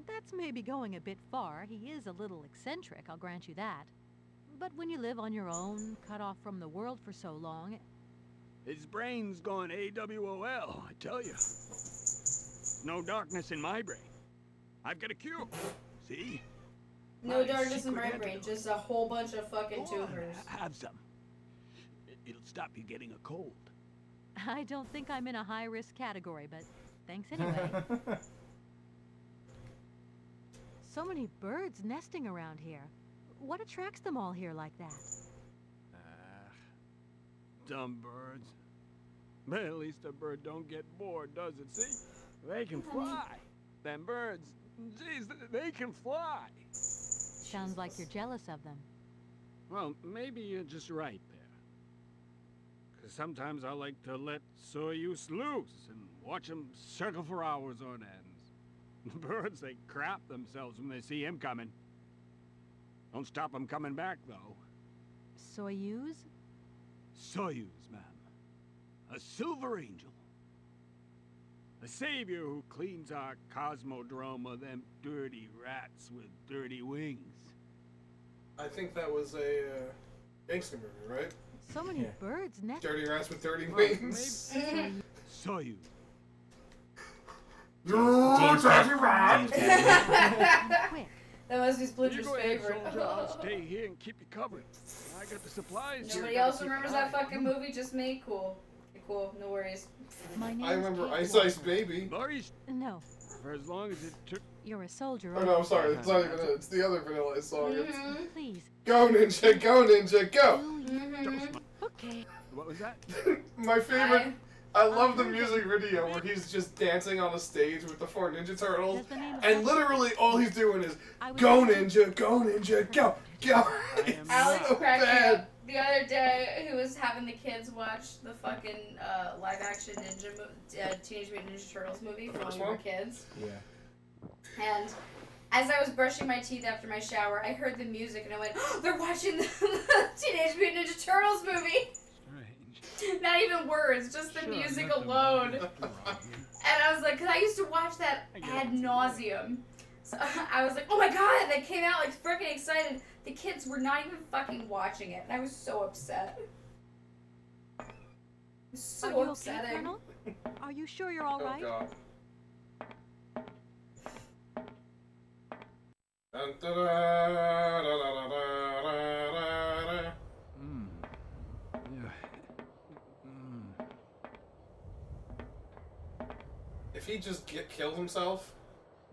That's maybe going a bit far. He is a little eccentric, I'll grant you that. But when you live on your own, cut off from the world for so long... His brain's gone AWOL, I tell you. No darkness in my brain. I've got a cure. See? No My darkness in secret my brain, antidote. just a whole bunch of fucking Go on, tumors. have some. It'll stop you getting a cold. I don't think I'm in a high-risk category, but thanks anyway. So many birds nesting around here. What attracts them all here like that? Dumb birds. But at least a bird don't get bored, does it? See? They can fly. Them birds, geez, they can fly. Sounds like you're jealous of them. Well, maybe you're just right there. Because sometimes I like to let Soyuz loose and watch them circle for hours on end. The birds, they crap themselves when they see him coming. Don't stop them coming back, though. Soyuz? Soyuz, ma'am. A silver angel. A savior who cleans our cosmodrome of them dirty rats with dirty wings. I think that was a gangster movie, right? So many birds nesting. Dirty rats with dirty Well, wings. Soyuz. James Quick. That must be You Splinter's go ahead, favorite. soldier. I'll stay here and keep you covered. I got the supplies here. Nobody Gotta else keep remembers an that eye on fucking movie, just me? Cool. Cool, no worries. My name's I remember Kate Ice Walker. Ice Baby. Maurice, No, for as long as it took. you're a soldier. Oh no, I'm sorry. It's not even it. It's the other Vanilla Ice song. It's Please. Go Ninja, go Ninja, go! Okay. What was that? My favorite. I love the music video where he's just dancing on a stage with the 4 Ninja Turtles, Does the name of and that- literally all he's doing is I was- go Ninja, go Ninja, go, go. It's Alex so cracked me bad. up the other day. He was having the kids watch the fucking live-action Teenage Mutant Ninja Turtles movie from when First we were one? kids. Yeah. And as I was brushing my teeth after my shower, I heard the music and I went, oh, "They're watching the Teenage Mutant Ninja Turtles movie." Strange. Not even words, just the Sure, music nothing alone. wrong here. And I was like, because I used to watch that I get ad it. nauseum. So I was like, oh my god, they came out like freaking excited. The kids were not even fucking watching it, and I was so upset. It was so Are you okay, upsetting. Colonel? Are you sure you're all Oh right? god. Dun, da, da, da, da, da, da, da, da. Yeah. If he just killed himself,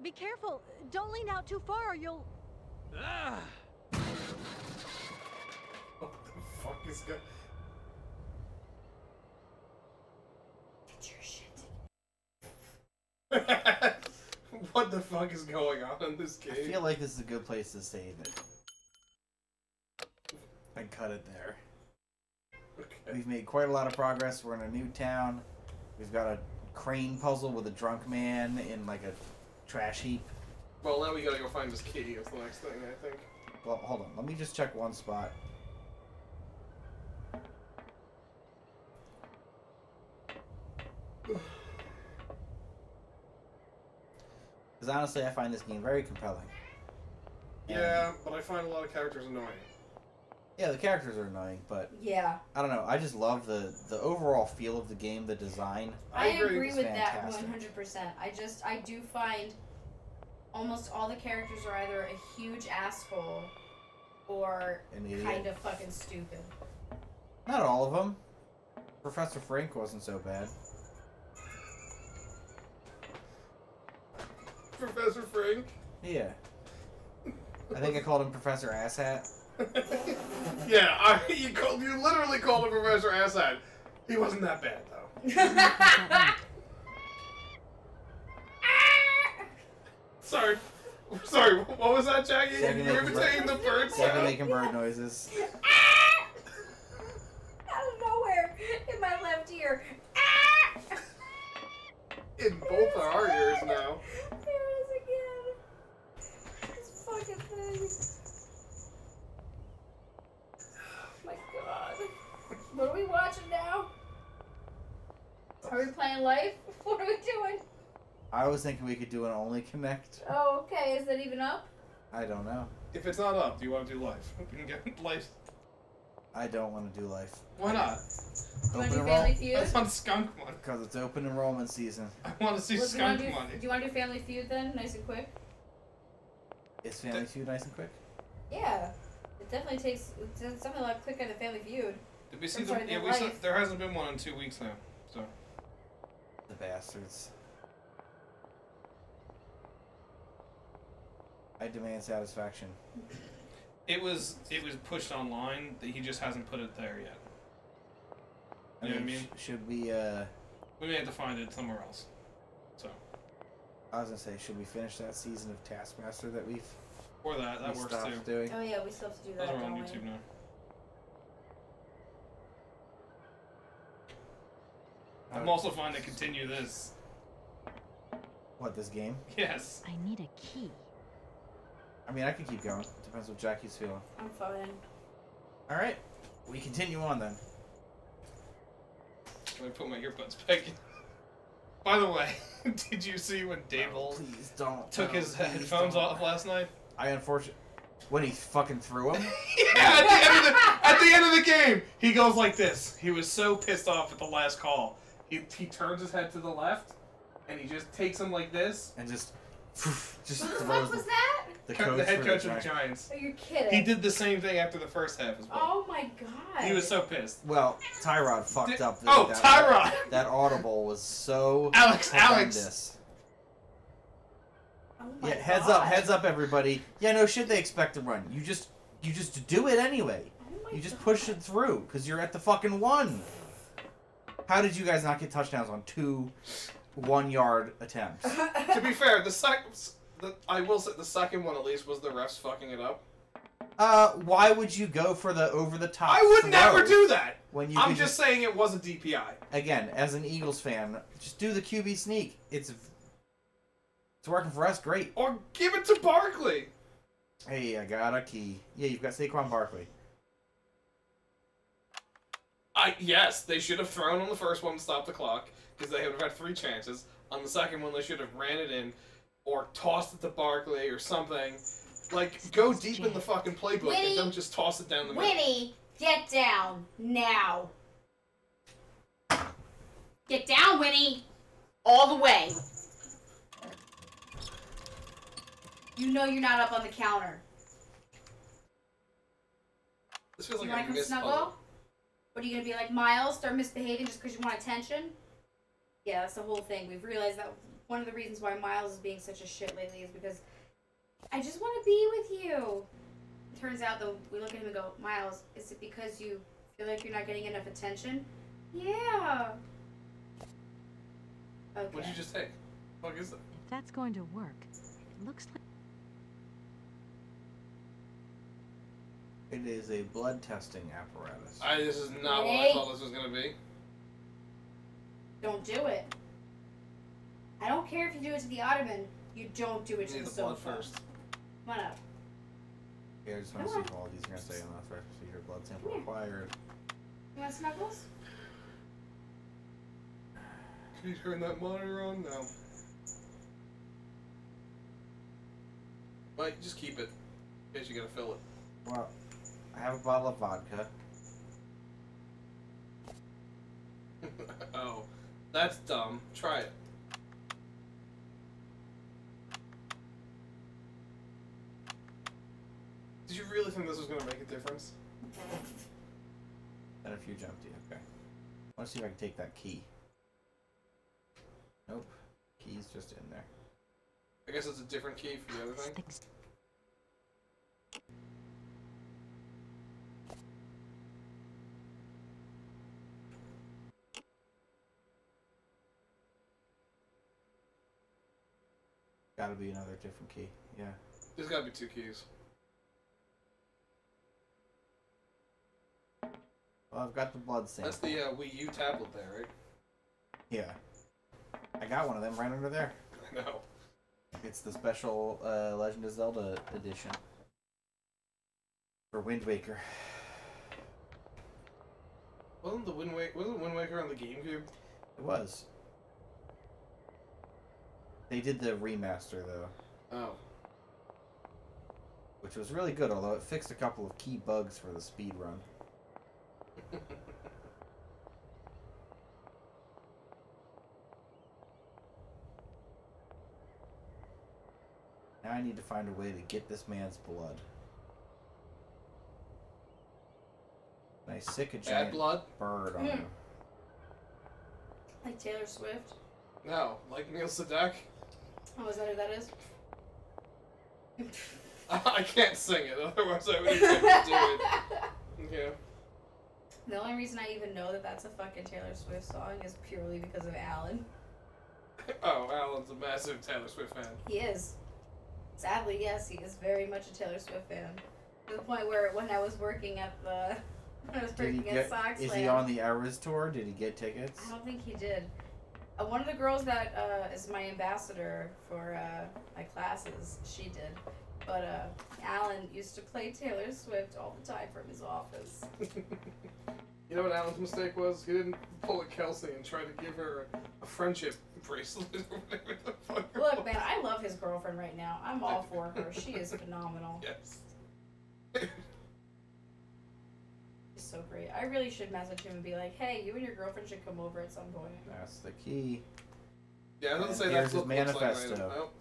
Be careful. Don't lean out too far or you'll... Ah! What the fuck is going? Get your shit. What the fuck is going on in this game? I feel like this is a good place to save it. And cut it there. Okay. We've made quite a lot of progress. We're in a new town. We've got a crane puzzle with a drunk man in like a trash heap. Well, now we gotta go find this key. Is the next thing, I think. Well, hold on. Let me just check one spot. Because honestly, I find this game very compelling. Yeah, but I find a lot of characters annoying. Yeah, the characters are annoying, but Yeah. I don't know. I just love the overall feel of the game, the design. I agree It's with that fantastic. 100%. I do find almost all the characters are either a huge asshole or An idiot. kind of fucking stupid. Not all of them. Professor Frank wasn't so bad. Professor Frank? Yeah. I think I called him Professor Asshat. Yeah, you literally called him Professor Assad. He wasn't that bad, though. Sorry, what was that, Jackie? Second You're making imitating the bird Second sound? making bird noises. Out of nowhere, in my left ear. In both of our ears now. There it is again. This fucking thing. Oh my god. What are we watching now? Are we playing life? What are we doing? I was thinking we could do an only connect. Oh, okay. Is that even up? I don't know. If it's not up, do you want to do life? We can get life. I don't want to do life. Why not? Do you want to do Family Feud? That's on Skunk Money. Because it's open enrollment season. I want to see Well, Skunk do Money. you want to do Family Feud then? Nice and quick? Is Family Feud nice and quick? Yeah. It definitely takes it's something like quicker than Family Feud. Did we see I'm the? sorry, Yeah, the we saw, life. there hasn't been one in 2 weeks now. So. The bastards. I demand satisfaction. It was pushed online. He just hasn't put it there yet. You know what I mean? Should we, We may have to find it somewhere else. So. I was gonna say, should we finish that season of Taskmaster that we've Or that we works stopped too. doing? Oh yeah, we still have to do that. Those are on don't we? YouTube now. I'm also fine to continue this. What, this game? Yes. I need a key. I mean, I could keep going. Depends what Jackie's feeling. I'm fine. Alright, we continue on then. Let me put my earbuds back in. By the way, did you see when Dable Please don't. took no, his please headphones don't. off last night? I unfortunately... When he fucking threw him? Yeah, at the end of the game, he goes like this. He was so pissed off at the last call. He turns his head to the left, and he just takes him like this. And just What the throws fuck was that? the The head for coach of the Giants. Giants. Oh, you're kidding. He did the same thing after the first half as well. Oh my god. He was so pissed. Well, Tyrod fucked up. Tyrod! That audible was so Alex! horrendous. Oh my Yeah, heads God. heads up, everybody. Yeah, no shit. They expect to run. You just do it anyway. Oh my You just God. push it through because you're at the fucking one. How did you guys not get touchdowns on 2 1-yard attempts? To be fair, I will say the second one at least was the refs fucking it up. Why would you go for the over the top? I would throw never do that. When you I'm could just saying it was a DPI. again, as an Eagles fan, just do the QB sneak. It's working for us. Great. Or give it to Barkley. Hey, I got a key. Yeah, you've got Saquon Barkley. Yes, they should have thrown on the first one to stop the clock because they would have had 3 chances. On the second one, they should have ran it in or tossed it to Barkley or something. Like, go deep in the fucking playbook Winnie. and don't just toss it down the middle. Winnie, get down now. Get down, Winnie. All the way. You know you're not up on the counter. This feels You like want a to come missed snuggle? puzzle. What are you going to be like, Miles? Start misbehaving just because you want attention? Yeah, that's the whole thing. We've realized that one of the reasons why Miles is being such a shit lately is because I just want to be with you. It turns out, though, we look at him and go, Miles, is it because you feel like you're not getting enough attention? Yeah. Okay. What'd you just take? What is that? If that's going to work, it looks like... It is a blood testing apparatus. This is not what I thought this was gonna be. Don't do it. I don't care if you do it to the ottoman. You don't do it to the sofa. Blood first. Come on up. Yeah, I just want to see if all these are going to say unauthorized procedure, blood sample required. You want snuggles? Can you turn that monitor on? No. Mike, just keep it. In case you gotta fill it. Well, I have a bottle of vodka. Oh, that's dumb. Try it. Did you really think this was going to make a difference? And a few empty, okay. I want to see if I can take that key. Nope. Key's just in there. I guess it's a different key for the other thing. Gotta be another different key, yeah. There's gotta be 2 keys. Well, I've got the blood sample. That's the Wii U tablet there, right? Yeah. I got one of them right under there. I know. It's the special Legend of Zelda edition. For Wind Waker. Wasn't Wind Waker on the GameCube? It was. They did the remaster, though. Oh. Which was really good, although it fixed a couple of key bugs for the speed run. Now I need to find a way to get this man's blood. And I sick a giant blood? bird on him. Like Taylor Swift? No, like Neil Sedaka. Oh, is that who that is? I can't sing it, otherwise I would have to do it. Yeah. The only reason I even know that that's a fucking Taylor Swift song is purely because of Alan. Oh, Alan's a massive Taylor Swift fan. He is. Sadly, yes, he is very much a Taylor Swift fan. To the point where when I was working at the... Is he on the Eras tour? Did he get tickets? I don't think he did. One of the girls that is my ambassador for my classes, she did. But Alan used to play Taylor Swift all the time from his office. You know what Alan's mistake was? He didn't pull a Kelsey and try to give her a friendship bracelet or whatever the fuck. Look, man, I love his girlfriend right now. I'm all for her. She is phenomenal. Yes. She's so great. I really should message him and be like, hey, you and your girlfriend should come over at some point. That's the key. Yeah, I was gonna say here's that's his manifesto.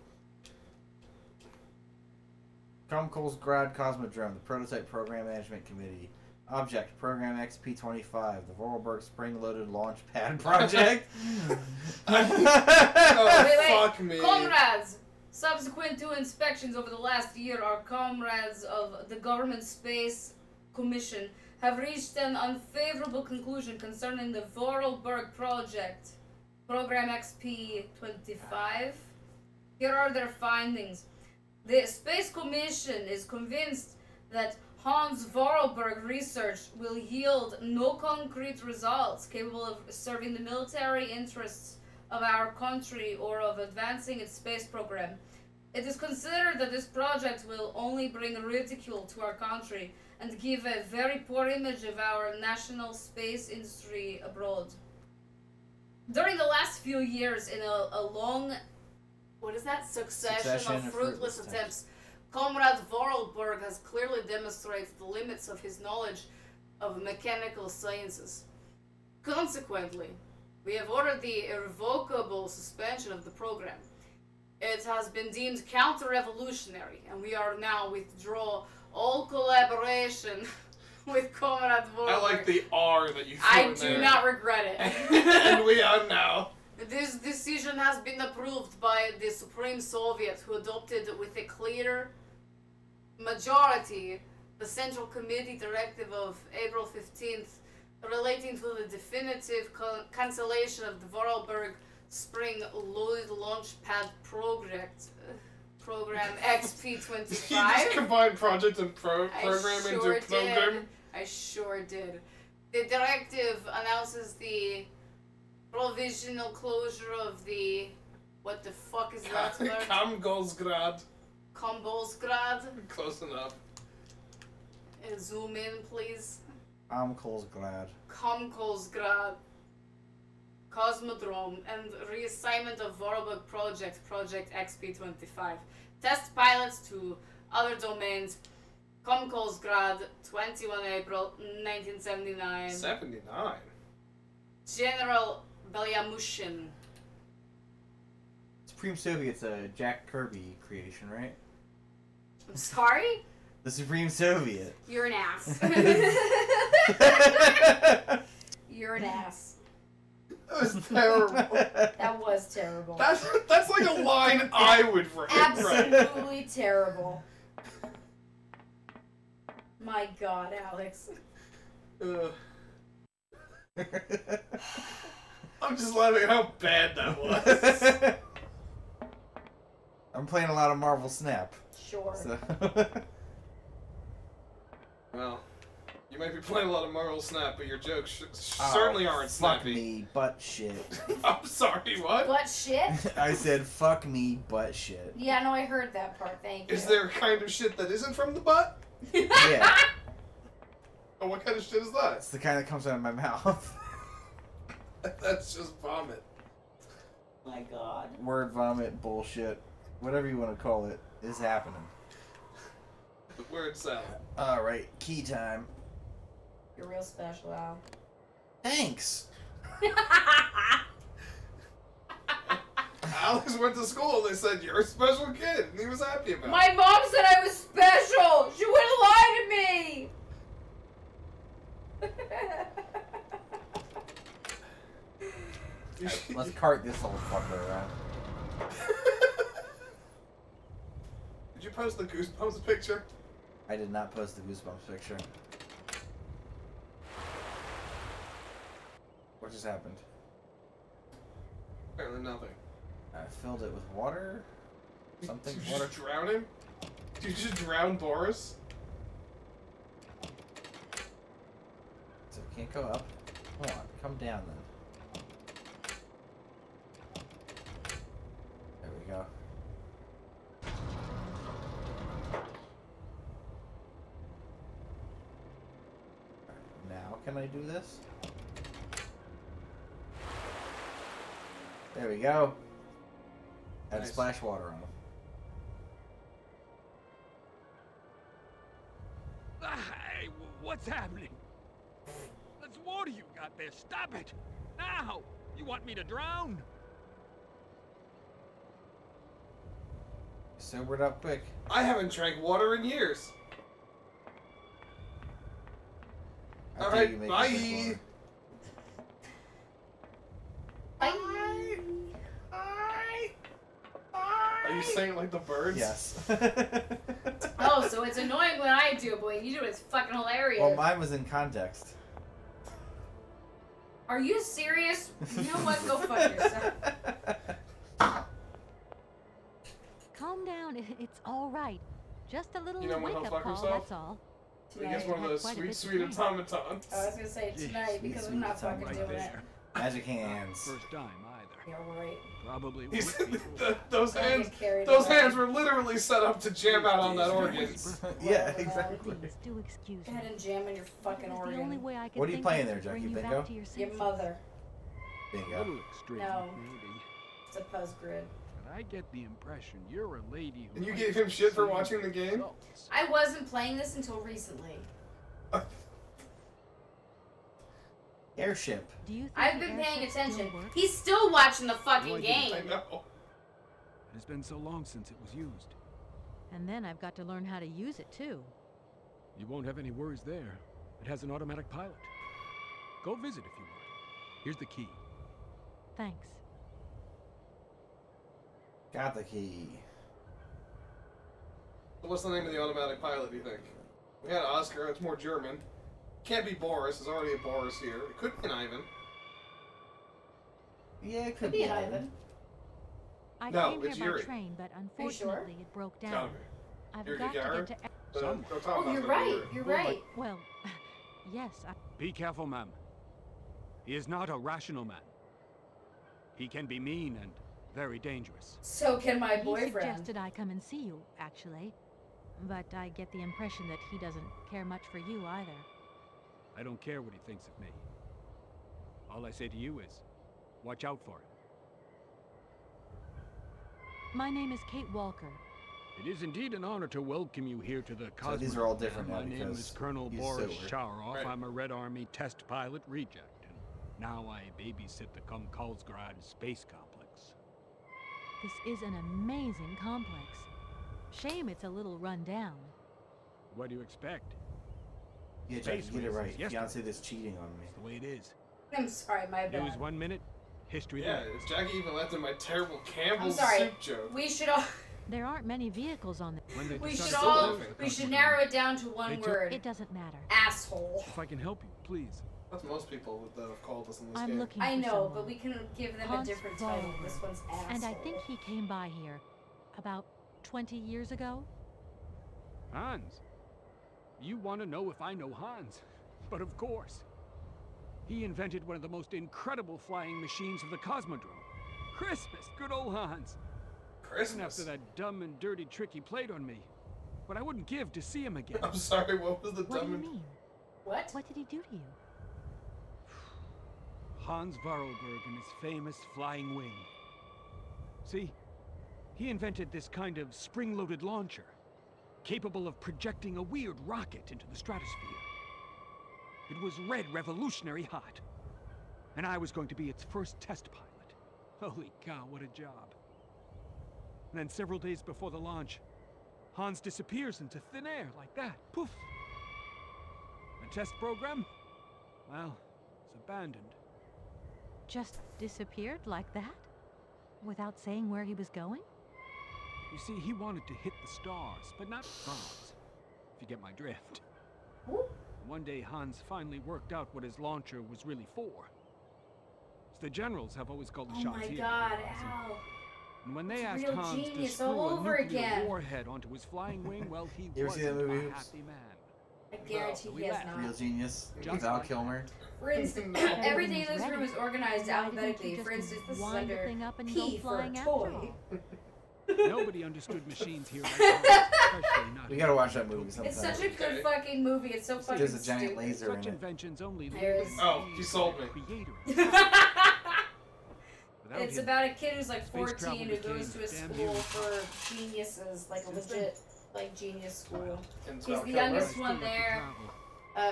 Comkolsgrad Cosmodrome, the Prototype Program Management Committee. Object, Program XP25, the Vorarlberg Spring-Loaded Launch Pad Project. Fuck me. Comrades! Subsequent to inspections over the last year, our comrades of the Government Space Commission have reached an unfavorable conclusion concerning the Vorarlberg project, Program XP25. Here are their findings. The Space Commission is convinced that Hans Vorarlberg research will yield no concrete results capable of serving the military interests of our country or of advancing its space program. It is considered that this project will only bring ridicule to our country and give a very poor image of our national space industry abroad. During the last few years, in a long, succession of fruitless attempts, Comrade Vorarlberg has clearly demonstrated the limits of his knowledge of mechanical sciences. Consequently, we have ordered the irrevocable suspension of the program. It has been deemed counter-revolutionary, and we are now withdraw all collaboration with Comrade Vorarlberg. I like the R that you threw in there. I do not regret it. And we are now This decision has been approved by the Supreme Soviet, who adopted with a clear majority the Central Committee Directive of April 15th relating to the definitive cancellation of the Vorarlberg Spring Loaded Launchpad Program XP25. You just combined project and program into program? I sure did. The directive announces the provisional closure of the... What the fuck is that word? Kamgolsgrad. Kombolsgrad. Close enough. Zoom in, please. Komkolsgrad. Komkolsgrad. Cosmodrome and reassignment of Vorarlberg Project XP25. Test pilots to other domains. Komkolsgrad, 21 April 1979. 79? General Belyamushin. Supreme Soviet's a Jack Kirby creation, right? I'm sorry? The Supreme Soviet. You're an ass. You're an ass. That was terrible. That was terrible. That's like a line I would write. Absolutely terrible. My God, Alex. I'm just laughing at how bad that was. I'm playing a lot of Marvel Snap. Sure. So. Well, you might be playing a lot of Marvel Snap, but your jokes certainly aren't snappy. Fuck me, butt shit. I'm sorry, what? Butt shit? I said fuck me, butt shit. Yeah, no, I heard that part, thank you. Is there a kind of shit that isn't from the butt? Yeah. Oh, what kind of shit is that? It's the kind that comes out of my mouth. That's just vomit. My God. Word vomit, bullshit, whatever you want to call it, is happening. Word salad. Alright, key time. You're real special, Al. Thanks. Alex went to school. They said, you're a special kid. And he was happy about it. My mom said I was special. She wouldn't lie to me. Let's cart this little fucker around. Did you post the Goosebumps picture? I did not post the Goosebumps picture. What just happened? Apparently nothing. I filled it with water? Something? Did you Water? just drown him? Did you just drown Boris? So it can't go up. Hold on, come down then. There we go. Alright, now can I do this? There we go. Add Nice. splash water on them. Hey, what's happening? That's water you got there. Stop it! Now! You want me to drown? Sobered up quick. I haven't drank water in years. How dare Alright, you make me bye. drink water. Are you saying it like the birds? Yes. Oh, so it's annoying when I do, but when you do it, it's fucking hilarious. Well, mine was in context. Are you serious? You know what? Go fuck yourself. Calm down. It's all right. Just a little You know when he'll wake-up fuck call, himself? that's all. I guess one of those Had quite a sweet, bit to sweet drink. automatons. I was gonna say tonight because I'm not fucking doing it. Magic hands. First time either. Yeah, right. Probably He's, would be for those Don't hands, get carried those away. hands were literally set up to jam out on that organ. Yeah, exactly. Please do excuse Go me. ahead and jam in your fucking It was the only organ. way I could What are you think playing of there, to bring Jackie? you Bingo? back to your Your senses. mother. a Bingo. little extreme, No. maybe. It's a puzz grid. But I get the impression you're a lady who And you likes gave him to shit for see watching the game? results. I wasn't playing this until recently. Airship. Do you think I've the been paying airship still attention. works? He's still watching the No, fucking I game. I know. It has been so long since it was used. And then I've got to learn how to use it too. You won't have any worries there. It has an automatic pilot. Go visit if you want. Here's the key. Thanks. Got the key. So what's the name of the automatic pilot, do you think? We had Oscar, it's more German. Can't be Boris, there's already a Boris here. It could be an Ivan. Yeah, it Could be an Ivan. I No, came it's here Yuri. by train, but sure? unfortunately it broke Gotta down. be. I've Yuri got to Gagarin? get to... Don't talk Oh, about you're that, right. Yuri. You're right. Well, yes, Be careful, ma'am. He is not a rational man. He can be mean and very dangerous. So can my he boyfriend. suggested I come and see you, actually. But I get the impression that he doesn't care much for you either. I don't care what he thinks of me. All I say to you is, watch out for him. My name is Kate Walker. It is indeed an honor to welcome you here to the So cosmodrome. these are all different now My name because is Colonel he's Boris sober. Sharoff. Right. I'm a Red Army test pilot reject, and now I babysit the Komkalsgrad space complex. This is an amazing complex. Shame it's a little run down. What do you expect? Yeah, Space Jackie, get it races right. yesterday. Fiance that's cheating on me. It's the way it is. I'm sorry, my bad. News 1 minute, history Yeah, the it's Jackie even left in my terrible Campbell's I'm sorry. soup joke. We should all. There aren't many vehicles on the... When they We decided should to all. open the We should cosmodrome. narrow it down to one They took- word. It doesn't matter. Asshole. If I can help you, please. That's most people that have called us in this I'm game. looking I for know, someone. but we can give them a Hans different title. Vollmer. This one's asshole. And I think he came by here about 20 years ago. Hans. You want to know if I know Hans? But of course. He invented one of the most incredible flying machines of the cosmodrome. Christmas, good old Hans. Even Christmas. after that dumb and dirty trick he played on me. But I wouldn't give to see him again. I'm sorry, what was the What do you dumb... mean? What? What did he do to you? Hans Varlberg and his famous flying wing. See, he invented this kind of spring-loaded launcher, capable of projecting a weird rocket into the stratosphere. It was red revolutionary hot, and I was going to be its first test pilot. Holy cow, what a job. And then several days before the launch, Hans disappears into thin air like that. Poof! The test program? Well, it's abandoned. Just disappeared like that? Without saying where he was going? You see, he wanted to hit the stars, but not bombs, if you get my drift. One day, Hans finally worked out what his launcher was really for. The generals have always called the Oh shots my here. god, Al. And when they It's asked real Hans to genius screw all a over nuclear again. warhead onto his flying wing, well, he You ever see that wasn't movie, a Hoops? happy man. I guarantee we he has laughed. not. Real Genius Just with Val like Kilmer. For instance, everything in this room is organized Why didn't you alphabetically. just For instance, this is wind the under thing up and P go for flying after toy. all? Nobody understood machines here like Hans, especially not We in gotta the watch that movie sometime. It's such a good fucking movie. It's so fucking There's a giant stupid. laser Such in it. inventions only There's- Oh, you sold me. creator. It's about a kid who's like space travel 14 who goes became to a damn school near for geniuses, like a legit, like genius school. And He's Val the Kilmer. youngest one there,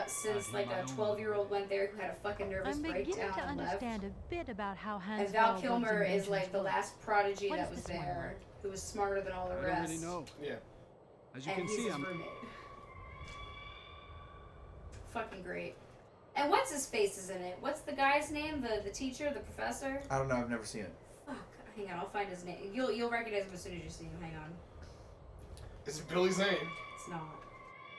since like a 12-year-old went there who had a fucking nervous I'm beginning breakdown to and left. understand a bit about how Hans And Val Vollmer's Kilmer is inventions like the work. last prodigy What that is was this one there, like? who was smarter than all the I don't rest. really know. Yeah. As you And can he's see, his I'm roommate. Fucking great. And what's his face is in it? What's the guy's name? The teacher, the professor? I don't know. I've never seen it. Fuck. Hang on, I'll find his name. You'll recognize him as soon as you see him. Hang on. Is it Billy Zane? It's not.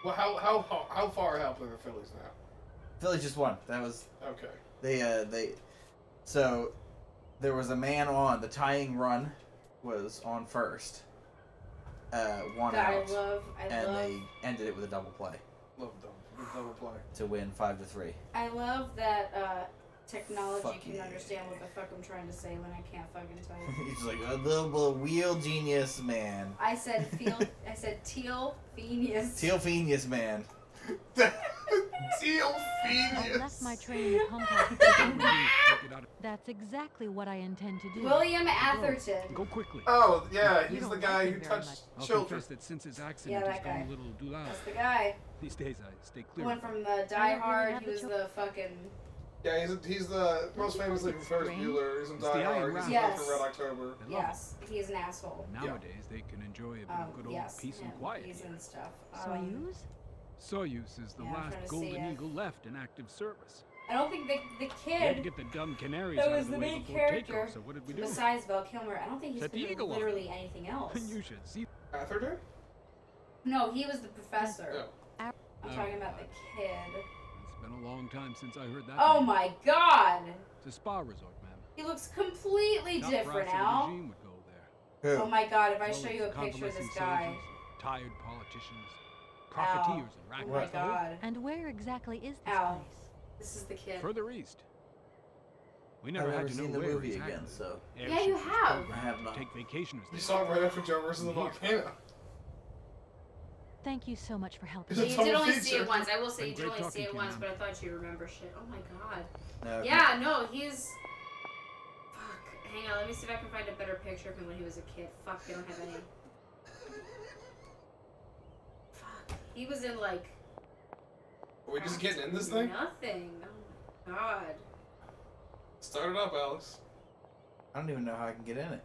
Well, how far out are the Phillies now? Philly just won. That was Okay. they. So there was a man on the tying run was on first. One That out, I love. they ended it with a double play Love double play. to win 5-3. I love that technology Fuck can yeah. understand what the fuck I'm trying to say when I can't fucking type. He's like a little wheel genius man. I said teal genius. Teal genius man. Teal I left my train in the pump house. That's exactly what I intend to do. William Atherton. Go quickly. Oh, yeah, You he's don't the like guy him who very touched much. I'll children. confess that since his Yeah, accident that has gone guy. a little doulard. That's the guy. These days I stay He clear went of him. from the Die I don't really Hard. have He the was the fucking. Yeah, he's the most famous thing from Ferris Strange. Bueller. He's in It's Die the Hard. Iron He's in Yes. for Red October. I love Yes, he's an asshole. it. Nowadays they can enjoy a bit of good old Yes, peace and him. quiet. He's here. in stuff. Soyuz? Soyuz is the Yeah, I'm last trying to see Golden it. Eagle left in active service. I don't think the We had to kid get the dumb canaries that out was of the the way main before character, takeoff, so what did we do? besides Val Kilmer, I don't think he's Set the been in eagle on. literally anything else. You should see. Atherton? No, he was the professor. Oh. I'm talking about the kid. It's been a long time since I heard that. Oh name. my god! It's a spa resort, ma'am. He looks completely Not different perhaps a now. regime would go there. Oh my god, if I Well, show you a it's picture of this convalescing guy. soldiers, tired politicians, profiteers, and Oh racket. my god. And where exactly is this Ow. place? This is the kid. Further east. We I've never never had to know seen the where movie exactly. again, so. Yeah, you Airships was have. programmed I have to not. Take vacationers You there. saw him right after Joe versus the volcano. Thank you so much for helping It's a You me. did total only see feature. it once. I will say you Been did great only see talking it to you, once, ma'am. but I thought you remember shit. Oh my god. No, Yeah, no, he's. Fuck. Hang on, let me see if I can find a better picture of him when he was a kid. Fuck, I don't have any. Fuck. He was in like. Are we just getting in this thing? Nothing. Oh my god. Start it up, Alex. I don't even know how I can get in it.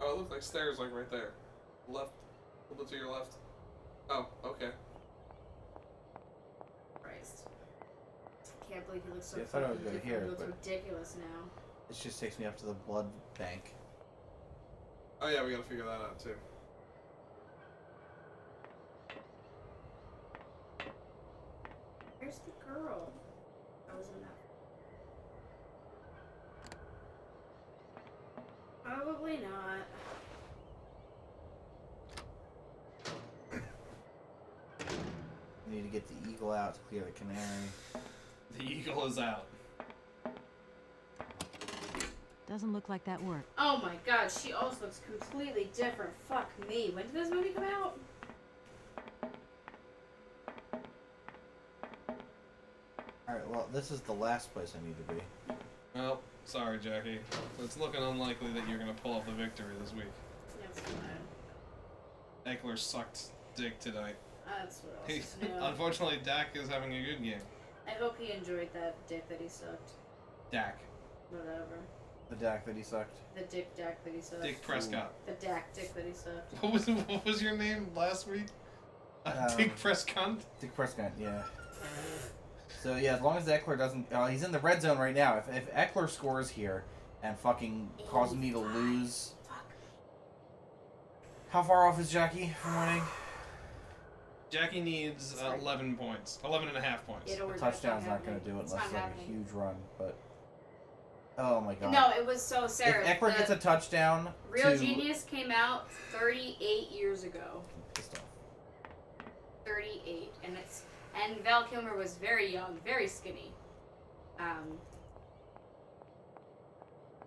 Oh, it looks like stairs, like right there. Left. A little bit to your left. Oh, okay. Christ. I can't believe he looks so See, I thought I would fucking go different. here, He looks but- ridiculous now. This just takes me up to the blood bank. Oh yeah, we gotta figure that out too. Where's the girl? That was in that. Probably not. I need to get the eagle out to clear the canary. The eagle is out. Doesn't look like that worked. Oh my god, she also looks completely different. Fuck me. When did this movie come out? Alright, well, this is the last place I need to be. Well, sorry, Jackie. It's looking unlikely that you're gonna pull off the victory this week. That's fine. Eckler sucked dick tonight. That's what else is new. Unfortunately, Dak is having a good game. I hope he enjoyed that dick that he sucked. Dak. Whatever. The Dak that he sucked. The dick Dak that he sucked. Dick Prescott. The Dak dick that he sucked. What was your name last week? Dick Prescott? Dick Prescott, yeah. So yeah, as long as Eckler doesn't, he's in the red zone right now. If Eckler scores here and fucking causes me to lose, how far off is Jackie from winning? Jackie needs 11 points. 11 and a half points. Yeah, don't A worry, that's touchdown's not going to do it unless it's like a huge run. But oh my god! No, it was so Sarah. If Eckler gets a touchdown, Real Genius came out 38 years ago. Pissed off. 38, and Val Kilmer was very young, very skinny.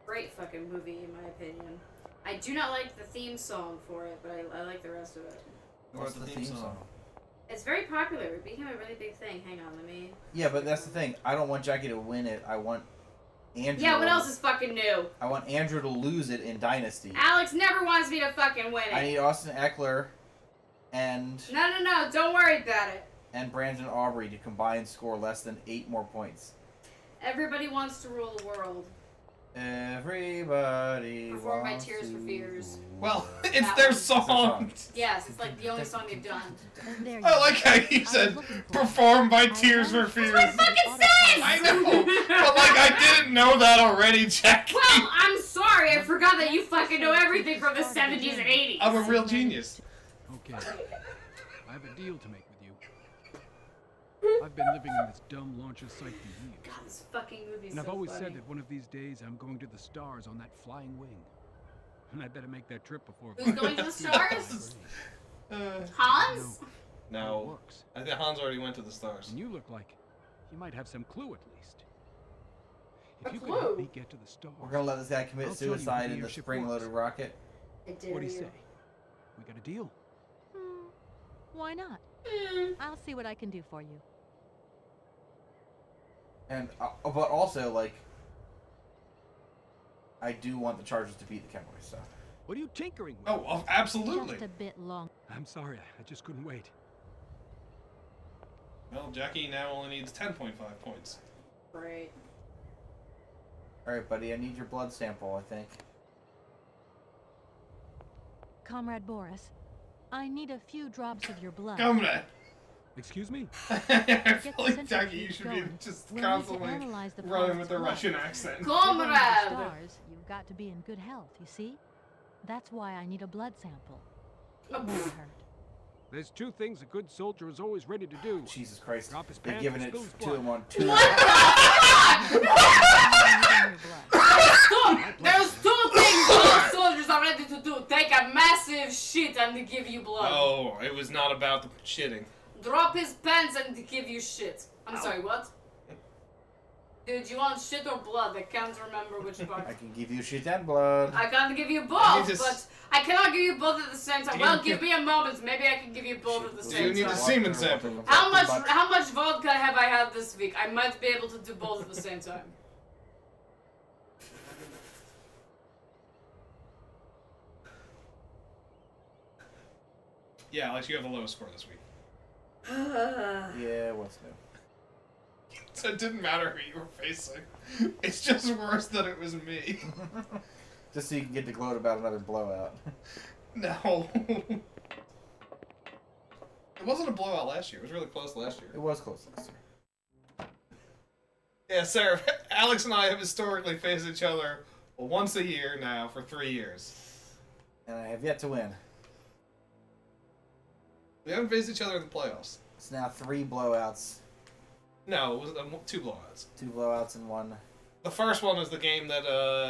Great fucking movie in my opinion. I do not like the theme song for it, but I like the rest of it. What's the theme song? It's very popular. It became a really big thing. Hang on, let me. Yeah, but that's the thing. I don't want Jackie to win it. I want Andrew. Yeah, what else is fucking new? I want Andrew to lose it in Dynasty. Alex never wants me to fucking win it. I need Austin Eckler and No, don't worry about it. Brandon Aubrey to combine score less than 8 more points. Everybody wants to rule the world. Everybody Performed by wants Tears for to Fears. Well, That it's their one. song. Yes, it's like the only song they've done. There I like how you said performed by Tears for Fears. What fucking says? I know, but like I didn't know that already, Jackie. Well, I'm sorry, I forgot that you fucking know everything from the 70s and 80s. I'm a real genius. Okay. I have a deal to make with you. I've been living in this dumb launcher site for years. God, this fucking movie's And I've so always funny. said that one of these days I'm going to the stars on that flying wing. And I better make that trip before... Who's going to the stars? Uh, Hans? no, I think Hans already went to the stars. And you look like you might have some clue at least. If A you clue? could help me get to the stars... We're gonna let this guy commit I'll tell you suicide whether in your the ship spring-loaded works. rocket. It did What do you you. say? We got a deal? Why not? I'll see what I can do for you. And but also like, I do want the Chargers to beat the Cowboys. So. What are you tinkering with? Oh, absolutely. Just a bit long. I'm sorry, I just couldn't wait. Well, Jackie now only needs 10.5 points. Right. All right, buddy. I need your blood sample. I think. Comrade Boris, I need a few drops of your blood. Comrade. Excuse me? I feel like, Jackie, you should be just constantly running with the Russian accent. Comrade! Stars, you've got to be in good health, you see? That's why I need a blood sample. It won't hurt. There's two things a good soldier is always ready to do. Jesus Christ. Drop his They're pants giving and it spill his to blood. him on two. There's two things all soldiers are ready to do. Take a massive shit and give you blood. Oh, it was not about the shitting. Drop his pants and give you shit. I'm sorry, what? Dude, you want shit or blood? I can't remember which part. I can give you shit and blood. I can't give you both, but I cannot give you both at the same time. Well, give me a moment. Maybe I can give you both at the same time. Do you need a semen sample? How much vodka have I had this week? I might be able to do both at the same time. Yeah, Alex, you have the lowest score this week. Yeah, what's new? So it didn't matter who you were facing. It's just worse that it was me. Just so you can get to gloat about another blowout. No. It wasn't a blowout last year. It was really close last year. It was close last year. Yeah, Sarah, Alex and I have historically faced each other once a year now for 3 years. And I have yet to win. We haven't faced each other in the playoffs. It's now 3 blowouts. No, it was 2 blowouts. 2 blowouts and 1. The first one was the game that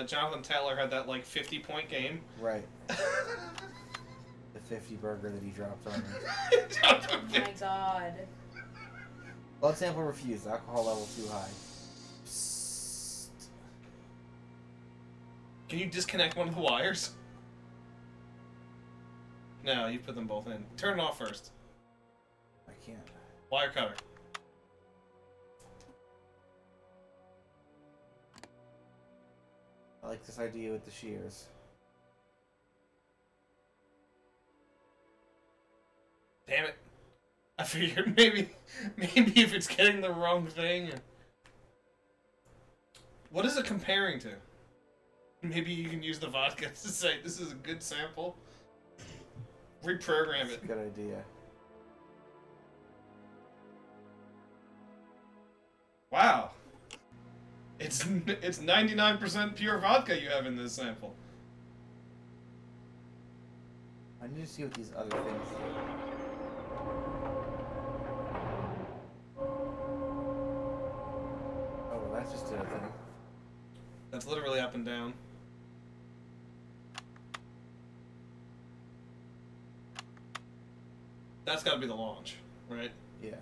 Jonathan Taylor had that, like, 50-point game. Right. The 50 burger that he dropped on me. Oh my god. Blood sample refused. Alcohol level too high. Psst. Can you disconnect one of the wires? No, you put them both in. Turn it off first. I can't. Wire cutter. I like this idea with the shears. Damn it. I figured maybe if it's getting the wrong thing. What is it comparing to? Maybe you can use the vodka to say this is a good sample. Reprogram it. Good idea. Wow. It's 99% pure vodka you have in this sample. I need to see what these other things do. Oh, well, that's just a thing. That's literally up and down. That's got to be the launch, right? Yeah.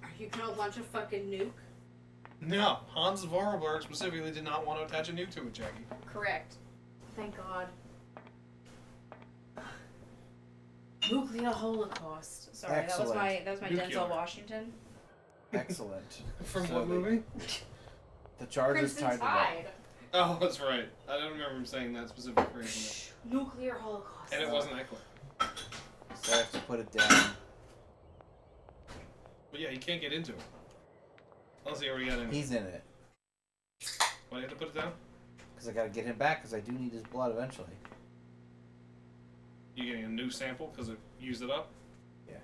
Are you gonna launch a fucking nuke? No, Hans Vorarlberg specifically did not want to attach a nuke to it, Jackie. Correct. Thank God. Nuclear Holocaust. Sorry, Excellent. that was my Nuclear. Denzel Washington. Excellent. From what Slowly. movie? The charge is Crimson tied to Tide. Oh, that's right. I don't remember him saying that specific phrase. Nuclear Holocaust. And it wasn't that quick. So I have to put it down. But yeah, you can't get into it. Unless he already got in it. He's in it. Why do you have to put it down? Because I gotta get him back, because I do need his blood eventually. You getting a new sample because it used it up? Yeah.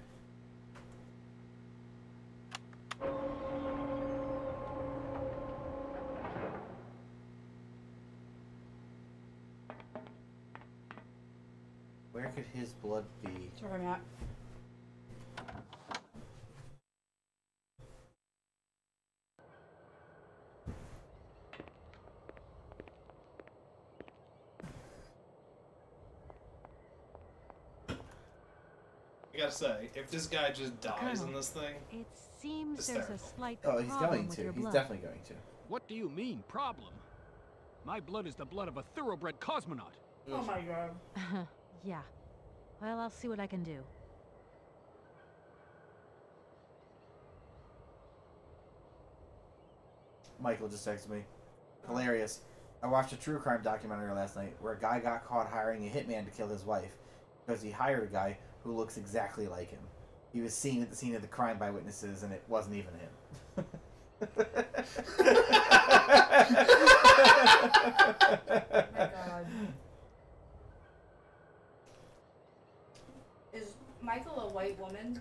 Where could his blood be? Sorry, Matt. I gotta say, if this guy just dies in this thing, It seems there's a slight Oh, he's problem going with to. your He's blood. definitely going to. What do you mean, problem? My blood is the blood of a thoroughbred cosmonaut. Oh my God. Yeah. Well, I'll see what I can do. Michael just texted me. Hilarious. I watched a true crime documentary last night where a guy got caught hiring a hitman to kill his wife because he hired a guy who looks exactly like him. He was seen at the scene of the crime by witnesses, and it wasn't even him. Oh my God. Michael a white woman?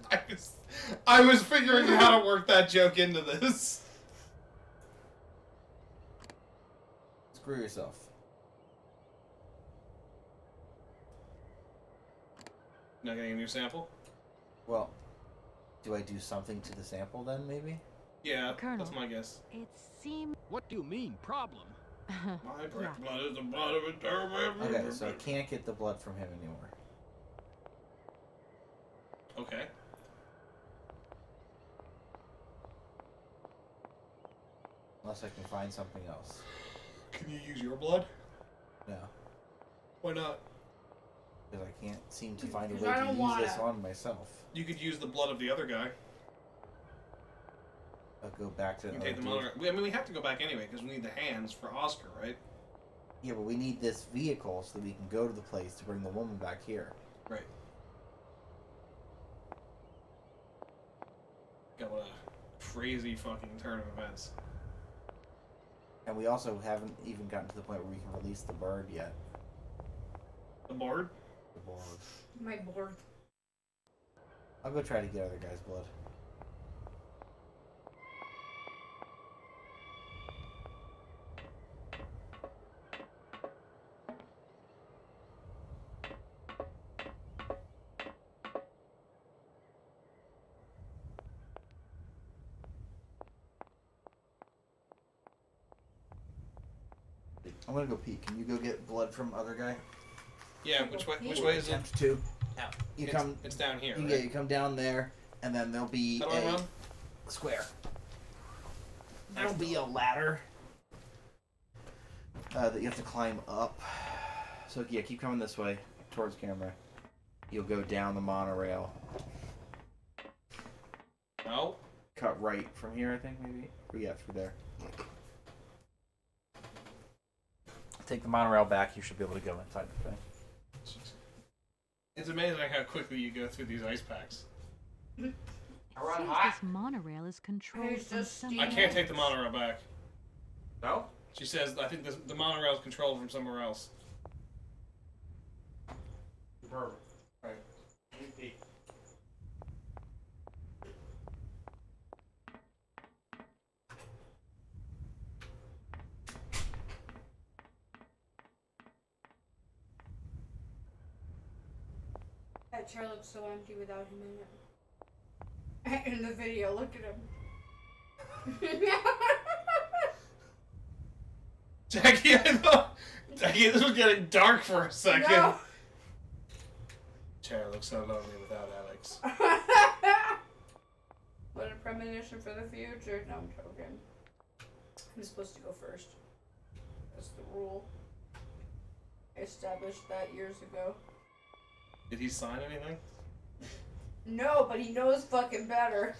I was figuring out how to work that joke into this. Screw yourself. Not getting a new sample? Well, do I do something to the sample then, maybe? Yeah, Colonel, that's my guess. It seems... What do you mean, problem? My brick blood is the blood of a terrible... Okay, so I can't get the blood from him anymore. Okay. Unless I can find something else. Can you use your blood? No. Why not? Because I can't seem to find a way I to don't use wanna. this on myself. You could use the blood of the other guy. I'll go back to You the can take the monorail. I mean, we have to go back anyway because we need the hands for Oscar, right? Yeah, but we need this vehicle so that we can go to the place to bring the woman back here. Right. Got what a crazy fucking turn of events. And we also haven't even gotten to the point where we can release the bird yet. The board? The board. My board. I'll go try to get other guy's blood. I'm gonna go pee. Can you go get blood from other guy? Yeah, which way? Which way is it? Attempt to. You It's- come. it's down here, Yeah, right? you come down there, and then there'll be How do I a run? square. There'll be a ladder that you have to climb up. So yeah, keep coming this way towards camera. You'll go down the monorail. No. Cut right from here, I think maybe. Or yeah, through there. Take the monorail back. You should be able to go inside the thing. It's amazing how quickly you go through these ice packs. Seems this monorail is controlled from somewhere I can't take the else. monorail back. No? She says, I think the monorail is controlled from somewhere else. Perfect. Right. That chair looks so empty without him in it. In the video, look at him. Jackie, I thought... Jackie, this was getting dark for a second. No. Chair looks so lonely without Alex. What a premonition for the future. No, I'm joking. I'm supposed to go first. That's the rule. I established that years ago. Did he sign anything? No, but he knows fucking better.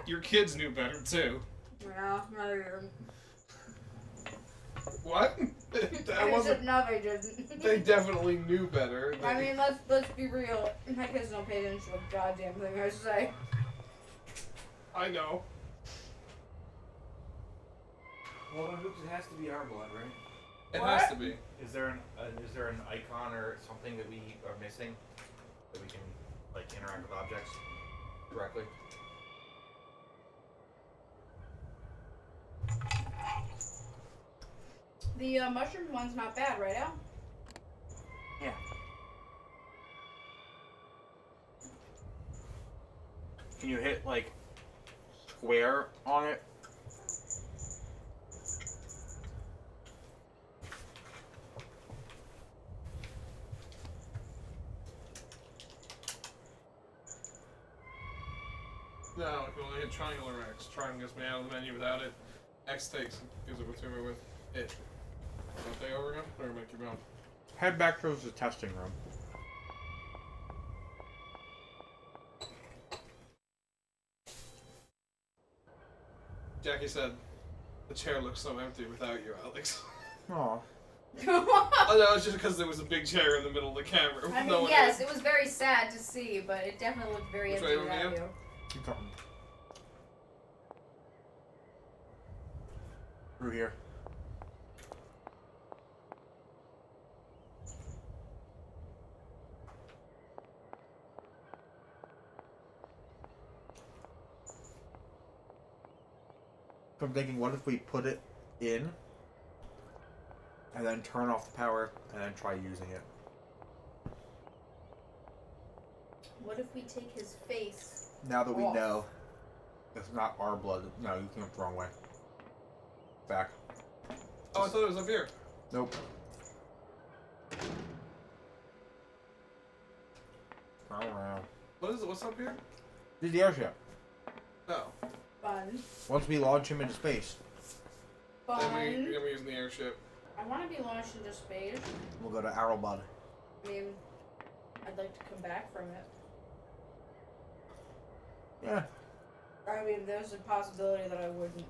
Your kids knew better, too. Yeah, not even. What? That wasn't... No, they didn't. They definitely knew better. I mean, let's be real. My kids don't pay attention to a goddamn thing I say. I know. Well, it has to be our blood, right? It has to be. Is there an icon or something that we are missing that we can like interact with objects directly? The mushroom one's not bad, right, Al? Yeah. Can you hit like square on it? No, I can only hit triangle or X. Triangle gets me out of the menu without it. X takes gives it with me with it. Don't they over again? Or make you run? Head back towards the testing room. Jackie said, the chair looks so empty without you, Alex. Aw. Oh, no, it's just because there was a big chair in the middle of the camera. I mean, No one yes, else. it was very sad to see, but it definitely looked very Which empty way without over you. Keep coming. Through here. So I'm thinking, what if we put it in, and then turn off the power, and then try using it? What if we take his face? Now that we off? know it's not our blood. No, you came the wrong way. Back. Oh, I thought it was up here. Nope. Turn around. What is it? What's up here? This is the airship. No. Fun. Once we launch him into space, Fun. Then we're using the airship. I want to be launched into space. we'll go to Arrowbud. I mean, I'd like to come back from it. Yeah. I mean, there's a possibility that I wouldn't.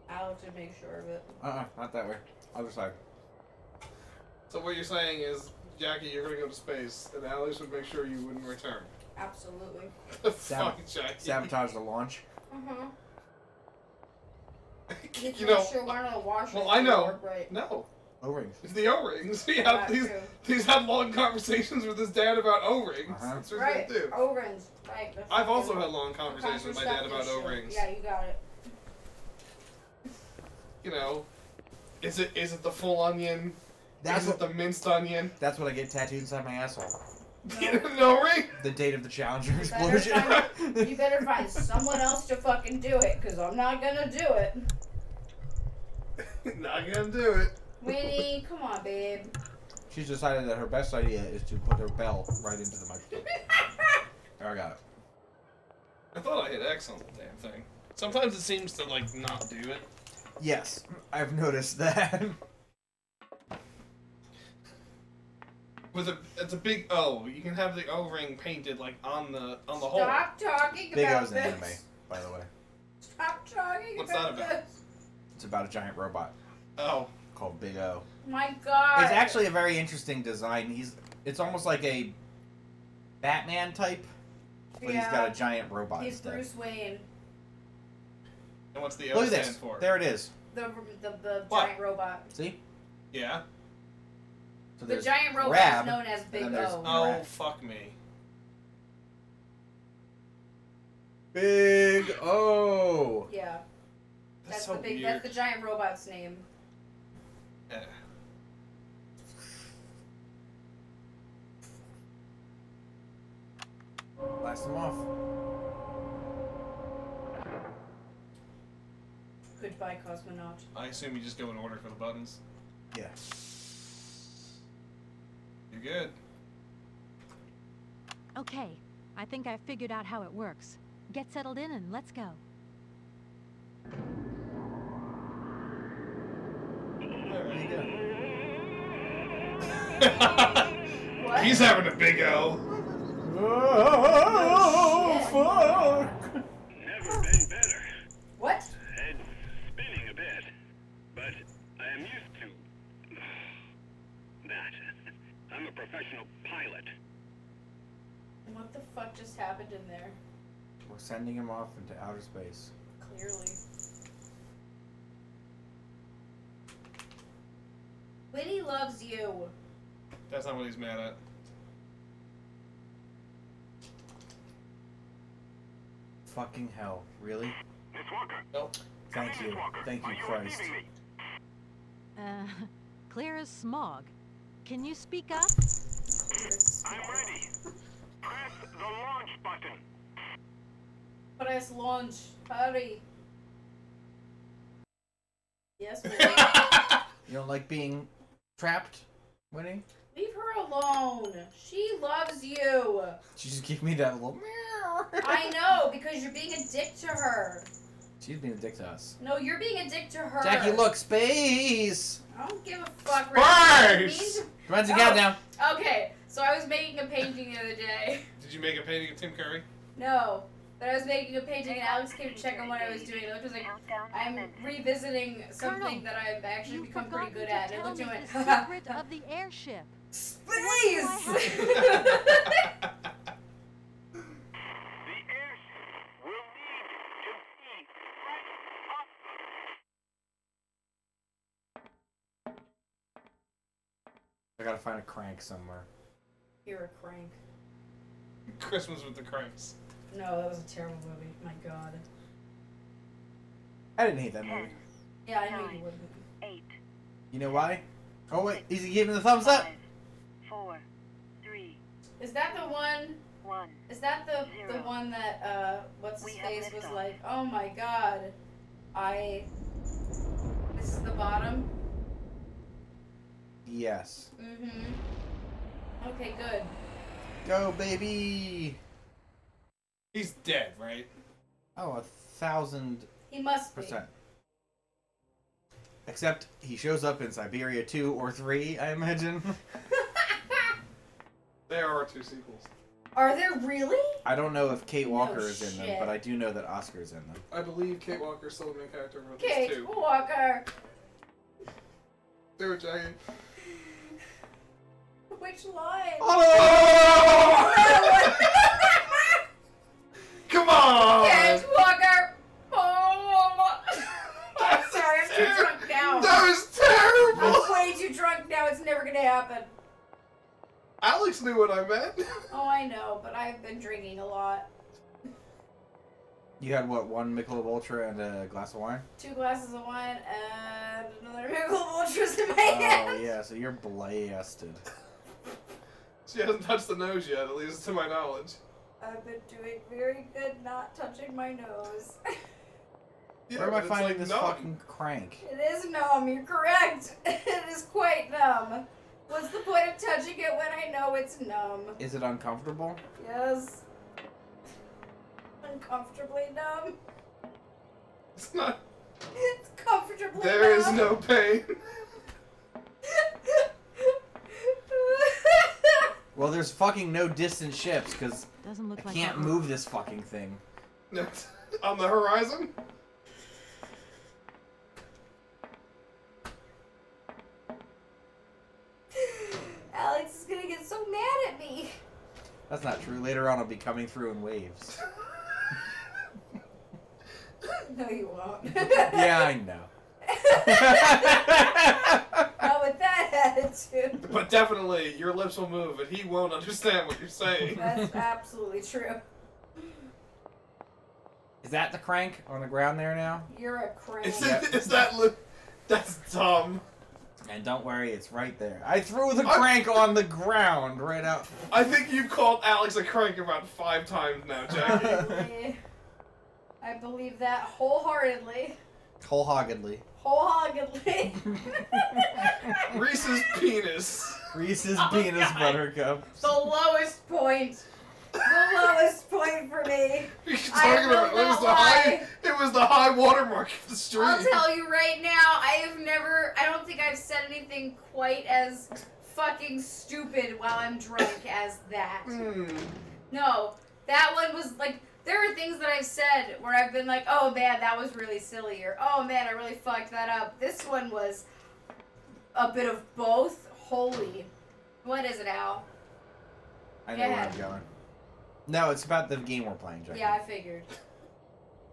Alex would make sure of it. Not that way. Other side. So what you're saying is, Jackie, you're gonna go to space, and Alex would make sure you wouldn't return. Absolutely. The fuck, Jackie. Sabotage the launch. Uh-huh. You know, sure one of the washers well, I know. work right. No. O-rings. It's the O-rings. He's had long conversations with his dad about O-rings. That's what Right. he's gonna do. O-rings. Right. I've also had long conversations with my dad about Contraceptive O-rings. shit. Yeah, you got it. You know, is it the full onion? That's is it the minced onion? That's what I get tattooed inside my asshole. No ring. The date of the Challenger You better explosion. you better find someone else to fucking do it, because I'm not gonna do it. Not gonna do it. Winnie, come on, babe. She's decided that her best idea is to put her bell right into the microphone. There, I got it. I thought I hit X on the damn thing. Sometimes it seems to like not do it. Yes, I've noticed that. It's a big O. You can have the O ring painted like on the hole. Stop talking Big about O's an this. anime, by the way. Stop talking What's about that about? this. It's about a giant robot. Oh. Called Big O. My God. It's actually a very interesting design. It's almost like a Batman type, but he's got a giant robot He's instead. Bruce Wayne. And what's the O Look at stand this. for? There it is. The What? giant robot. See? Yeah. So The there's giant robot Rab, is known as Big and then there's O. Oh, Rab. fuck me. Big O. Yeah. That's so the big. weird. That's the giant robot's name. Yeah. Blast him off. Goodbye, cosmonaut. I assume you just go in order for the buttons. Yeah. You're good. Okay, I think I've figured out how it works. Get settled in and let's go. What? He's having a big O. Oh, fuck! Never been better. What? Head spinning a bit, but I am used to that. I'm a professional pilot. What the fuck just happened in there? We're sending him off into outer space. Clearly. Winnie loves you. That's not what he's mad at. Fucking hell. Really? Miss Walker. Nope. Thank you. Thank you, Christ. Clear as smog. Can you speak up? I'm ready. Press the launch button. Press launch. Hurry. Yes, Winnie. You don't like being trapped, Winnie? Leave her alone. She loves you. She just gave me that little meow. I know, because you're being a dick to her. She's being a dick to us. No, you're being a dick to her. Jackie, look, space! I don't give a fuck. Space! Runs Oh, the countdown. Okay, so I was making a painting the other day. Did you make a painting of Tim Curry? No, but I was making a painting and Alex came to check on what I was doing. It looked like I'm revisiting something that I've actually become pretty good at. And I looked at it The and went, secret of the airship. Space! I gotta find a crank somewhere. You're a crank. Christmas with the Cranks. No, that was a terrible movie. My God. I didn't hate that movie. Yeah, I knew you wouldn't. 8. You know why? Oh wait, is he giving the thumbs up? 4. 3. Is that the one? 1. Is that the one that what's his face was like? Oh my god, This is the bottom. Yes. Mm-hmm. Okay, good. Go, baby! He's dead, right? Oh, 1,000%. He must be. Except he shows up in Syberia 2 or 3, I imagine. There are 2 sequels. Are there really? I don't know if Kate Walker No is in them, shit. but I do know that Oscar's in them. I believe Kate Walker's still the main character of Kate these 2. Walker. Do it, Jackie. Which line? Oh! Come on! Kate Walker. Oh. I'm sorry, I'm too drunk now. That was terrible! I'm way too drunk now. It's never gonna happen. Alex knew what I meant. Oh, I know, but I've been drinking a lot. You had, what, 1 Michelob Ultra and a glass of wine? 2 glasses of wine and another Michelob Ultras in my hand. Oh, yeah, so you're blasted. She hasn't touched the nose yet, at least to my knowledge. I've been doing very good not touching my nose. Yeah, Where am I but it's finding like this numb. fucking crank? It is numb, you're correct. It is quite numb. What's the point of touching it when I know it's numb? Is it uncomfortable? Yes. Uncomfortably numb. It's not. It's comfortably There is numb. no pain. Well, there's fucking no distant ships, because Doesn't look I like can't that. move this fucking thing. On the horizon? Alex is gonna get so mad at me. That's not true. Later on, I'll be coming through in waves. No, you won't. Yeah, I know. Not with that attitude. But definitely, your lips will move, and he won't understand what you're saying. That's absolutely true. Is that the crank on the ground there now? You're a crank. Is that that's dumb. And don't worry, it's right there. I threw the crank on the ground right out. I think you've called Alex a crank about 5 times now, Jackie. I believe that wholeheartedly. Wholeheartedly. Wholeheartedly. Reese's penis. Reese's Oh, penis God. buttercup. The lowest point. The lowest point for me. You're talking about will it was not the lie. it was the high watermark of the street. I'll tell you right now, I don't think I've said anything quite as fucking stupid while I'm drunk as that. No, that one was like, there are things that I've said where I've been like, oh man, that was really silly, or oh man, I really fucked that up. This one was a bit of both. Holy. What is it, Al? I know where I'm going. No, it's about the game we're playing, Jackie. Yeah, I figured.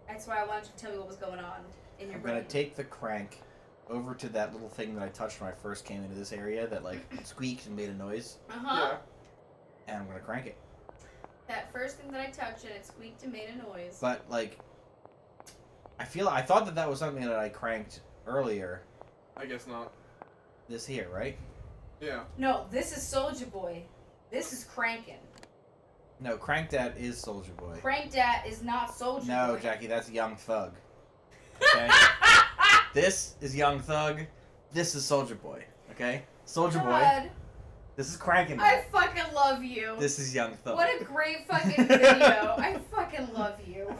That's why I wanted you to tell me what was going on in your I'm brain. gonna take the crank over to that little thing that I touched when I first came into this area that like squeaked and made a noise. Uh-huh. And I'm gonna crank it. That first thing that I touched and it squeaked and made a noise. But like, I thought that was something that I cranked earlier. I guess not. This here, right? Yeah. No, this is Soulja Boy. This is Crankin'. No, Crank That is Soulja Boy. Crank Dat is not Soulja Boy. No, Jackie, that's Young Thug. Okay? This is Young Thug. This is Soulja Boy. Okay? Soulja Boy. God. This is Crankin' I That. fucking love you. This is Young Thug. What a great fucking video. I fucking love you.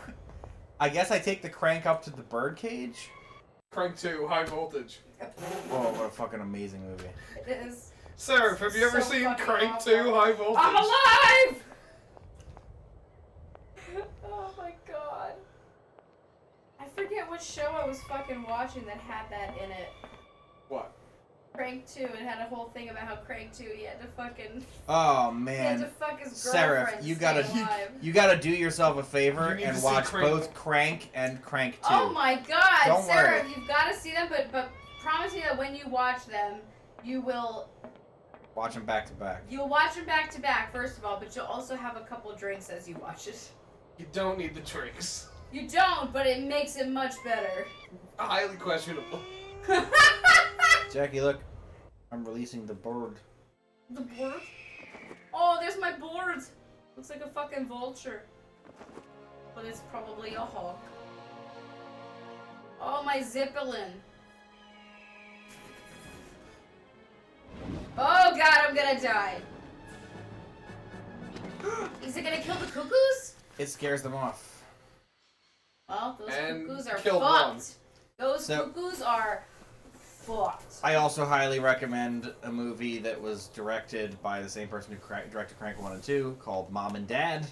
I guess I take the crank up to the birdcage. Crank 2, High Voltage. Whoa, what a fucking amazing movie. It is. Sarah, have you ever So seen fucking Crank awful. 2, High Voltage? I'm alive! Oh my god. I forget what show I was fucking watching that had that in it. What? Crank 2, it had a whole thing about how Crank 2, he had to fucking... Oh He had to man, fuck his Sarah, girlfriend you to gotta stay alive. you gotta do yourself a favor You need and to see watch Crank. both Crank and Crank 2. Oh my god, Don't Sarah, worry. you've got to see them, but promise me that when you watch them, you will... Watch them back to back. You'll watch them back to back, first of all, but you'll also have a couple drinks as you watch it. You don't need the drinks. You don't, but it makes it much better. Highly questionable. Jackie, look. I'm releasing the bird. The board? Oh, there's my board. Looks like a fucking vulture. But it's probably a hawk. Oh, my Zippelin. Oh god, I'm gonna die. Is it gonna kill the cuckoos? It scares them off. Well, those And cuckoos are killed fucked. one. Those cuckoos are fucked. I also highly recommend a movie that was directed by the same person who directed Crank 1 and 2 called Mom and Dad.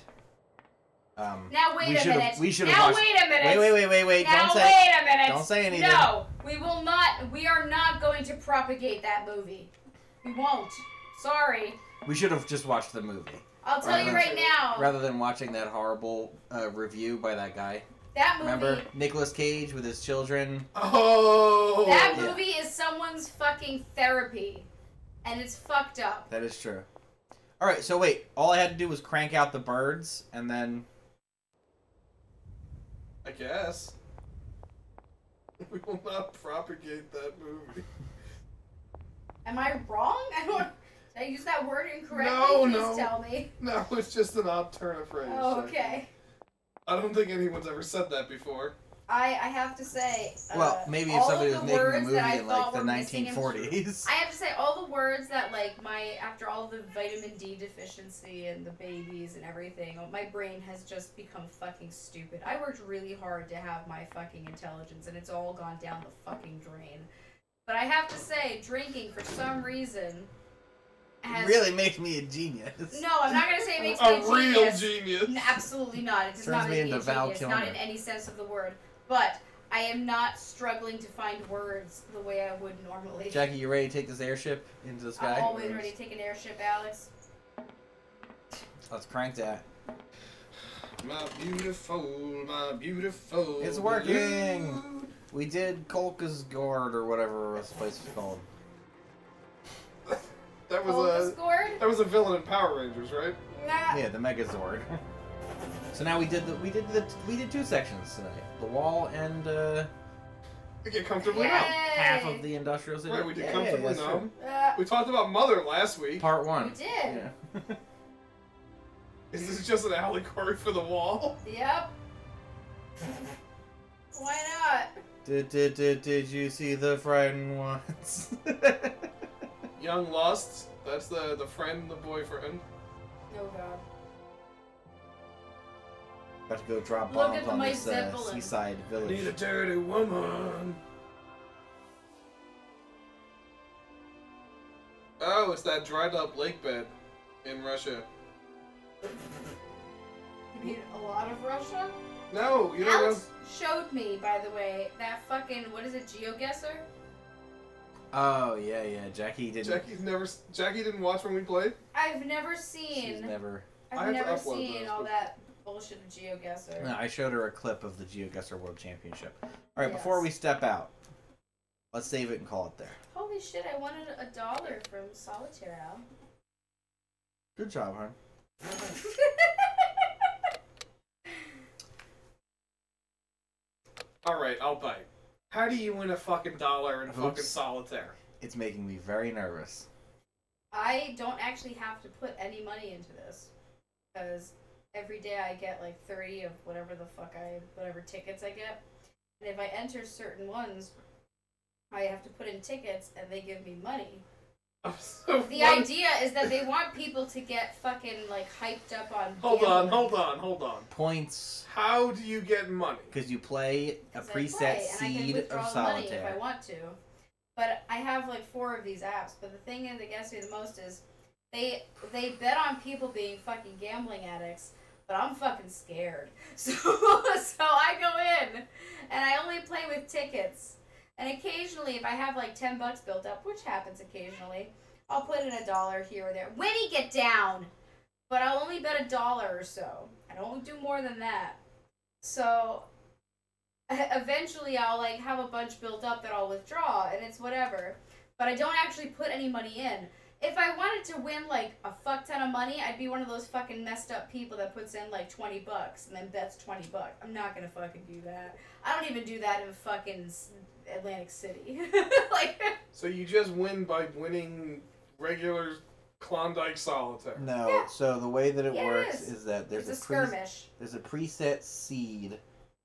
Now wait a minute. We should now have watched... wait a minute. Wait. Now Don't say... wait a minute. Don't say anything. No, we will not. We are not going to propagate that movie. We won't. Sorry. We should have just watched the movie. I'll tell you right now. Rather than watching that horrible review by that guy. That movie. Remember Nicolas Cage with his children? Oh. That movie is someone's fucking therapy, and it's fucked up. That is true. All right, so wait. All I had to do was crank out the birds, and then. I guess. We will not propagate that movie. Am I wrong? I don't. Did I use that word incorrectly? No, Please no. tell me. No, it's just an odd turn of phrase. Oh, okay. I don't think anyone's ever said that before. I have to say. Well, maybe if somebody was making a movie in like the 1940s. I have to say all the words that like after all the vitamin D deficiency and the babies and everything, my brain has just become fucking stupid. I worked really hard to have my fucking intelligence, and it's all gone down the fucking drain. But I have to say, drinking for some reason. Really makes me a genius. No, I'm not gonna say it makes me a genius. real genius. No, absolutely not. It does not make me a genius. Not in any sense of the word. But I am not struggling to find words the way I would normally. Jackie, you ready to take this airship into the sky? I'm always ready to take an airship, Alex. Let's crank that. My beautiful. It's working. We did Kolka's Guard or whatever this place is called. That was a villain in Power Rangers, right? Nah. Yeah, the Megazord. So now we did two sections tonight. The wall and get comfortably numb. Half of the industrial city. Right, we did comfortably that's numb. true. We talked about Mother last week. Part 1. We did. Yeah. Is this just an allegory for the wall? Yep. Why not? Did you see the friend once? Young Lust. That's the friend, the boyfriend. Oh god. About to go drop Look bombs at on my this Zeppelin. seaside village. Need a dirty woman. Oh, it's that dried up lake bed in Russia. You mean a lot of Russia? No, you don't know. Alex showed me, by the way, that fucking, what is it, GeoGuessr? Oh yeah. Jackie didn't. Jackie didn't watch when we played. I've never seen. She's never. I've never seen all that bullshit of GeoGuessr. No, I showed her a clip of the GeoGuessr World Championship. All right, before we step out, let's save it and call it there. Holy shit! I wanted $1 from Solitaire, Al. Good job, hon. Alright, I'll bite. How do you win a fucking dollar in fucking solitaire? It's making me very nervous. I don't actually have to put any money into this. Because every day I get like 30 of whatever tickets I get. And if I enter certain ones, I have to put in tickets and they give me money. The idea is that they want people to get fucking like hyped up on Hold on. Points. How do you get money? Because you play a preset and I seed can of withdraw the money if solitaire. I want to. But I have like 4 of these apps. But the thing that gets me the most is they bet on people being fucking gambling addicts. But I'm fucking scared. So I go in and I only play with tickets. And occasionally, if I have like $10 built up, which happens occasionally, I'll put in $1 here or there. Winnie, get down! But I'll only bet $1 or so. I don't do more than that. So eventually, I'll like have a bunch built up that I'll withdraw, and it's whatever. But I don't actually put any money in. if I wanted to win like a fuck ton of money, I'd be one of those fucking messed up people that puts in like $20 and then bets $20. I'm not gonna fucking do that. I don't even do that in fucking Atlantic City. Like. So you just win by winning regular Klondike solitaire. No. Yeah. So the way that it Yeah, it works is. is that there's It's a skirmish. there's a preset seed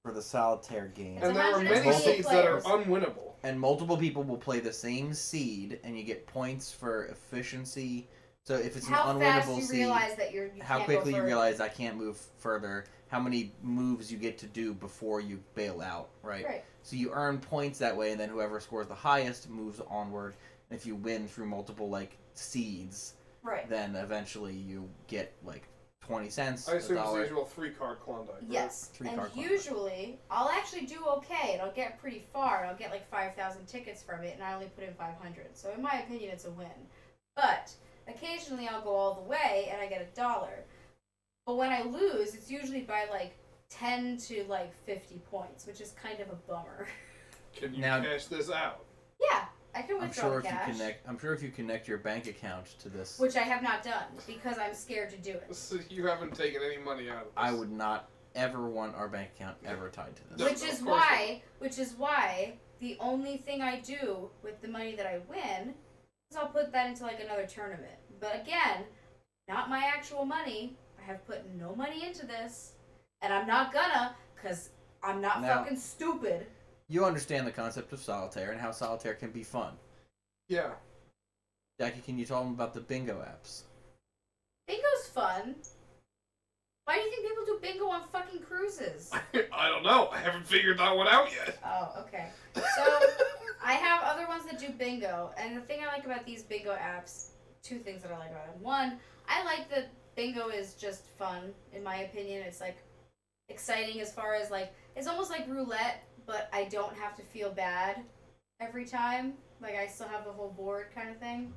for the solitaire game. And there are many seeds that are unwinnable. And multiple people will play the same seed, and you get points for efficiency. So if it's How an fast unwinnable you seed, realize that you how can't quickly go you further. realize I can't move further, how many moves you get to do before you bail out, right? Right. So you earn points that way, and then whoever scores the highest moves onward. And if you win through multiple like seeds, Right. then eventually you get like 20 cents, I assume $1. it's the usual 3-card Klondike. Right? Yes, and Three-card usually I'll actually do okay, and I'll get pretty far, and I'll get like 5,000 tickets from it, and I only put in 500. So in my opinion, it's a win. But occasionally I'll go all the way, and I get $1. But when I lose, it's usually by like 10 to like 50 points, which is kind of a bummer. Can you Now- cash this out? Yeah, I can I'm withdraw sure if cash, you connect your bank account to this, which I have not done because I'm scared to do it. So you haven't taken any money out of this. I would not ever want our bank account ever tied to this. Which is why the only thing I do with the money that I win is I'll put that into like another tournament. But again, not my actual money. I have put no money into this, and I'm not gonna, cause I'm not Now- fucking stupid. You understand the concept of solitaire and how solitaire can be fun. Yeah. Jackie, can you tell them about the bingo apps? Bingo's fun. Why do you think people do bingo on fucking cruises? I don't know. I haven't figured that one out yet. Oh, okay. So, I have other ones that do bingo, and the thing I like about these bingo apps, two things that I like about them. One, I like that bingo is just fun, in my opinion. It's, like, exciting as far as, like, it's almost like roulette, but I don't have to feel bad every time. Like, I still have the whole board kind of thing.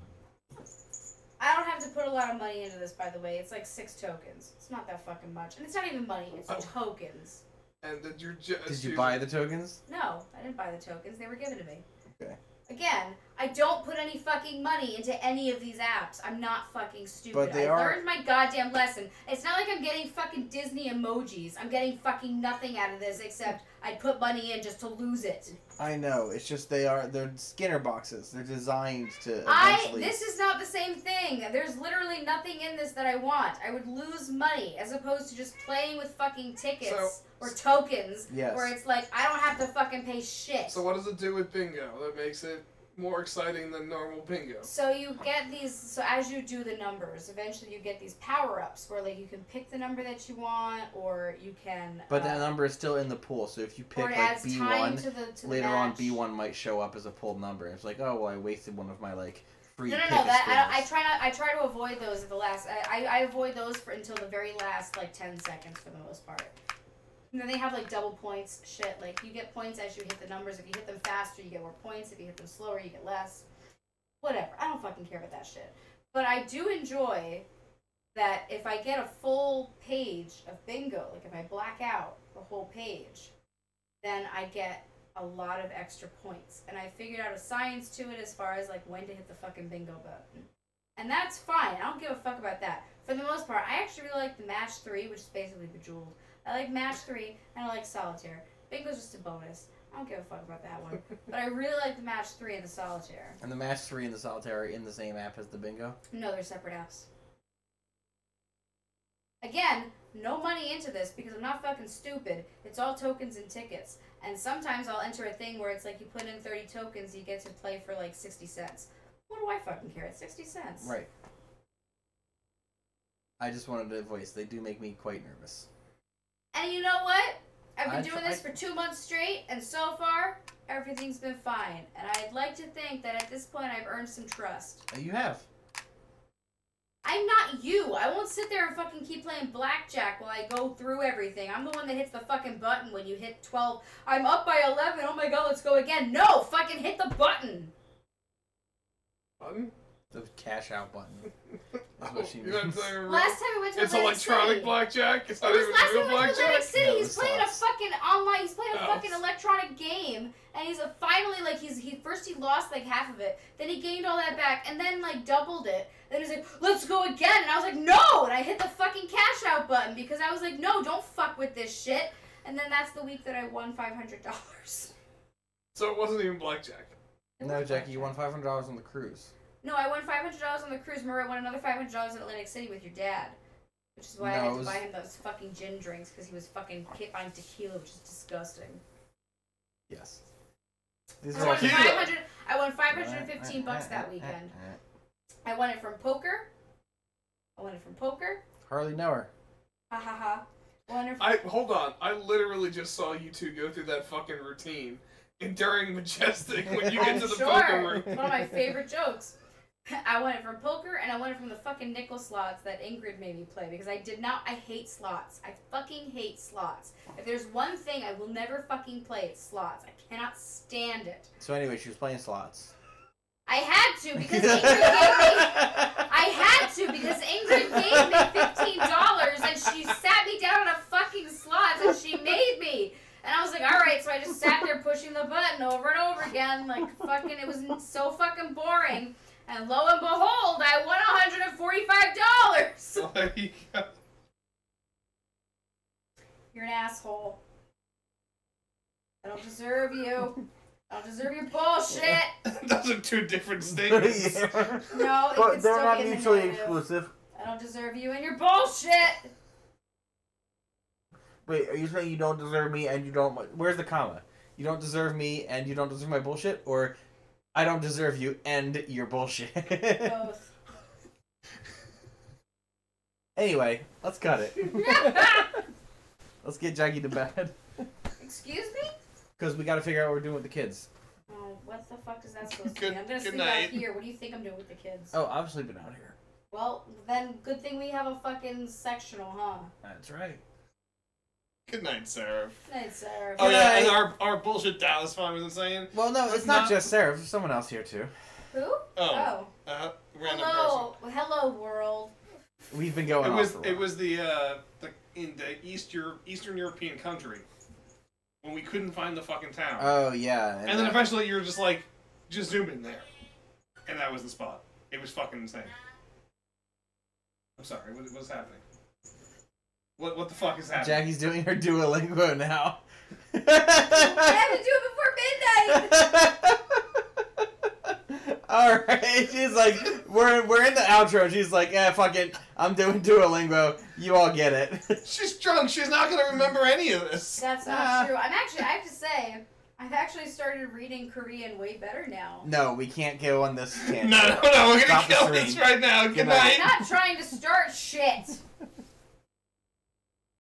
I don't have to put a lot of money into this, by the way. It's like 6 tokens. It's not that fucking much. And it's not even money, it's tokens. And did you Did you buy the tokens? No, I didn't buy the tokens. They were given to me. Okay. Again, I don't put any fucking money into any of these apps. I'm not fucking stupid. But they I are- learned my goddamn lesson. It's not like I'm getting fucking Disney emojis. I'm getting fucking nothing out of this except I put money in just to lose it. I know. It's just they're Skinner boxes. They're designed to eventually. This is not the same thing. There's literally nothing in this that I want. I would lose money as opposed to just playing with fucking tickets or tokens Yes. where it's like I don't have to fucking pay shit. So what does it do with bingo that makes it more exciting than normal bingo? So you get these, so as you do the numbers, eventually you get these power-ups where like you can pick the number that you want or you can... But that number is still in the pool, so if you pick or it like adds time B1, to the later on match. B1 might show up as a pulled number. It's like, oh, well, I wasted one of my like free No, pick that I spins. try to avoid those at the last. I avoid those for until the very last like 10 seconds for the most part. And then they have like double points shit. Like you get points as you hit the numbers. If you hit them faster, you get more points. If you hit them slower, you get less. Whatever. I don't fucking care about that shit. But I do enjoy that if I get a full page of bingo, like if I black out the whole page, then I get a lot of extra points. And I figured out a science to it as far as like when to hit the fucking bingo button. And that's fine. I don't give a fuck about that. For the most part, I actually really like the match 3, which is basically Bejeweled. I like match 3 and I like solitaire. Bingo's just a bonus. I don't give a fuck about that one. But I really like the match 3 and the solitaire. And the match 3 and the solitaire are in the same app as the bingo? No, they're separate apps. Again, no money into this because I'm not fucking stupid. It's all tokens and tickets. And sometimes I'll enter a thing where it's like you put in 30 tokens, you get to play for like 60 cents. What do I fucking care? It's 60 cents. Right. I just wanted to voice, they do make me quite nervous. And you know what? I've been I doing this for 2 months straight, and so far, everything's been fine. And I'd like to think that at this point I've earned some trust. You have. I'm not you. I won't sit there and fucking keep playing blackjack while I go through everything. I'm the one that hits the fucking button when you hit 12. I'm up by 11. Oh my god, let's go again. No, fucking hit the button. Button? The cash out button. That's what she means. Last time we went to It's Atlantic electronic City. blackjack? It's It not was even last real time we went to blackjack? Atlantic City. No, He it was playing a sucks. fucking fucking online. He's playing a fucking electronic game, and he's finally like first he lost like half of it, then he gained all that back, and then like doubled it. Then he's like, let's go again, and I was like, no, and I hit the fucking cash out button because I was like, no, don't fuck with this shit. And then that's the week that I won $500. So it wasn't even blackjack. No, Jackie, you won $500 on the cruise. No, I won $500 on the cruise. Remember, I won another $500 in Atlantic City with your dad. Which is why I had to buy him those fucking gin drinks, because he was fucking buying tequila, which is disgusting. Yes. I won $515 that weekend. I won it from poker. Hardly know her. Ha ha ha. Hold on. I literally just saw you two go through that fucking routine during Majestic when you get to the poker room. One of my favorite jokes. I won it from poker, and I won it from the fucking nickel slots that Ingrid made me play, because I hate slots. I fucking hate slots. If there's one thing I will never fucking play, it's slots. I cannot stand it. So anyway, she was playing slots. I had to, because Ingrid gave me $15, and she sat me down on a fucking slots, and she made me. And I was like, alright, so I just sat there pushing the button over and over again, like fucking, it was so fucking boring. And lo and behold, I won $145. There you go. You're an asshole. I don't deserve you. I don't deserve your bullshit. Those are two different statements. No, but they're not mutually exclusive. I don't deserve you and your bullshit. Wait, are you saying you don't deserve me and you don't... Where's the comma? You don't deserve me and you don't deserve my bullshit? Or I don't deserve you and your bullshit? Both. Anyway, let's cut it. Let's get Jackie to bed. Excuse me? Because we got to figure out what we're doing with the kids. Oh, what the fuck is that supposed to be? I'm going to sleep out here. What do you think I'm doing with the kids? Oh, I'm sleeping out here. Well, then good thing we have a fucking sectional, huh? That's right. Good night, Sarah. Good night, Sarah. Oh, yeah, and our bullshit Dallas fan was insane. Well, no, it's not just Sarah. There's someone else here, too. Who? Oh. Random Hello. Hello, world. We've been going off for a while. It was in the Eastern European country when we couldn't find the fucking town. Oh, yeah. And then eventually you were just like, just zoom in there. And that was the spot. It was fucking insane. I'm sorry, what's happening? What the fuck is happening? Jackie's doing her Duolingo now. I have to do it before midnight! Alright, she's like, we're in the outro. She's like, yeah, fuck it. I'm doing Duolingo. You all get it. She's drunk. She's not going to remember any of this. That's not true. I have to say, I've actually started reading Korean way better now. No, we can't go on this tangent. No, we're going to kill this right now. Good night. I'm not trying to start shit.